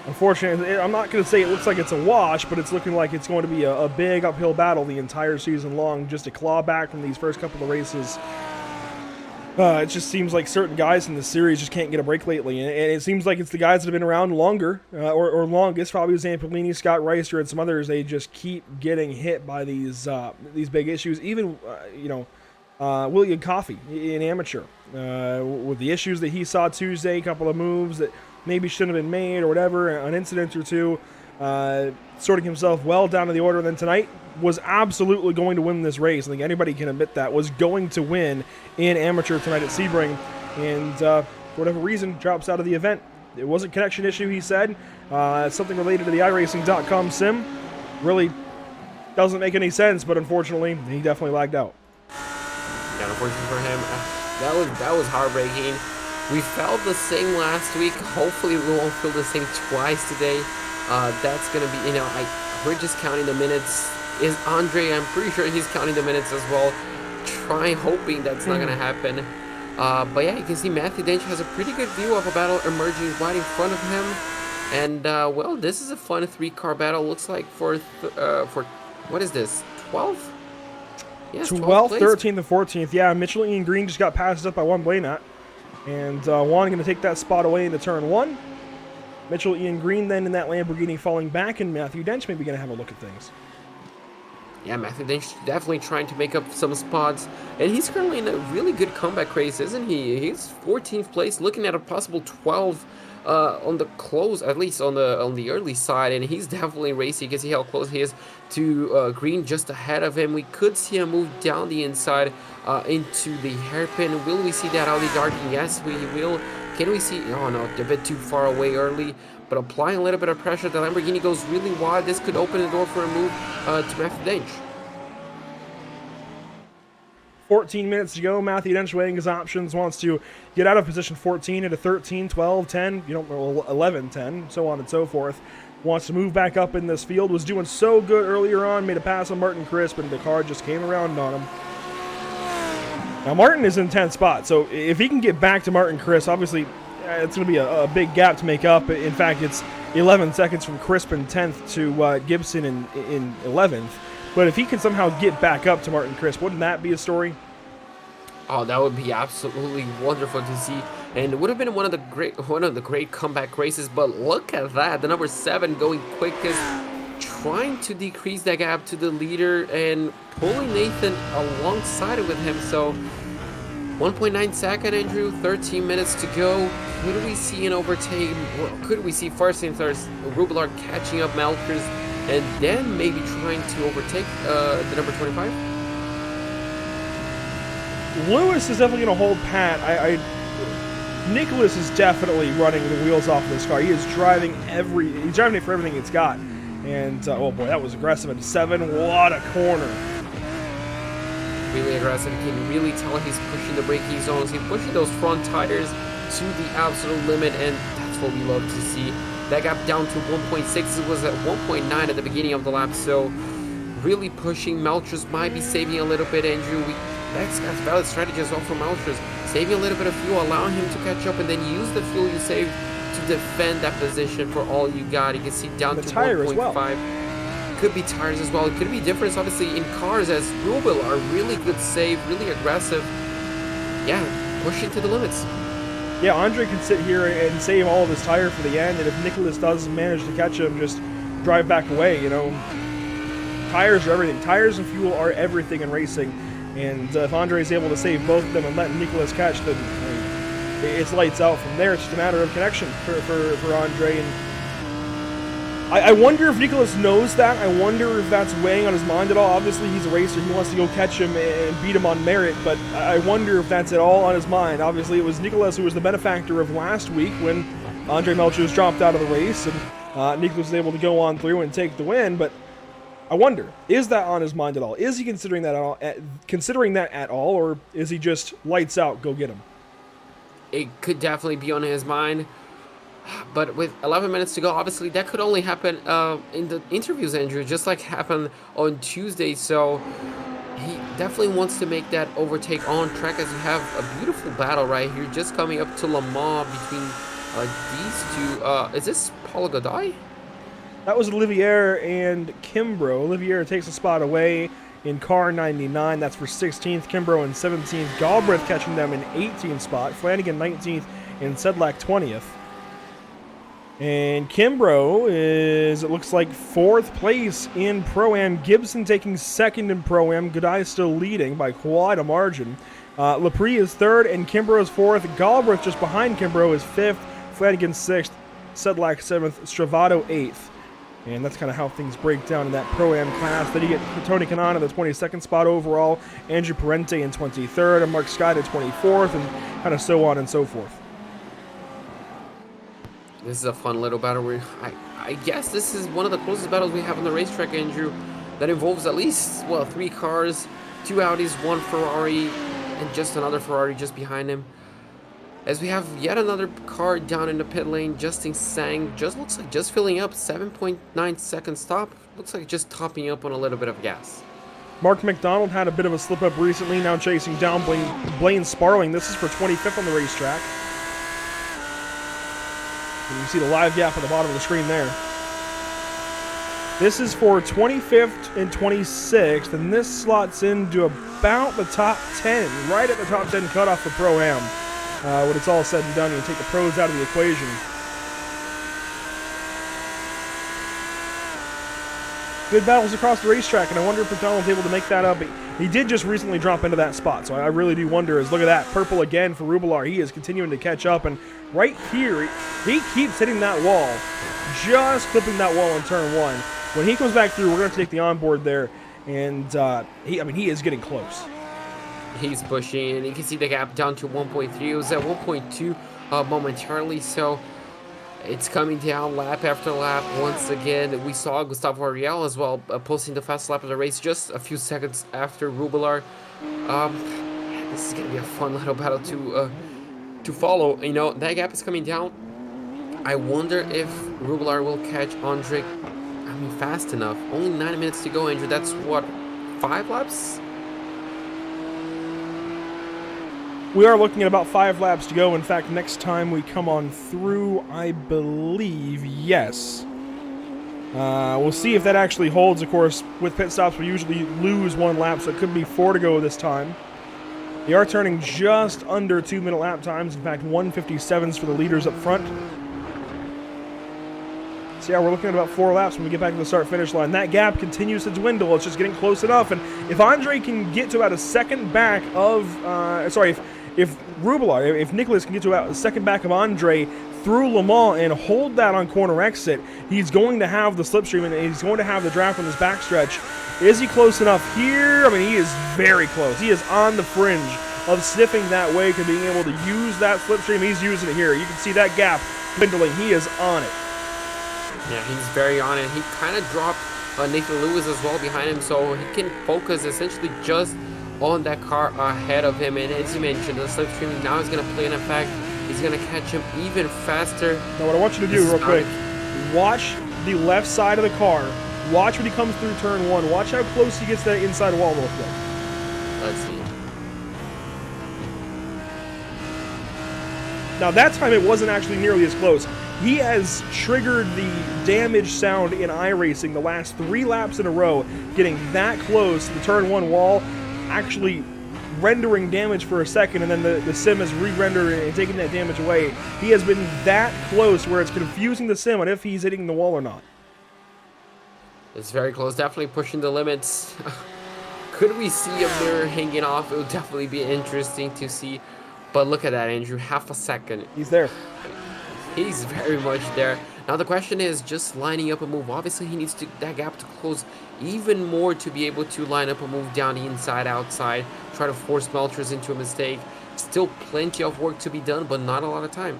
Unfortunately, I'm not going to say it looks like it's a wash, but it's looking like it's going to be a big uphill battle the entire season long just to claw back from these first couple of races. It just seems like certain guys in the series just can't get a break lately, and it seems like it's the guys that have been around longer, or longest, Fabio Zamperlini, Scott Reister, and some others. They just keep getting hit by these big issues. Even, William Coffey in amateur, with the issues that he saw Tuesday, a couple of moves that maybe shouldn't have been made or whatever, an incident or two, sorting himself well down to the order. And then tonight was absolutely going to win this race. I think anybody can admit that. Was going to win in amateur tonight at Sebring, and for whatever reason drops out of the event. It was a connection issue, he said. Something related to the iRacing.com sim. Really doesn't make any sense, but unfortunately he definitely lagged out. Yeah, unfortunately for him, that was heartbreaking. We felt the same last week. Hopefully we won't feel the same twice today. That's going to be, we're just counting the minutes. Is Andre, I'm pretty sure he's counting the minutes as well. Hoping that's not going to happen. But yeah, you can see Matthew Dench has a pretty good view of a battle emerging right in front of him. And, well, this is a fun 3-car battle. Looks like for what is this, 12? Yes, 12th, 13th, and 14th. Yeah, Mitchell Ian Green just got passed up by one Blaynat. And Juan going to take that spot away into turn 1. Mitchell Ian Green then in that Lamborghini falling back, and Matthew Dench maybe going to have a look at things. Yeah, Matthew Dench definitely trying to make up some spots. And he's currently in a really good comeback race, isn't he? He's 14th place, looking at a possible 12 on the close, at least on the early side, and he's definitely racing. You can see how close he is to Green, just ahead of him. We could see him move down the inside into the hairpin. Will we see that Audi darting? Yes, we will. Can we see? Oh no, a bit too far away early, but applying a little bit of pressure. The Lamborghini goes really wide. This could open the door for a move to Matthew Dench. 14 minutes to go. Matthew Dench weighing his options, wants to get out of position 14 into 13, 12, 10, 11, 10, so on and so forth. Wants to move back up in this field. Was doing so good earlier on. Made a pass on Martin Crisp, and the car just came around on him. Now, Martin is in 10th spot, so if he can get back to Martin Crisp, obviously it's going to be a big gap to make up. In fact, it's 11 seconds from Crisp in 10th to Gibson in 11th. But if he can somehow get back up to Martin Crisp, wouldn't that be a story? Oh, that would be absolutely wonderful to see, and it would have been one of the great comeback races. But look at that, the number 7 going quickest, trying to decrease that gap to the leader and pulling Nathan alongside with him. So 1.9 second, Andrew, 13 minutes to go. Could we see an overtake? Could we see first and third Rubillard catching up Melchers and then maybe trying to overtake the number 25? Lewis is definitely going to hold pat. Nicholas is definitely running the wheels off of this car. He is driving he's driving it for everything it's got. And, oh boy, that was aggressive at 7. What a corner. Really aggressive. You can really tell he's pushing the braking zones. He's pushing those front tires to the absolute limit, and that's what we love to see. That gap down to 1.6. It was at 1.9 at the beginning of the lap, so really pushing. Melchers might be saving a little bit, Andrew. That's valid strategy as well for Melchers. Saving a little bit of fuel, allowing him to catch up, and then use the fuel you saved to defend that position for all you got. You can see down to 1.5. Well. Could be tires as well. It could be difference, obviously, in cars, as Rubel are really good save, really aggressive. Yeah, pushing to the limits. Yeah, Andre can sit here and save all of his tire for the end, and if Nicholas does manage to catch him, just drive back away, Tires are everything. Tires and fuel are everything in racing. And if Andre is able to save both of them and let Nicholas catch them, it's lights out from there. It's just a matter of connection for Andre. And I wonder if Nicholas knows that. I wonder if that's weighing on his mind at all. Obviously, he's a racer. He wants to go catch him and beat him on merit. But I wonder if that's at all on his mind. Obviously, it was Nicholas who was the benefactor of last week when Andre Melchers dropped out of the race. And Nicholas was able to go on through and take the win. But I wonder, is that on his mind at all? Is he considering that at all, or is he just lights out, go get him? It could definitely be on his mind. But with 11 minutes to go, obviously that could only happen in the interviews, Andrew, just like happened on Tuesday. So he definitely wants to make that overtake on track, as you have a beautiful battle right here, just coming up to Le Mans between these two. Is this Paul Godoy? That was Olivier and Kimbrough. Olivier takes a spot away in car 99. That's for 16th. Kimbrough in 17th. Galbraith catching them in 18th spot. Flanagan 19th and Sedlak 20th. And Kimbrough is, it looks like, 4th place in Pro-Am. Gibson taking 2nd in Pro-Am. Godoy still leading by quite a margin. Lepre is 3rd and Kimbrough is 4th. Galbraith just behind Kimbrough is 5th. Flanagan 6th. Sedlak 7th. Stravato 8th. And that's kind of how things break down in that Pro-Am class. Then you get Tony Kanaan in the 22nd spot overall. Andrew Parente in 23rd. And Mark Scott in 24th. And kind of so on and so forth. This is a fun little battle where I guess this is one of the closest battles we have on the racetrack, Andrew, that involves at least, well, 3 cars, 2 Audis, 1 Ferrari, and just another Ferrari just behind him. As we have yet another car down in the pit lane, Justin Sang, just looks like just filling up, 7.9 second stop. Looks like just topping up on a little bit of gas. Mark McDonald had a bit of a slip up recently, now chasing down Blaine Sparling. This is for 25th on the racetrack. And you see the live gap on the bottom of the screen there. This is for 25th and 26th, and this slots into about the top 10, right at the top 10 cutoff for Pro-Am. When it's all said and done, you take the pros out of the equation. Good battles across the racetrack, and I wonder if McDonald's able to make that up. He did just recently drop into that spot, so I really do wonder. Look at that, purple again for Rubilar. He is continuing to catch up, and right here, he keeps hitting that wall, just clipping that wall in turn 1. When he comes back through, we're going to take the onboard there, and he is getting close. He's pushing, and you can see the gap down to 1.3. It was at 1.2 momentarily, so it's coming down lap after lap. Once again, we saw Gustavo Ariel as well posting the fast lap of the race just a few seconds after Rubilar. This is going to be a fun little battle to follow. You know, that gap is coming down. I wonder if Rubilar will catch Andre, fast enough. Only 9 minutes to go, Andrew. That's what, 5 laps? We are looking at about 5 laps to go. In fact, next time we come on through, I believe, yes. We'll see if that actually holds. Of course, with pit stops, we usually lose 1 lap, so it could be 4 to go this time. They are turning just under 2-minute lap times. In fact, 1:57s for the leaders up front. So yeah, we're looking at about 4 laps when we get back to the start-finish line. That gap continues to dwindle. It's just getting close enough. And if Andre can get to about a second back of, if Rubilar, if Nicholas can get to about a second back of Andre through Le Mans and hold that on corner exit, he's going to have the slipstream and he's going to have the draft on his backstretch. Is he close enough here? He is very close. He is on the fringe of sniffing that wake and being able to use that slipstream. He's using it here. You can see that gap dwindling. He is on it. Yeah, he's very on it. He kind of dropped Nathan Lewis as well behind him, so he can focus essentially just on that car ahead of him. And as you mentioned, the slipstream now is going to play an effect. He's going to catch him even faster. Now what I want you to do real quick, watch the left side of the car. Watch when he comes through turn 1. Watch how close he gets to that inside wall real quick. Let's see. Now that time it wasn't actually nearly as close. He has triggered the damage sound in iRacing the last 3 laps in a row, getting that close to the turn 1 wall, actually rendering damage for a second, and then the sim has re-rendered and taken that damage away. He has been that close where it's confusing the sim on if he's hitting the wall or not. It's very close, definitely pushing the limits. Could we see a mirror hanging off? It would definitely be interesting to see. But look at that, Andrew, half a second. He's there. He's very much there. Now the question is just lining up a move. Obviously he needs that gap to close even more to be able to line up a move down the inside, outside, try to force Melchers into a mistake. Still plenty of work to be done, but not a lot of time.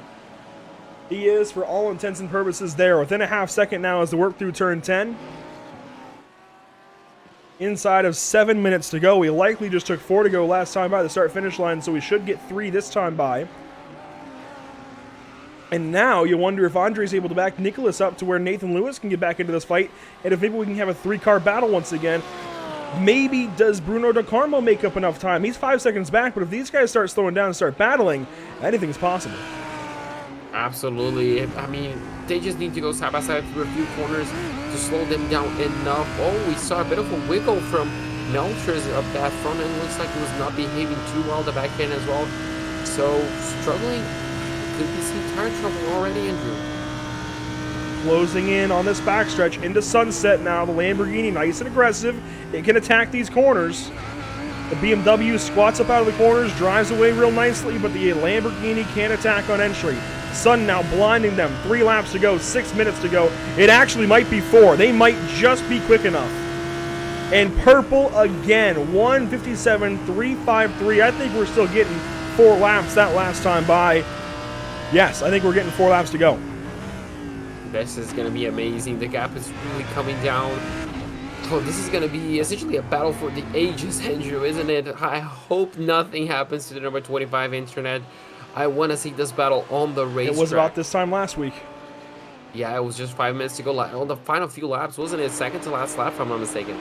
He is, for all intents and purposes, there. Within a half second now as they work through turn 10. inside of 7 minutes to go. We likely just took 4 to go last time by the start-finish line, so we should get 3 this time by. And now you wonder if Andre's able to back Nicholas up to where Nathan Lewis can get back into this fight, and if maybe we can have a 3-car battle once again. Maybe does Bruno DeCarmo make up enough time? He's 5 seconds back, but if these guys start slowing down and start battling, anything's possible. Absolutely. I mean, they just need to go side by side through a few corners to slow them down enough. Oh, we saw a bit of a wiggle from Melchers up that front end. Looks like he was not behaving too well the back end as well. So, struggling. Could be some tire trouble already, Andrew. Closing in on this backstretch into sunset now. The Lamborghini nice and aggressive. It can attack these corners. The BMW squats up out of the corners, drives away real nicely, but the Lamborghini can't attack on entry. Sun now blinding them. 3 laps to go, 6 minutes to go. It actually might be 4. They might just be quick enough. And purple again, 157, 353. I think we're still getting 4 laps that last time by. Yes, I think we're getting 4 laps to go. This is going to be amazing. The gap is really coming down. Oh, this is going to be essentially a battle for the ages, Andrew, isn't it? I hope nothing happens to the number 25 internet. I want to see this battle on the racetrack. It was about this time last week. Yeah, it was just 5 minutes to go. On the final few laps, wasn't it? Second to last lap, if I'm not mistaken.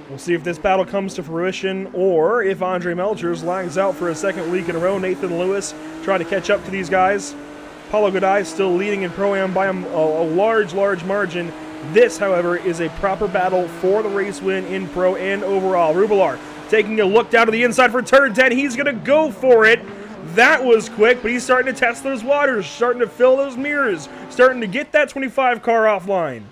We'll see if this battle comes to fruition or if Andre Melchers lags out for a second week in a row. Nathan Lewis trying to catch up to these guys. Paulo Godai still leading in Pro-Am by a large margin. This, however, is a proper battle for the race win in Pro and overall. Rubilar taking a look down to the inside for turn 10. He's going to go for it. That was quick, but he's starting to test those waters, starting to fill those mirrors, starting to get that 25 car offline.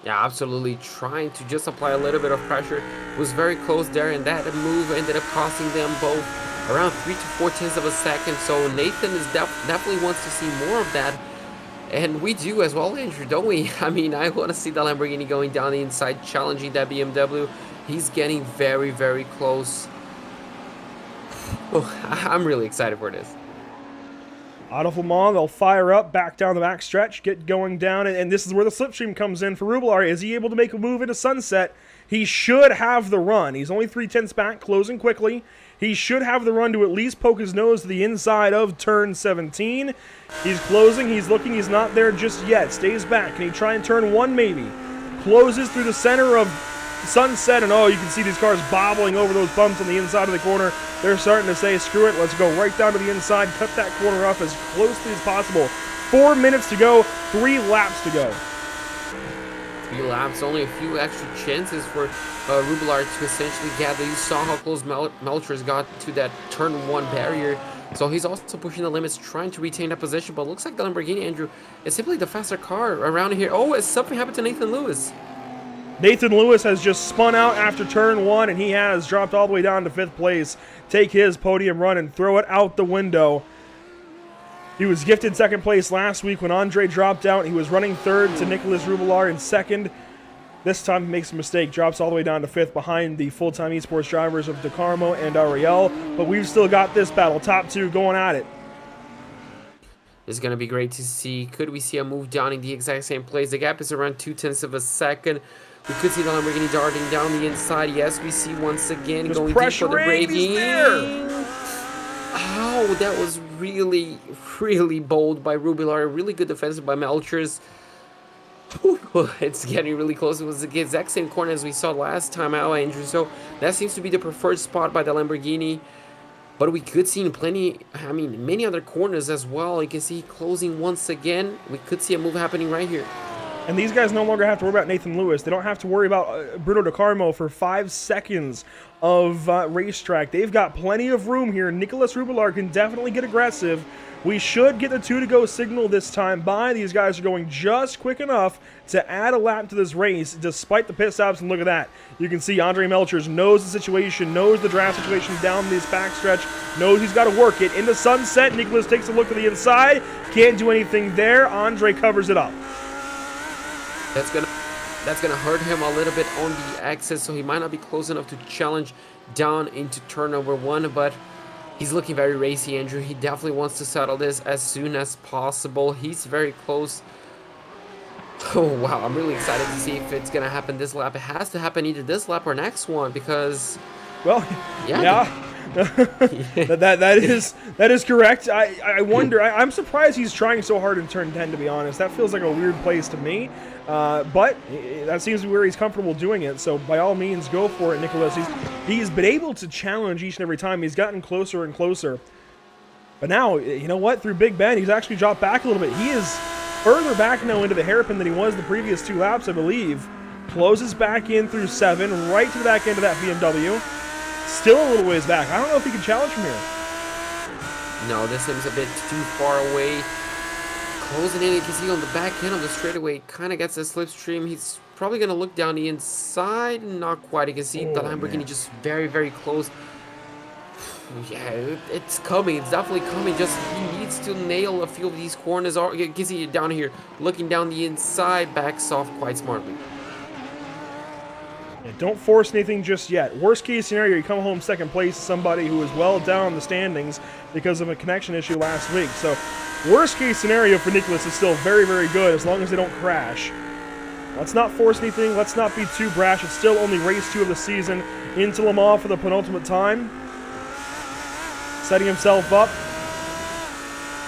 Yeah, absolutely. Trying to just apply a little bit of pressure. Was very close there, and that move ended up costing them both around 3 to 4 tenths of a second. So Nathan is definitely wants to see more of that. And we do as well, Andrew, don't we? I mean, I want to see the Lamborghini going down the inside, challenging that BMW. He's getting very, very close. Oh, I'm really excited for this. Out of Le Mans, they'll fire up, back down the back stretch, get going down, and this is where the slipstream comes in for Rubilar. Is he able to make a move into sunset? He should have the run. He's only 3 tenths back, closing quickly. He should have the run to at least poke his nose to the inside of turn 17. He's closing, he's looking, he's not there just yet. Stays back. Can he try and turn 1 maybe? Closes through the center of sunset, and oh, you can see these cars bobbling over those bumps on the inside of the corner. They're starting to say, screw it, let's go right down to the inside, cut that corner off as closely as possible. 4 minutes to go, 3 laps to go. 3 laps, only a few extra chances for Rubilar to essentially gather. You saw how close Melchers got to that turn 1 barrier. So he's also pushing the limits, trying to retain that position, but looks like the Lamborghini, Andrew, is simply the faster car around here. Oh, something happened to Nathan Lewis. Nathan Lewis has just spun out after turn 1, and he has dropped all the way down to 5th place. Take his podium run and throw it out the window. He was gifted 2nd place last week when Andre dropped out. He was running 3rd to Nicholas Rubilar in 2nd. This time he makes a mistake, drops all the way down to 5th behind the full-time esports drivers of DeCarmo and Ariel. But we've still got this battle, top 2 going at it. It's going to be great to see. Could we see a move down in the exact same place? The gap is around 2 tenths of a second. We could see the Lamborghini darting down the inside. Yes, we see once again There's going deep for the braking. There. Oh, that was really, really bold by Rubilar. Really good defense by Melchers. It's getting really close. It was the exact same corner as we saw last time out, Andrew. So that seems to be the preferred spot by the Lamborghini. But we could see in many other corners as well. You can see closing once again. We could see a move happening right here. And these guys no longer have to worry about Nathan Lewis. They don't have to worry about Bruno DeCarmo for 5 seconds of racetrack. They've got plenty of room here. Nicholas Rubilar can definitely get aggressive. We should get the 2 to go signal this time by. These guys are going just quick enough to add a lap to this race despite the pit stops. And look at that. You can see Andre Melchers knows the situation, knows the draft situation down this backstretch, knows he's got to work it. Into sunset, Nicholas takes a look to the inside. Can't do anything there. Andre covers it up. That's gonna hurt him a little bit on the exit, so he might not be close enough to challenge down into turn number 1, but he's looking very racy, Andrew. He definitely wants to settle this as soon as possible. He's very close. Oh, wow. I'm really excited to see if it's going to happen this lap. It has to happen either this lap or next one because... Well, yeah. that is correct. I wonder. I'm surprised he's trying so hard in turn 10. To be honest, that feels like a weird place to me. But that seems to be where he's comfortable doing it. So by all means, go for it, Nicholas. He's been able to challenge each and every time. He's gotten closer and closer. But now, you know what? Through Big Bend, he's actually dropped back a little bit. He is further back now into the hairpin than he was the previous 2 laps, I believe. Closes back in through 7, right to the back end of that BMW. Still a little ways back. I don't know if he can challenge from here. No, this seems a bit too far away. Closing in, you can see on the back end of the straightaway, kind of gets a slipstream. He's probably going to look down the inside. Not quite. You can see the Lamborghini just very, very close. Yeah, it's coming. It's definitely coming. Just he needs to nail a few of these corners. You can see it down here, looking down the inside, backs off quite smartly. Yeah, don't force anything just yet. Worst case scenario, you come home second place to somebody who is well down the standings because of a connection issue last week. So worst case scenario for Nicholas is still very, very good as long as they don't crash. Let's not force anything. Let's not be too brash. It's still only race 2 of the season into Le Mans for the penultimate time. Setting himself up.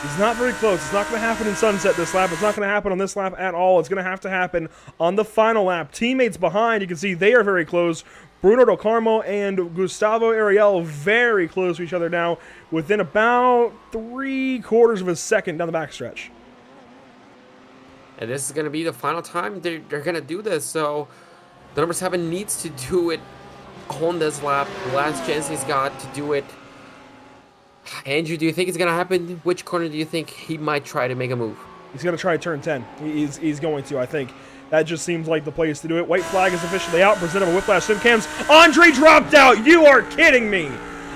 He's not very close. It's not going to happen in Sunset this lap. It's not going to happen on this lap at all. It's going to have to happen on the final lap. Teammates behind, you can see they are very close. Bruno Del Carmo and Gustavo Ariel very close to each other now, within about 3/4 of a second down the backstretch. And this is going to be the final time they're going to do this. So the number 7 needs to do it on this lap. Last chance he's got to do it. Andrew, do you think it's going to happen? Which corner do you think he might try to make a move? He's going to try turn 10. He's going to, I think. That just seems like the place to do it. White flag is officially out. Presented by Whiplash Sim Cams. Andre dropped out. You are kidding me.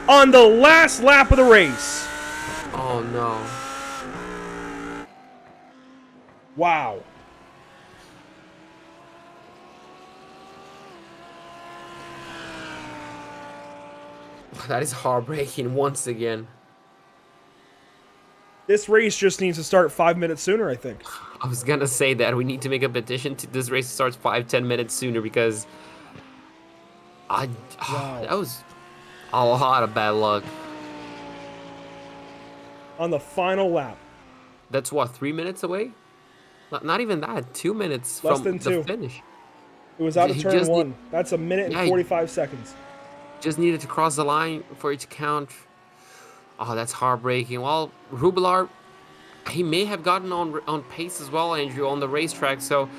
On the last lap of the race. Oh, no. Wow. That is heartbreaking once again. This race just needs to start 5 minutes sooner, I think. I was gonna say that we need to make a petition to this race starts 5-10 minutes sooner because that was a lot of bad luck. On the final lap. That's what, 3 minutes away? Not even that. 2 minutes Less from than the 2. finish. It was out of He turn just 1. That's a minute and 45 seconds. Just needed to cross the line for it to count. Oh, that's heartbreaking. Well, Rubelar, he may have gotten on pace as well, Andrew, on the racetrack. So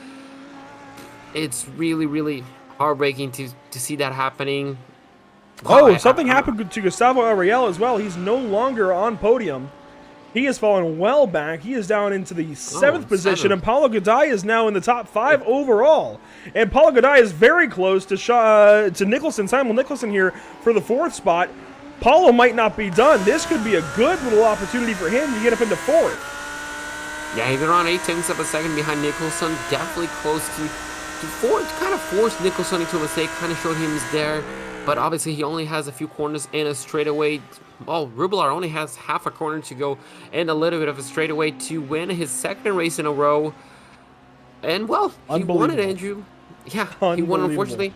it's really, really heartbreaking to see that happening. Oh, something happened to Gustavo Ariel as well. He's no longer on podium. He has fallen well back. He is down into the 7th position, and Paulo Goday is now in the top 5 overall. And Paulo Goday is very close to Nicholson, Simon Nicholson here for the 4th spot. Paulo might not be done. This could be a good little opportunity for him to get up into 4th. Yeah, he's around 0.8 of a second behind Nicholson. Definitely close to 4th. Kind of forced Nicholson into a mistake. Kind of showed him he's there. But obviously, he only has a few corners and a straightaway. Well, Rubelar only has half a corner to go and a little bit of a straightaway to win his 2nd race in a row. And, well, he won it, Andrew. Yeah, he won, unfortunately.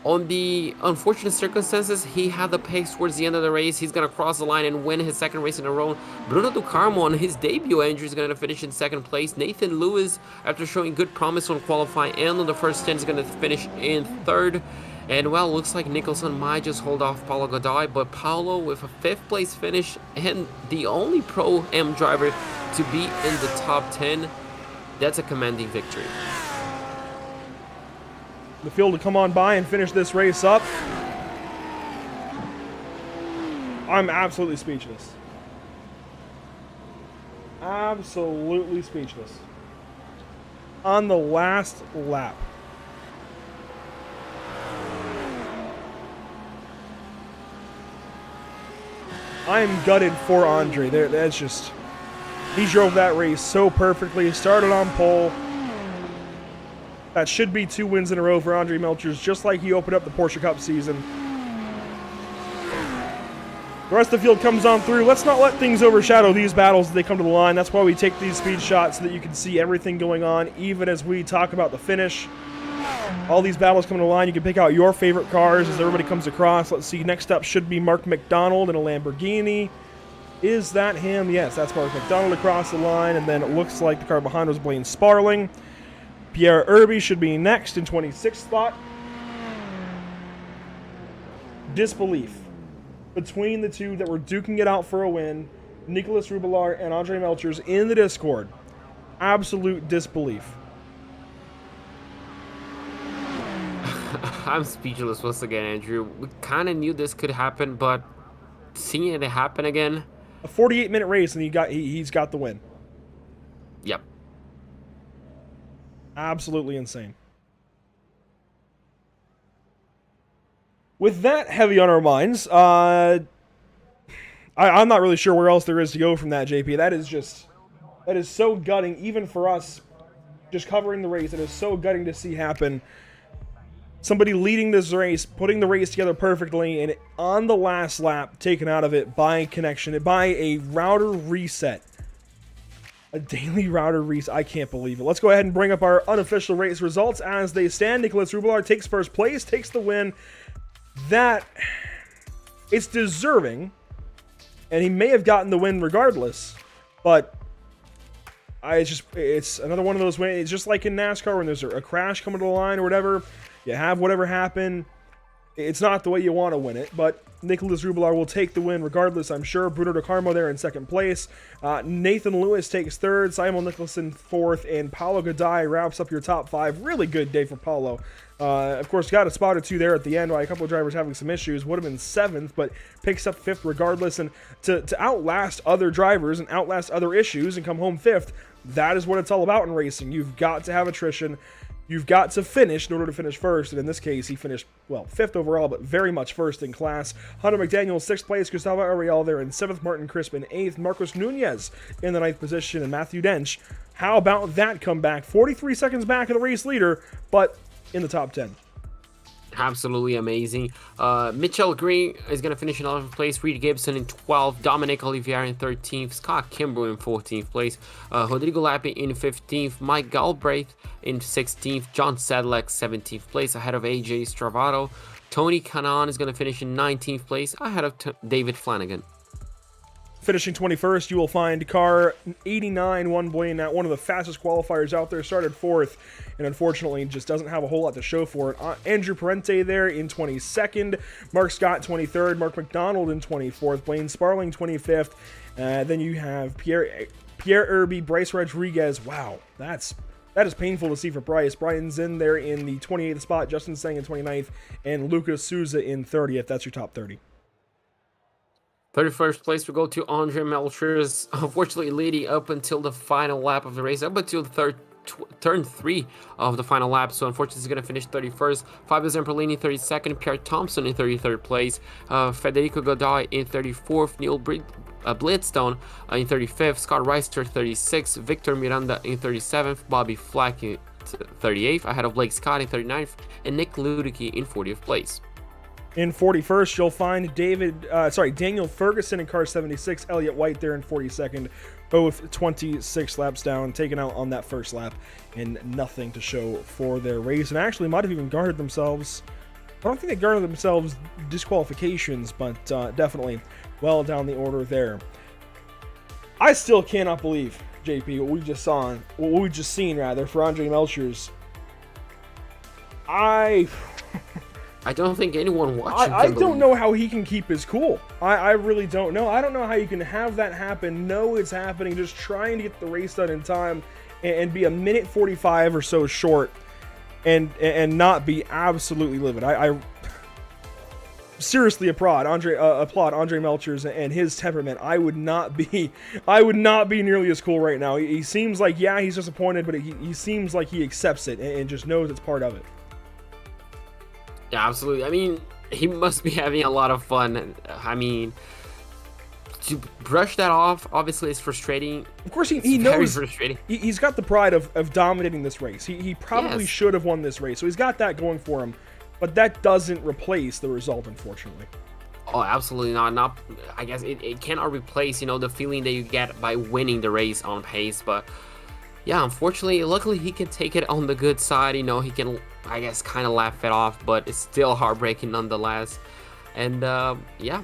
On the unfortunate circumstances, he had the pace towards the end of the race. He's going to cross the line and win his 2nd race in a row. Bruno Del Carmo, on his debut, Andrew, is going to finish in 2nd place. Nathan Lewis, after showing good promise on qualifying and on the first 10, is going to finish in 3rd. And, well, looks like Nicholson might just hold off Paulo Goday, but Paulo with a 5th place finish and the only Pro-Am driver to be in the top 10, that's a commanding victory. The field to come on by and finish this race up. I'm absolutely speechless. Absolutely speechless. On the last lap. I am gutted for Andre. That's just... He drove that race so perfectly. He started on pole. That should be 2 wins in a row for Andre Melchers, just like he opened up the Porsche Cup season. The rest of the field comes on through. Let's not let things overshadow these battles as they come to the line. That's why we take these speed shots so that you can see everything going on, even as we talk about the finish. All these battles come to the line. You can pick out your favorite cars as everybody comes across. Let's see. Next up should be Mark McDonald in a Lamborghini. Is that him? Yes, that's Mark McDonald across the line. And then it looks like the car behind was Blaine Sparling. Pierre Irby should be next in 26th spot. Disbelief between the two that were duking it out for a win, Nicholas Rubelar and Andre Melchers in the Discord. Absolute disbelief. I'm speechless once again, Andrew. We kind of knew this could happen, but seeing it happen again. A 48-minute race, and he's got the win. Yep. Absolutely insane. With that heavy on our minds, I'm not really sure where else there is to go from that, JP. That is so gutting, even for us, just covering the race. It is so gutting to see happen. Somebody leading this race, putting the race together perfectly, and on the last lap, taken out of it by connection, by a router reset. A daily router reset. I can't believe it. Let's go ahead and bring up our unofficial race results as they stand. Nicholas Rubelar takes first place, takes the win. That, it's deserving, and he may have gotten the win regardless, but it's another one of those wins. It's just like in NASCAR when there's a crash coming to the line or whatever. You have whatever happen. It's not the way you want to win it, but Nicholas Rubelar will take the win regardless, I'm sure. Bruno DeCarmo there in second place. Nathan Lewis takes third. Simon Nicholson fourth. And Paulo Gadai wraps up your top five. Really good day for Paulo. Of course, got a spot or two there at the end while a couple of drivers having some issues. Would have been seventh, but picks up fifth regardless. And to outlast other drivers and outlast other issues and come home fifth, that is what it's all about in racing. You've got to have attrition. You've got to finish in order to finish first, and in this case, he finished, well, fifth overall, but very much first in class. Hunter McDaniel, sixth place. Gustavo Ariel there in seventh. Martin Crisp in eighth. Marcos Nunez in the ninth position, and Matthew Dench. How about that comeback? 43 seconds back of the race leader, but in the top 10. Absolutely amazing. Mitchell Green is going to finish in 11th place. Reed Gibson in 12th. Dominic Olivier in 13th. Scott Kimbrough in 14th place. Rodrigo Lappi in 15th. Mike Galbraith in 16th. John Sedlak 17th place ahead of AJ Stravato. Tony Kanaan is going to finish in 19th place ahead of David Flanagan. Finishing 21st, you will find car 89, Juan Buena, one of the fastest qualifiers out there, started fourth, and unfortunately just doesn't have a whole lot to show for it. Andrew Parente there in 22nd, Mark Scott 23rd, Mark McDonald in 24th, Blaine Sparling 25th, then you have Pierre Irby, Bryce Rodriguez. Wow, that is painful to see for Bryce. Brian Zinn there in the 28th spot, Justin Sang in 29th, and Lucas Souza in 30th. That's your top 30. 31st place, we go to Andre Melchers, unfortunately leading up until the final lap of the race, up until the turn 3 of the final lap, so unfortunately he's going to finish 31st. Fabio Zamperlini 32nd, Pierre Thompson in 33rd place, Federico Godoy in 34th, Neil Blitstone in 35th, Scott Reister 36th, Victor Miranda in 37th, Bobby Flack in 38th, ahead of Blake Scott in 39th, and Nick Ludicky in 40th place. In 41st, you'll find Daniel Ferguson in car 76, Elliott White there in 42nd, both 26 laps down, taken out on that first lap, and nothing to show for their race, and actually might have even garnered themselves, I don't think they garnered themselves disqualifications, but definitely well down the order there. I still cannot believe, JP, what we've just seen for Andre Melchers. I don't think anyone watching I don't know how he can keep his cool. I really don't know. I don't know how you can have that happen, know it's happening, just trying to get the race done in time, and be a minute 45 or so short, and not be absolutely livid. I seriously applaud Andre Melchers and his temperament. I would not be nearly as cool right now. He seems like, yeah, he's disappointed, but he seems like he accepts it and just knows it's part of it. Yeah, absolutely. I mean, he must be having a lot of fun. I mean, to brush that off, obviously, it's frustrating. Of course, he knows. Very frustrating. He's got the pride of dominating this race. He probably should have won this race, so he's got that going for him. But that doesn't replace the result, unfortunately. Oh, absolutely not. Not. I guess it cannot replace, the feeling that you get by winning the race on pace. But yeah, unfortunately, luckily he can take it on the good side. He can, I guess, kind of laugh it off, but it's still heartbreaking nonetheless. And yeah.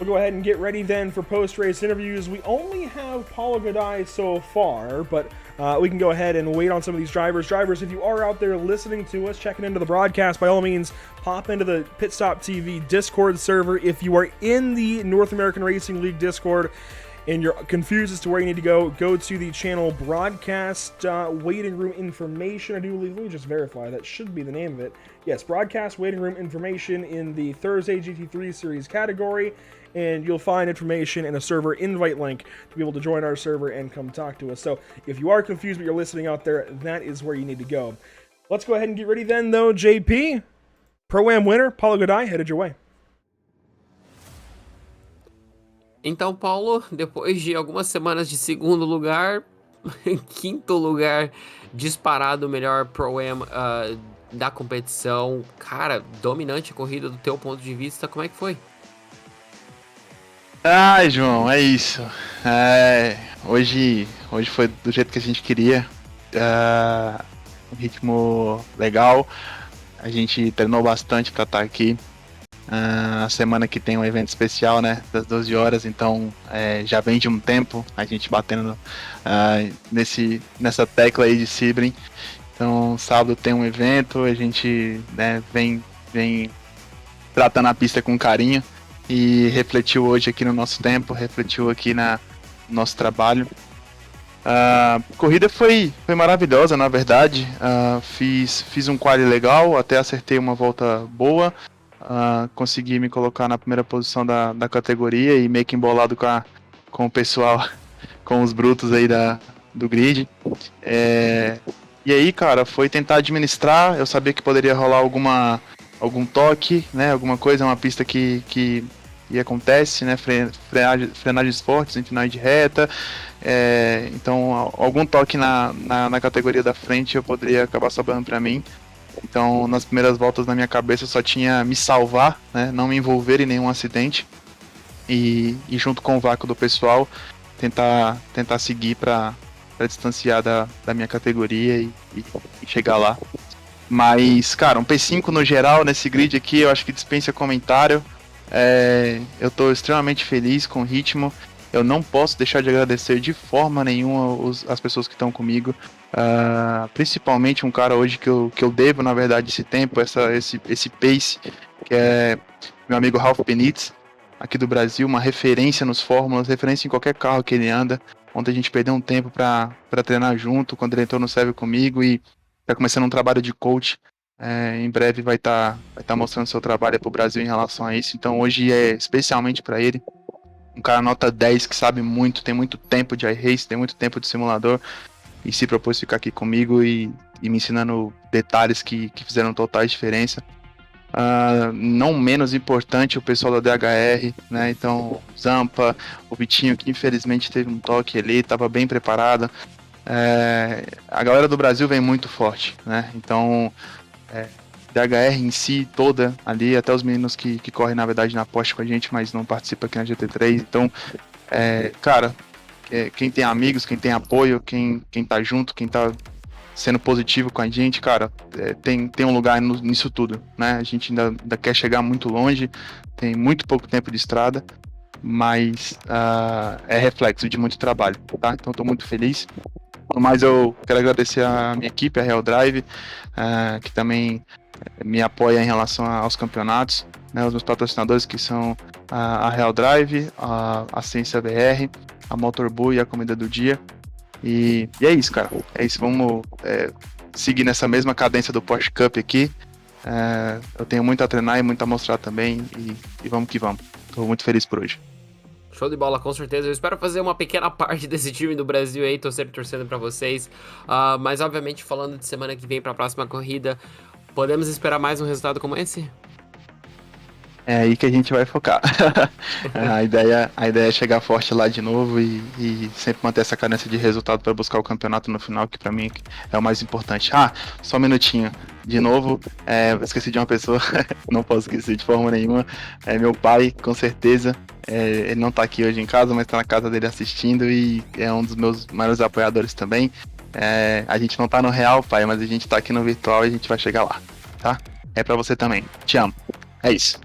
We'll go ahead and get ready then for post-race interviews. We only have Paulo Godoy so far, but we can go ahead and wait on some of these drivers. Drivers, if you are out there listening to us, checking into the broadcast, by all means, pop into the PitStop TV Discord server. If you are in the North American Racing League Discord and you're confused as to where you need to go to the channel broadcast waiting room information. I do believe, let me just verify, that should be the name of it. Yes, broadcast waiting room information in the Thursday GT3 series category, and you'll find information and a server invite link to be able to join our server and come talk to us. So if you are confused but you're listening out there, that is where you need to go. Let's go ahead and get ready then, though, JP. Pro-Am winner, Paulo Godoy, headed your way. Então, Paulo, depois de algumas semanas de segundo lugar, quinto lugar disparado, o melhor Pro-Am da competição. Cara, dominante a corrida do teu ponto de vista, como é que foi? Ai, João, é isso. Hoje foi do jeito que a gente queria. Um ritmo legal. A gente treinou bastante para estar aqui. A semana que tem um evento especial, né, das 12 horas, então já vem de um tempo a gente batendo nessa tecla aí de Sebring. Então sábado tem um evento, a gente, né, vem tratando a pista com carinho e refletiu hoje aqui no nosso tempo, refletiu aqui no nosso trabalho. A corrida foi maravilhosa, na verdade. Fiz um quali legal, até acertei uma volta boa. Consegui me colocar na primeira posição da categoria e meio que embolado com o pessoal, com os brutos aí do grid. E aí, cara, foi tentar administrar. Eu sabia que poderia rolar algum toque, né, alguma coisa, uma pista que acontece, né, frenagens fortes em finais de reta. Então, algum toque na categoria da frente eu poderia acabar sobrando para mim. Então, nas primeiras voltas na minha cabeça eu só tinha me salvar, né, não me envolver em nenhum acidente e junto com o vácuo do pessoal tentar seguir para distanciar da minha categoria e chegar lá. Mas, cara, um P5 no geral nesse grid aqui eu acho que dispensa comentário. Eu tô extremamente feliz com o ritmo. Eu não posso deixar de agradecer de forma nenhuma as pessoas que estão comigo. Principalmente um cara hoje que eu devo, na verdade, esse tempo, esse pace, que é meu amigo Ralph Benítez, aqui do Brasil, uma referência nos fórmulas, referência em qualquer carro que ele anda. Ontem a gente perdeu um tempo para treinar junto, quando ele entrou no server comigo, e tá começando um trabalho de coach. Em breve vai tá mostrando seu trabalho para o Brasil em relação a isso. Então hoje é especialmente para ele. Um cara nota 10 que sabe muito, tem muito tempo de iRace, tem muito tempo de simulador, e se propôs ficar aqui comigo e me ensinando detalhes que fizeram total diferença. Não menos importante, o pessoal da DHR, né? Então, Zampa, o Vitinho, que infelizmente teve um toque ali, estava bem preparado. A galera do Brasil vem muito forte, né? Então, DHR em si toda ali, até os meninos que correm na verdade na Porsche com a gente, mas não participam aqui na GT3. Então, cara, quem tem amigos, quem tem apoio, quem tá junto, quem tá sendo positivo com a gente, cara, tem um lugar nisso tudo, né? A gente ainda quer chegar muito longe, tem muito pouco tempo de estrada, mas é reflexo de muito trabalho, tá? Então tô muito feliz. Mas eu quero agradecer a minha equipe, a Real Drive, que também me apoia em relação aos campeonatos, né? Os meus patrocinadores, que são a Real Drive, a Ciência VR, a Motorbu e a Comida do Dia. E é isso, cara. É isso. Vamos seguir nessa mesma cadência do Porsche Cup aqui. Eu tenho muito a treinar e muito a mostrar também. E vamos que vamos. Estou muito feliz por hoje. Show de bola, com certeza. Eu espero fazer uma pequena parte desse time do Brasil aí. Tô sempre torcendo pra vocês. Mas, obviamente, falando de semana que vem pra próxima corrida, podemos esperar mais um resultado como esse? É aí que a gente vai focar. A ideia é chegar forte lá de novo e sempre manter essa cadência de resultado para buscar o campeonato no final, que para mim é o mais importante. Só um minutinho. De novo, esqueci de uma pessoa, não posso esquecer de forma nenhuma. É meu pai, com certeza. Ele não tá aqui hoje em casa, mas tá na casa dele assistindo e é um dos meus maiores apoiadores também. A gente não tá no real, pai, mas a gente tá aqui no virtual e a gente vai chegar lá, tá? É pra você também. Te amo. É isso.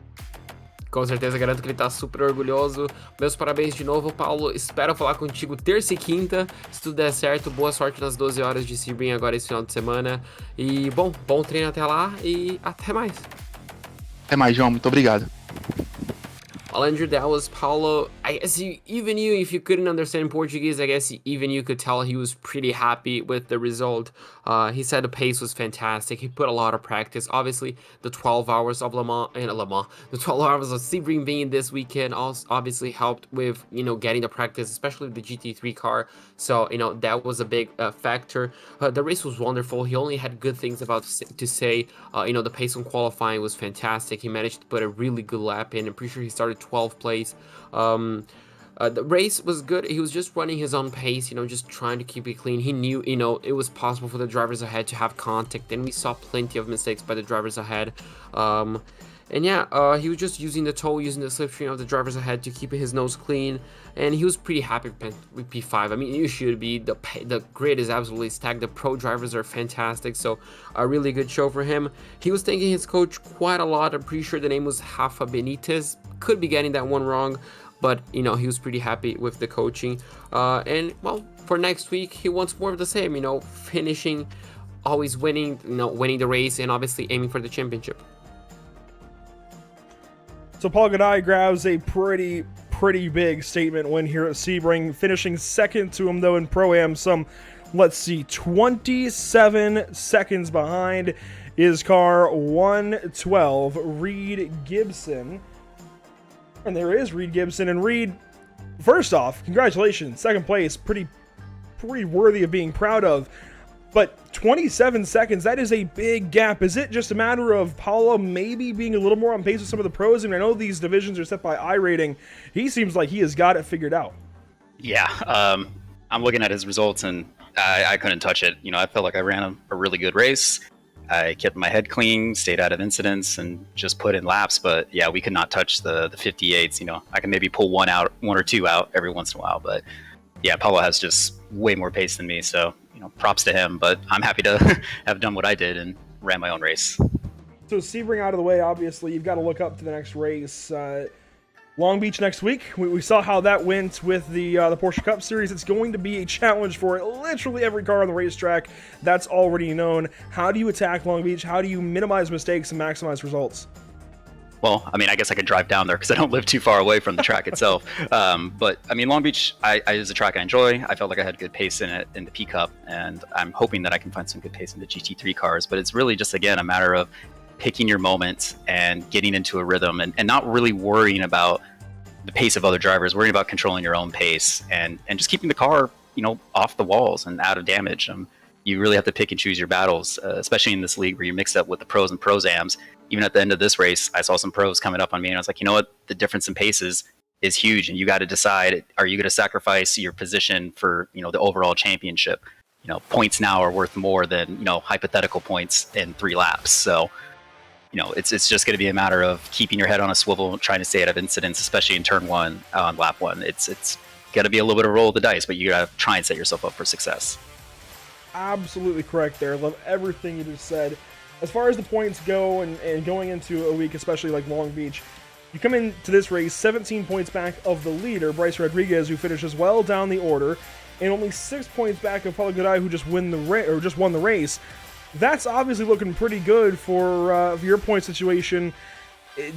Com certeza, garanto que ele tá super orgulhoso. Meus parabéns de novo, Paulo. Espero falar contigo terça e quinta. Se tudo der certo, boa sorte nas 12 horas de Sebring agora esse final de semana. E, bom treino até lá e até mais. Até mais, João. Muito obrigado. Well, Andrew, that was Paulo. I guess even you, if you couldn't understand Portuguese, I guess even you could tell he was pretty happy with the result. He said the pace was fantastic. He put a lot of practice. Obviously, the 12 hours of the 12 hours of Sebring being this weekend also obviously helped with, getting the practice, especially with the GT3 car. So, that was a big factor. The race was wonderful. He only had good things to say. The pace on qualifying was fantastic. He managed to put a really good lap in. I'm pretty sure he started 12th place. The race was good. He was just running his own pace, just trying to keep it clean. He knew, it was possible for the drivers ahead to have contact, and we saw plenty of mistakes by the drivers ahead. He was just using the slipstream of the drivers ahead to keep his nose clean, and he was pretty happy with P5. I mean, you should be. The grid is absolutely stacked. The pro drivers are fantastic, so a really good show for him. He was thanking his coach quite a lot. I'm pretty sure the name was Rafa Benitez. Could be getting that one wrong, but he was pretty happy with the coaching. For next week, he wants more of the same. Finishing, always winning. Winning the race, and obviously aiming for the championship. So Paul Gaday grabs a pretty big statement win here at Sebring, finishing second to him though in ProAM, 27 seconds behind is car 112, Reed Gibson. And there is Reed Gibson, and Reed, first off, congratulations, second place, pretty worthy of being proud of. But 27 seconds, that is a big gap. Is it just a matter of Paulo maybe being a little more on pace with some of the pros? I mean, I know these divisions are set by iRating. He seems like he has got it figured out. Yeah, I'm looking at his results, and I couldn't touch it. I felt like I ran a really good race. I kept my head clean, stayed out of incidents, and just put in laps. But yeah, we could not touch the 58s. I can maybe pull one or two out every once in a while. But yeah, Paulo has just way more pace than me. So, props to him. But I'm happy to have done what I did and ran my own race. So Sebring out of the way, obviously, you've got to look up to the next race. Long Beach next week. We saw how that went with the Porsche Cup Series. It's going to be a challenge for literally every car on the racetrack. That's already known. How do you attack Long Beach? How do you minimize mistakes and maximize results? Well, I mean, I guess I could drive down there because I don't live too far away from the track itself. But I mean, Long Beach is a track I enjoy. I felt like I had good pace in it in the P Cup, and I'm hoping that I can find some good pace in the GT3 cars. But it's really just, again, a matter of picking your moments and getting into a rhythm, and not really worrying about the pace of other drivers, worrying about controlling your own pace and just keeping the car, off the walls and out of damage. You really have to pick and choose your battles, especially in this league where you mix up with the pros and ProAMs. Even at the end of this race, I saw some pros coming up on me, and I was like, you know what? The difference in paces is huge, and you got to decide, are you going to sacrifice your position for, the overall championship? Points now are worth more than, hypothetical points in 3 laps. So, it's just going to be a matter of keeping your head on a swivel, trying to stay out of incidents, especially in turn 1 on lap 1. It's got to be a little bit of a roll of the dice, but you got to try and set yourself up for success. Absolutely correct there. Love everything you just said. As far as the points go, and going into a week, especially like Long Beach, you come into this race 17 points back of the leader, Bryce Rodriguez, who finishes well down the order, and only 6 points back of Paulo Gaday, who just won the race. That's obviously looking pretty good for your point situation.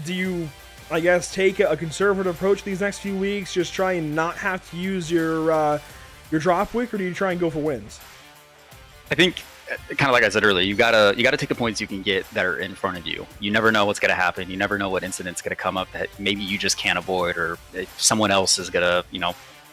Do you, I guess, take a conservative approach these next few weeks, just try and not have to use your drop week, or do you try and go for wins? I think, kind of like I said earlier, you gotta take the points you can get that are in front of you. You never know what's gonna happen. You never know what incident's gonna come up that maybe you just can't avoid, or someone else is gonna,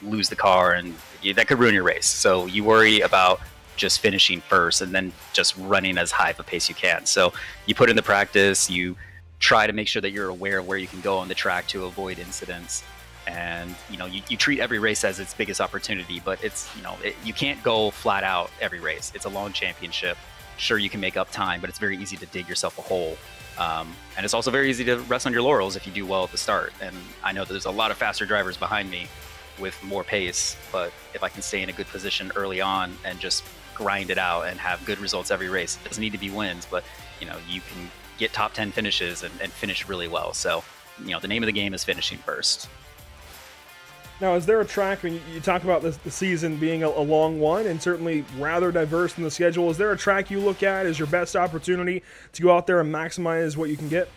lose the car, and that could ruin your race. So you worry about just finishing first and then just running as high of a pace you can. So you put in the practice, you try to make sure that you're aware of where you can go on the track to avoid incidents. And you treat every race as its biggest opportunity, but it's you can't go flat out every race. It's a long championship. Sure, you can make up time, but it's very easy to dig yourself a hole. And it's also very easy to rest on your laurels if you do well at the start. And I know that there's a lot of faster drivers behind me with more pace, but if I can stay in a good position early on and just grind it out and have good results every race, it doesn't need to be wins, but you can get top 10 finishes and finish really well. So the name of the game is finishing first. Now, is there a track, when you talk about the season being a long one and certainly rather diverse in the schedule, is there a track you look at as your best opportunity to go out there and maximize what you can get?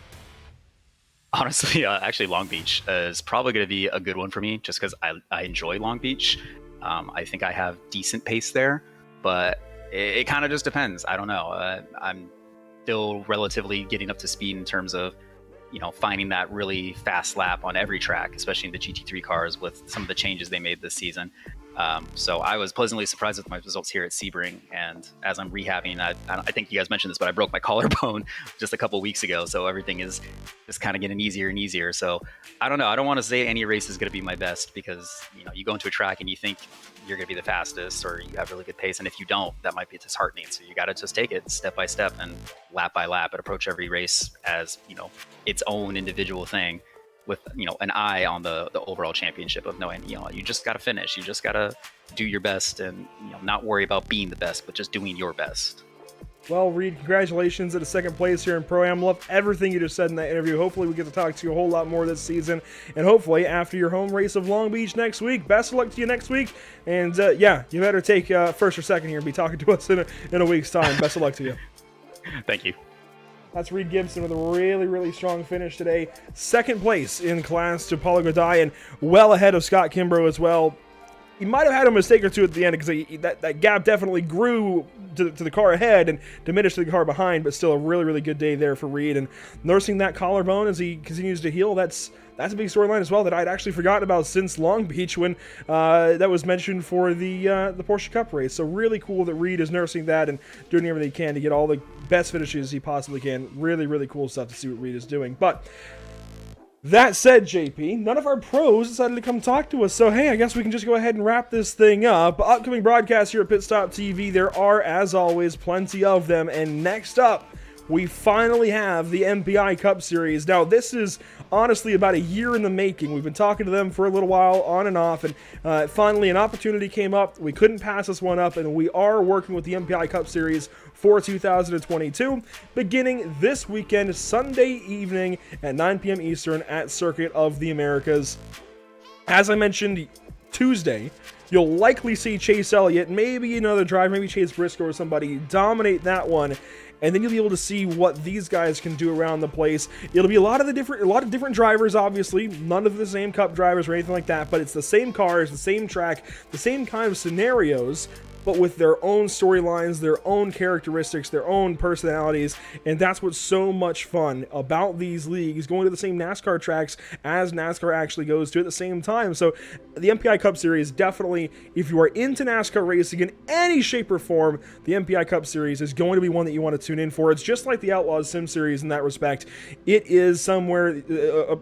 Honestly, actually, Long Beach is probably going to be a good one for me just because I enjoy Long Beach. I think I have decent pace there, but it kind of just depends. I don't know. I'm still relatively getting up to speed in terms of finding that really fast lap on every track, especially in the GT3 cars with some of the changes they made this season. So I was pleasantly surprised with my results here at Sebring. And as I'm rehabbing, I think you guys mentioned this, but I broke my collarbone just a couple weeks ago. So everything is just kind of getting easier and easier. So I don't know. I don't want to say any race is going to be my best because, you go into a track and you think you're going to be the fastest or you have really good pace. And if you don't, that might be disheartening. So you got to just take it step by step and lap by lap and approach every race as, its own individual thing with, an eye on the overall championship of knowing, you just got to finish. You just got to do your best and, not worry about being the best, but just doing your best. Well, Reed, congratulations at a second place here in Pro-Am. Love everything you just said in that interview. Hopefully we get to talk to you a whole lot more this season. And hopefully after your home race of Long Beach next week. Best of luck to you next week. And yeah, you better take first or second here and be talking to us in a week's time. Best of luck to you. Thank you. That's Reed Gibson with a really, really strong finish today. Second place in class to Paulo Goday and well ahead of Scott Kimbrough as well. He might have had a mistake or two at the end because that gap definitely grew to the car ahead and diminished to the car behind, but still a really, really good day there for Reed. And nursing that collarbone as he continues to heal, that's a big storyline as well that I'd actually forgotten about since Long Beach when that was mentioned for the Porsche Cup race. So really cool that Reed is nursing that and doing everything he can to get all the best finishes he possibly can. Really, really cool stuff to see what Reed is doing. But that said, JP, none of our pros decided to come talk to us, so hey, I guess we can just go ahead and wrap this thing up. Upcoming broadcasts here at PitStop TV, there are, as always, plenty of them, and next up, we finally have the MPI Cup Series. Now, this is honestly about a year in the making. We've been talking to them for a little while, on and off, and finally an opportunity came up. We couldn't pass this one up, and we are working with the MPI Cup Series for 2022, beginning this weekend, Sunday evening at 9 p.m. Eastern at Circuit of the Americas. As I mentioned, Tuesday, you'll likely see Chase Elliott, maybe another driver, maybe Chase Briscoe or somebody, dominate that one. And then you'll be able to see what these guys can do around the place. It'll be a lot of different drivers, obviously. None of the same Cup drivers or anything like that, but it's the same cars, the same track, the same kind of scenarios, but with their own storylines, their own characteristics, their own personalities, and that's what's so much fun about these leagues, going to the same NASCAR tracks as NASCAR actually goes to at the same time. So the MPI Cup Series, definitely, if you are into NASCAR racing in any shape or form, the MPI Cup Series is going to be one that you want to tune in for. It's just like the Outlaws Sim Series in that respect. It is somewhere,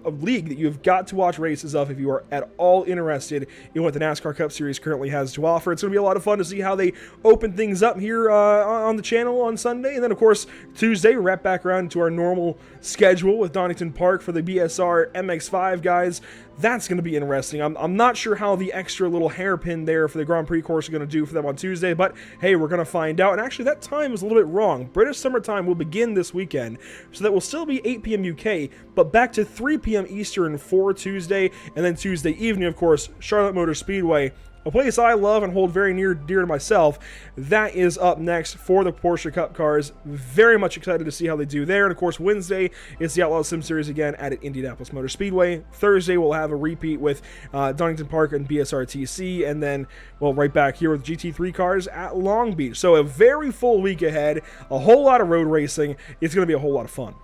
a league that you've got to watch races of if you are at all interested in what the NASCAR Cup Series currently has to offer. It's going to be a lot of fun to see how they open things up here on the channel on Sunday. And then, of course, Tuesday, we wrap back around to our normal schedule with Donington Park for the BSR MX-5 guys. That's going to be interesting. I'm not sure how the extra little hairpin there for the Grand Prix course are going to do for them on Tuesday, but hey, we're going to find out. And actually, that time is a little bit wrong. British summertime will begin this weekend, so that will still be 8 p.m. UK, but back to 3 p.m. Eastern for Tuesday, and then Tuesday evening, of course, Charlotte Motor Speedway, a place I love and hold very near dear to myself. That is up next for the Porsche Cup cars. Very much excited to see how they do there. And of course, Wednesday is the Outlaw Sim Series again at Indianapolis Motor Speedway. Thursday, we'll have a repeat with Donington Park and BSRTC. And then, well, right back here with GT3 cars at Long Beach. So a very full week ahead. A whole lot of road racing. It's going to be a whole lot of fun.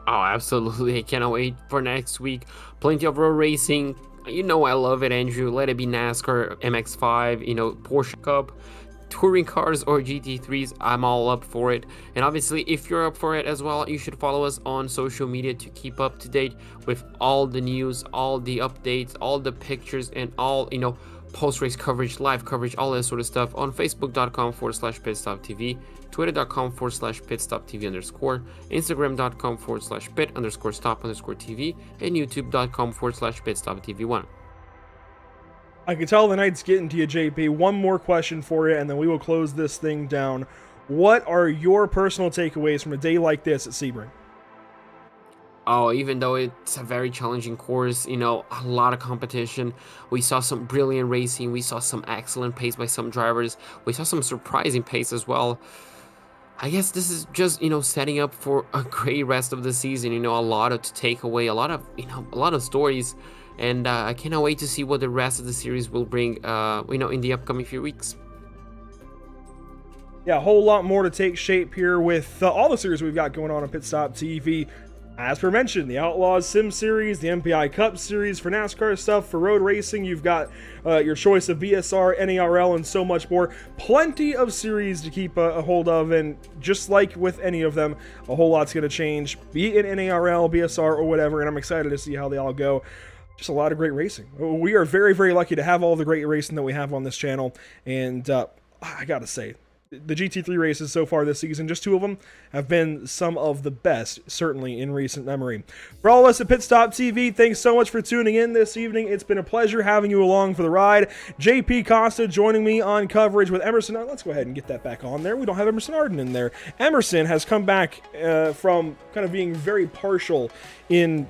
Oh, absolutely. I cannot wait for next week. Plenty of road racing. You know I love it, Andrew. Let it be NASCAR, MX-5, Porsche Cup. touring cars or GT3s, I'm all up for it. And obviously, if you're up for it as well, you should follow us on social media to keep up to date with all the news, all the updates, all the pictures, and all, you know, post-race coverage, live coverage, all that sort of stuff on facebook.com/PitStop TV, twitter.com/PitStopTV_, instagram.com/pit_stop_TV, and youtube.com/PitStopTV1. I can tell the night's getting to you, JP. One more question for you, and then we will close this thing down. What are your personal takeaways from a day like this at Sebring? Oh, even though it's a very challenging course, you know, a lot of competition. We saw some brilliant racing. We saw some excellent pace by some drivers. We saw some surprising pace as well. I guess this is just, you know, setting up for a great rest of the season. You know, a lot to take away, a lot of stories. And I cannot wait to see what the rest of the series will bring, you know, in the upcoming few weeks. Yeah, a whole lot more to take shape here with all the series we've got going on PitStop TV. As per mentioned, the Outlaws Sim Series, the MPI Cup Series for NASCAR stuff, for road racing, you've got your choice of BSR, NARL, and so much more. Plenty of series to keep a hold of, and just like with any of them, a whole lot's going to change, be it in NARL, BSR, or whatever, and I'm excited to see how they all go. Just a lot of great racing. We are very, very lucky to have all the great racing that we have on this channel, and I gotta say, the GT3 races so far this season, just 2 of them, have been some of the best, certainly in recent memory. For all of us at PitStop TV, thanks so much for tuning in this evening. It's been a pleasure having you along for the ride. JP Costa joining me on coverage with Emerson. Now, let's go ahead and get that back on there. We don't have Emerson Arden in there. Emerson has come back from kind of being very partial in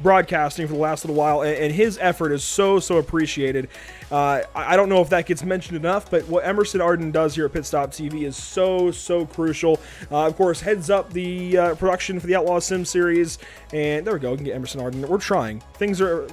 broadcasting for the last little while, and his effort is so appreciated. I don't know if that gets mentioned enough, but what Emerson Arden does here at PitStop TV is so crucial. Of course, heads up the production for the Outlaw Sim series, and there we go, we can get Emerson Arden. We're trying. Things are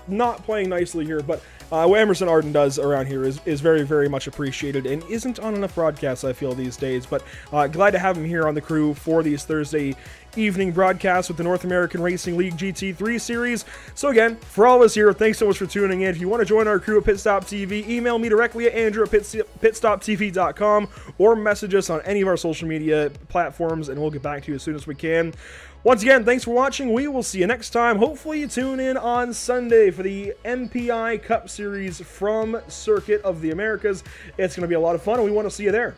not playing nicely here, but what Emerson Arden does around here is very, very much appreciated and isn't on enough broadcasts, I feel, these days. But glad to have him here on the crew for these Thursday evening broadcasts with the North American Racing League GT3 series. So again, for all of us here, thanks so much for tuning in. If you want to join our crew at PitStop TV, email me directly at andrew@pitstoptv.com or message us on any of our social media platforms, and we'll get back to you as soon as we can. Once again, thanks for watching. We will see you next time. Hopefully you tune in on Sunday for the MPI Cup Series from Circuit of the Americas. It's going to be a lot of fun, and we want to see you there.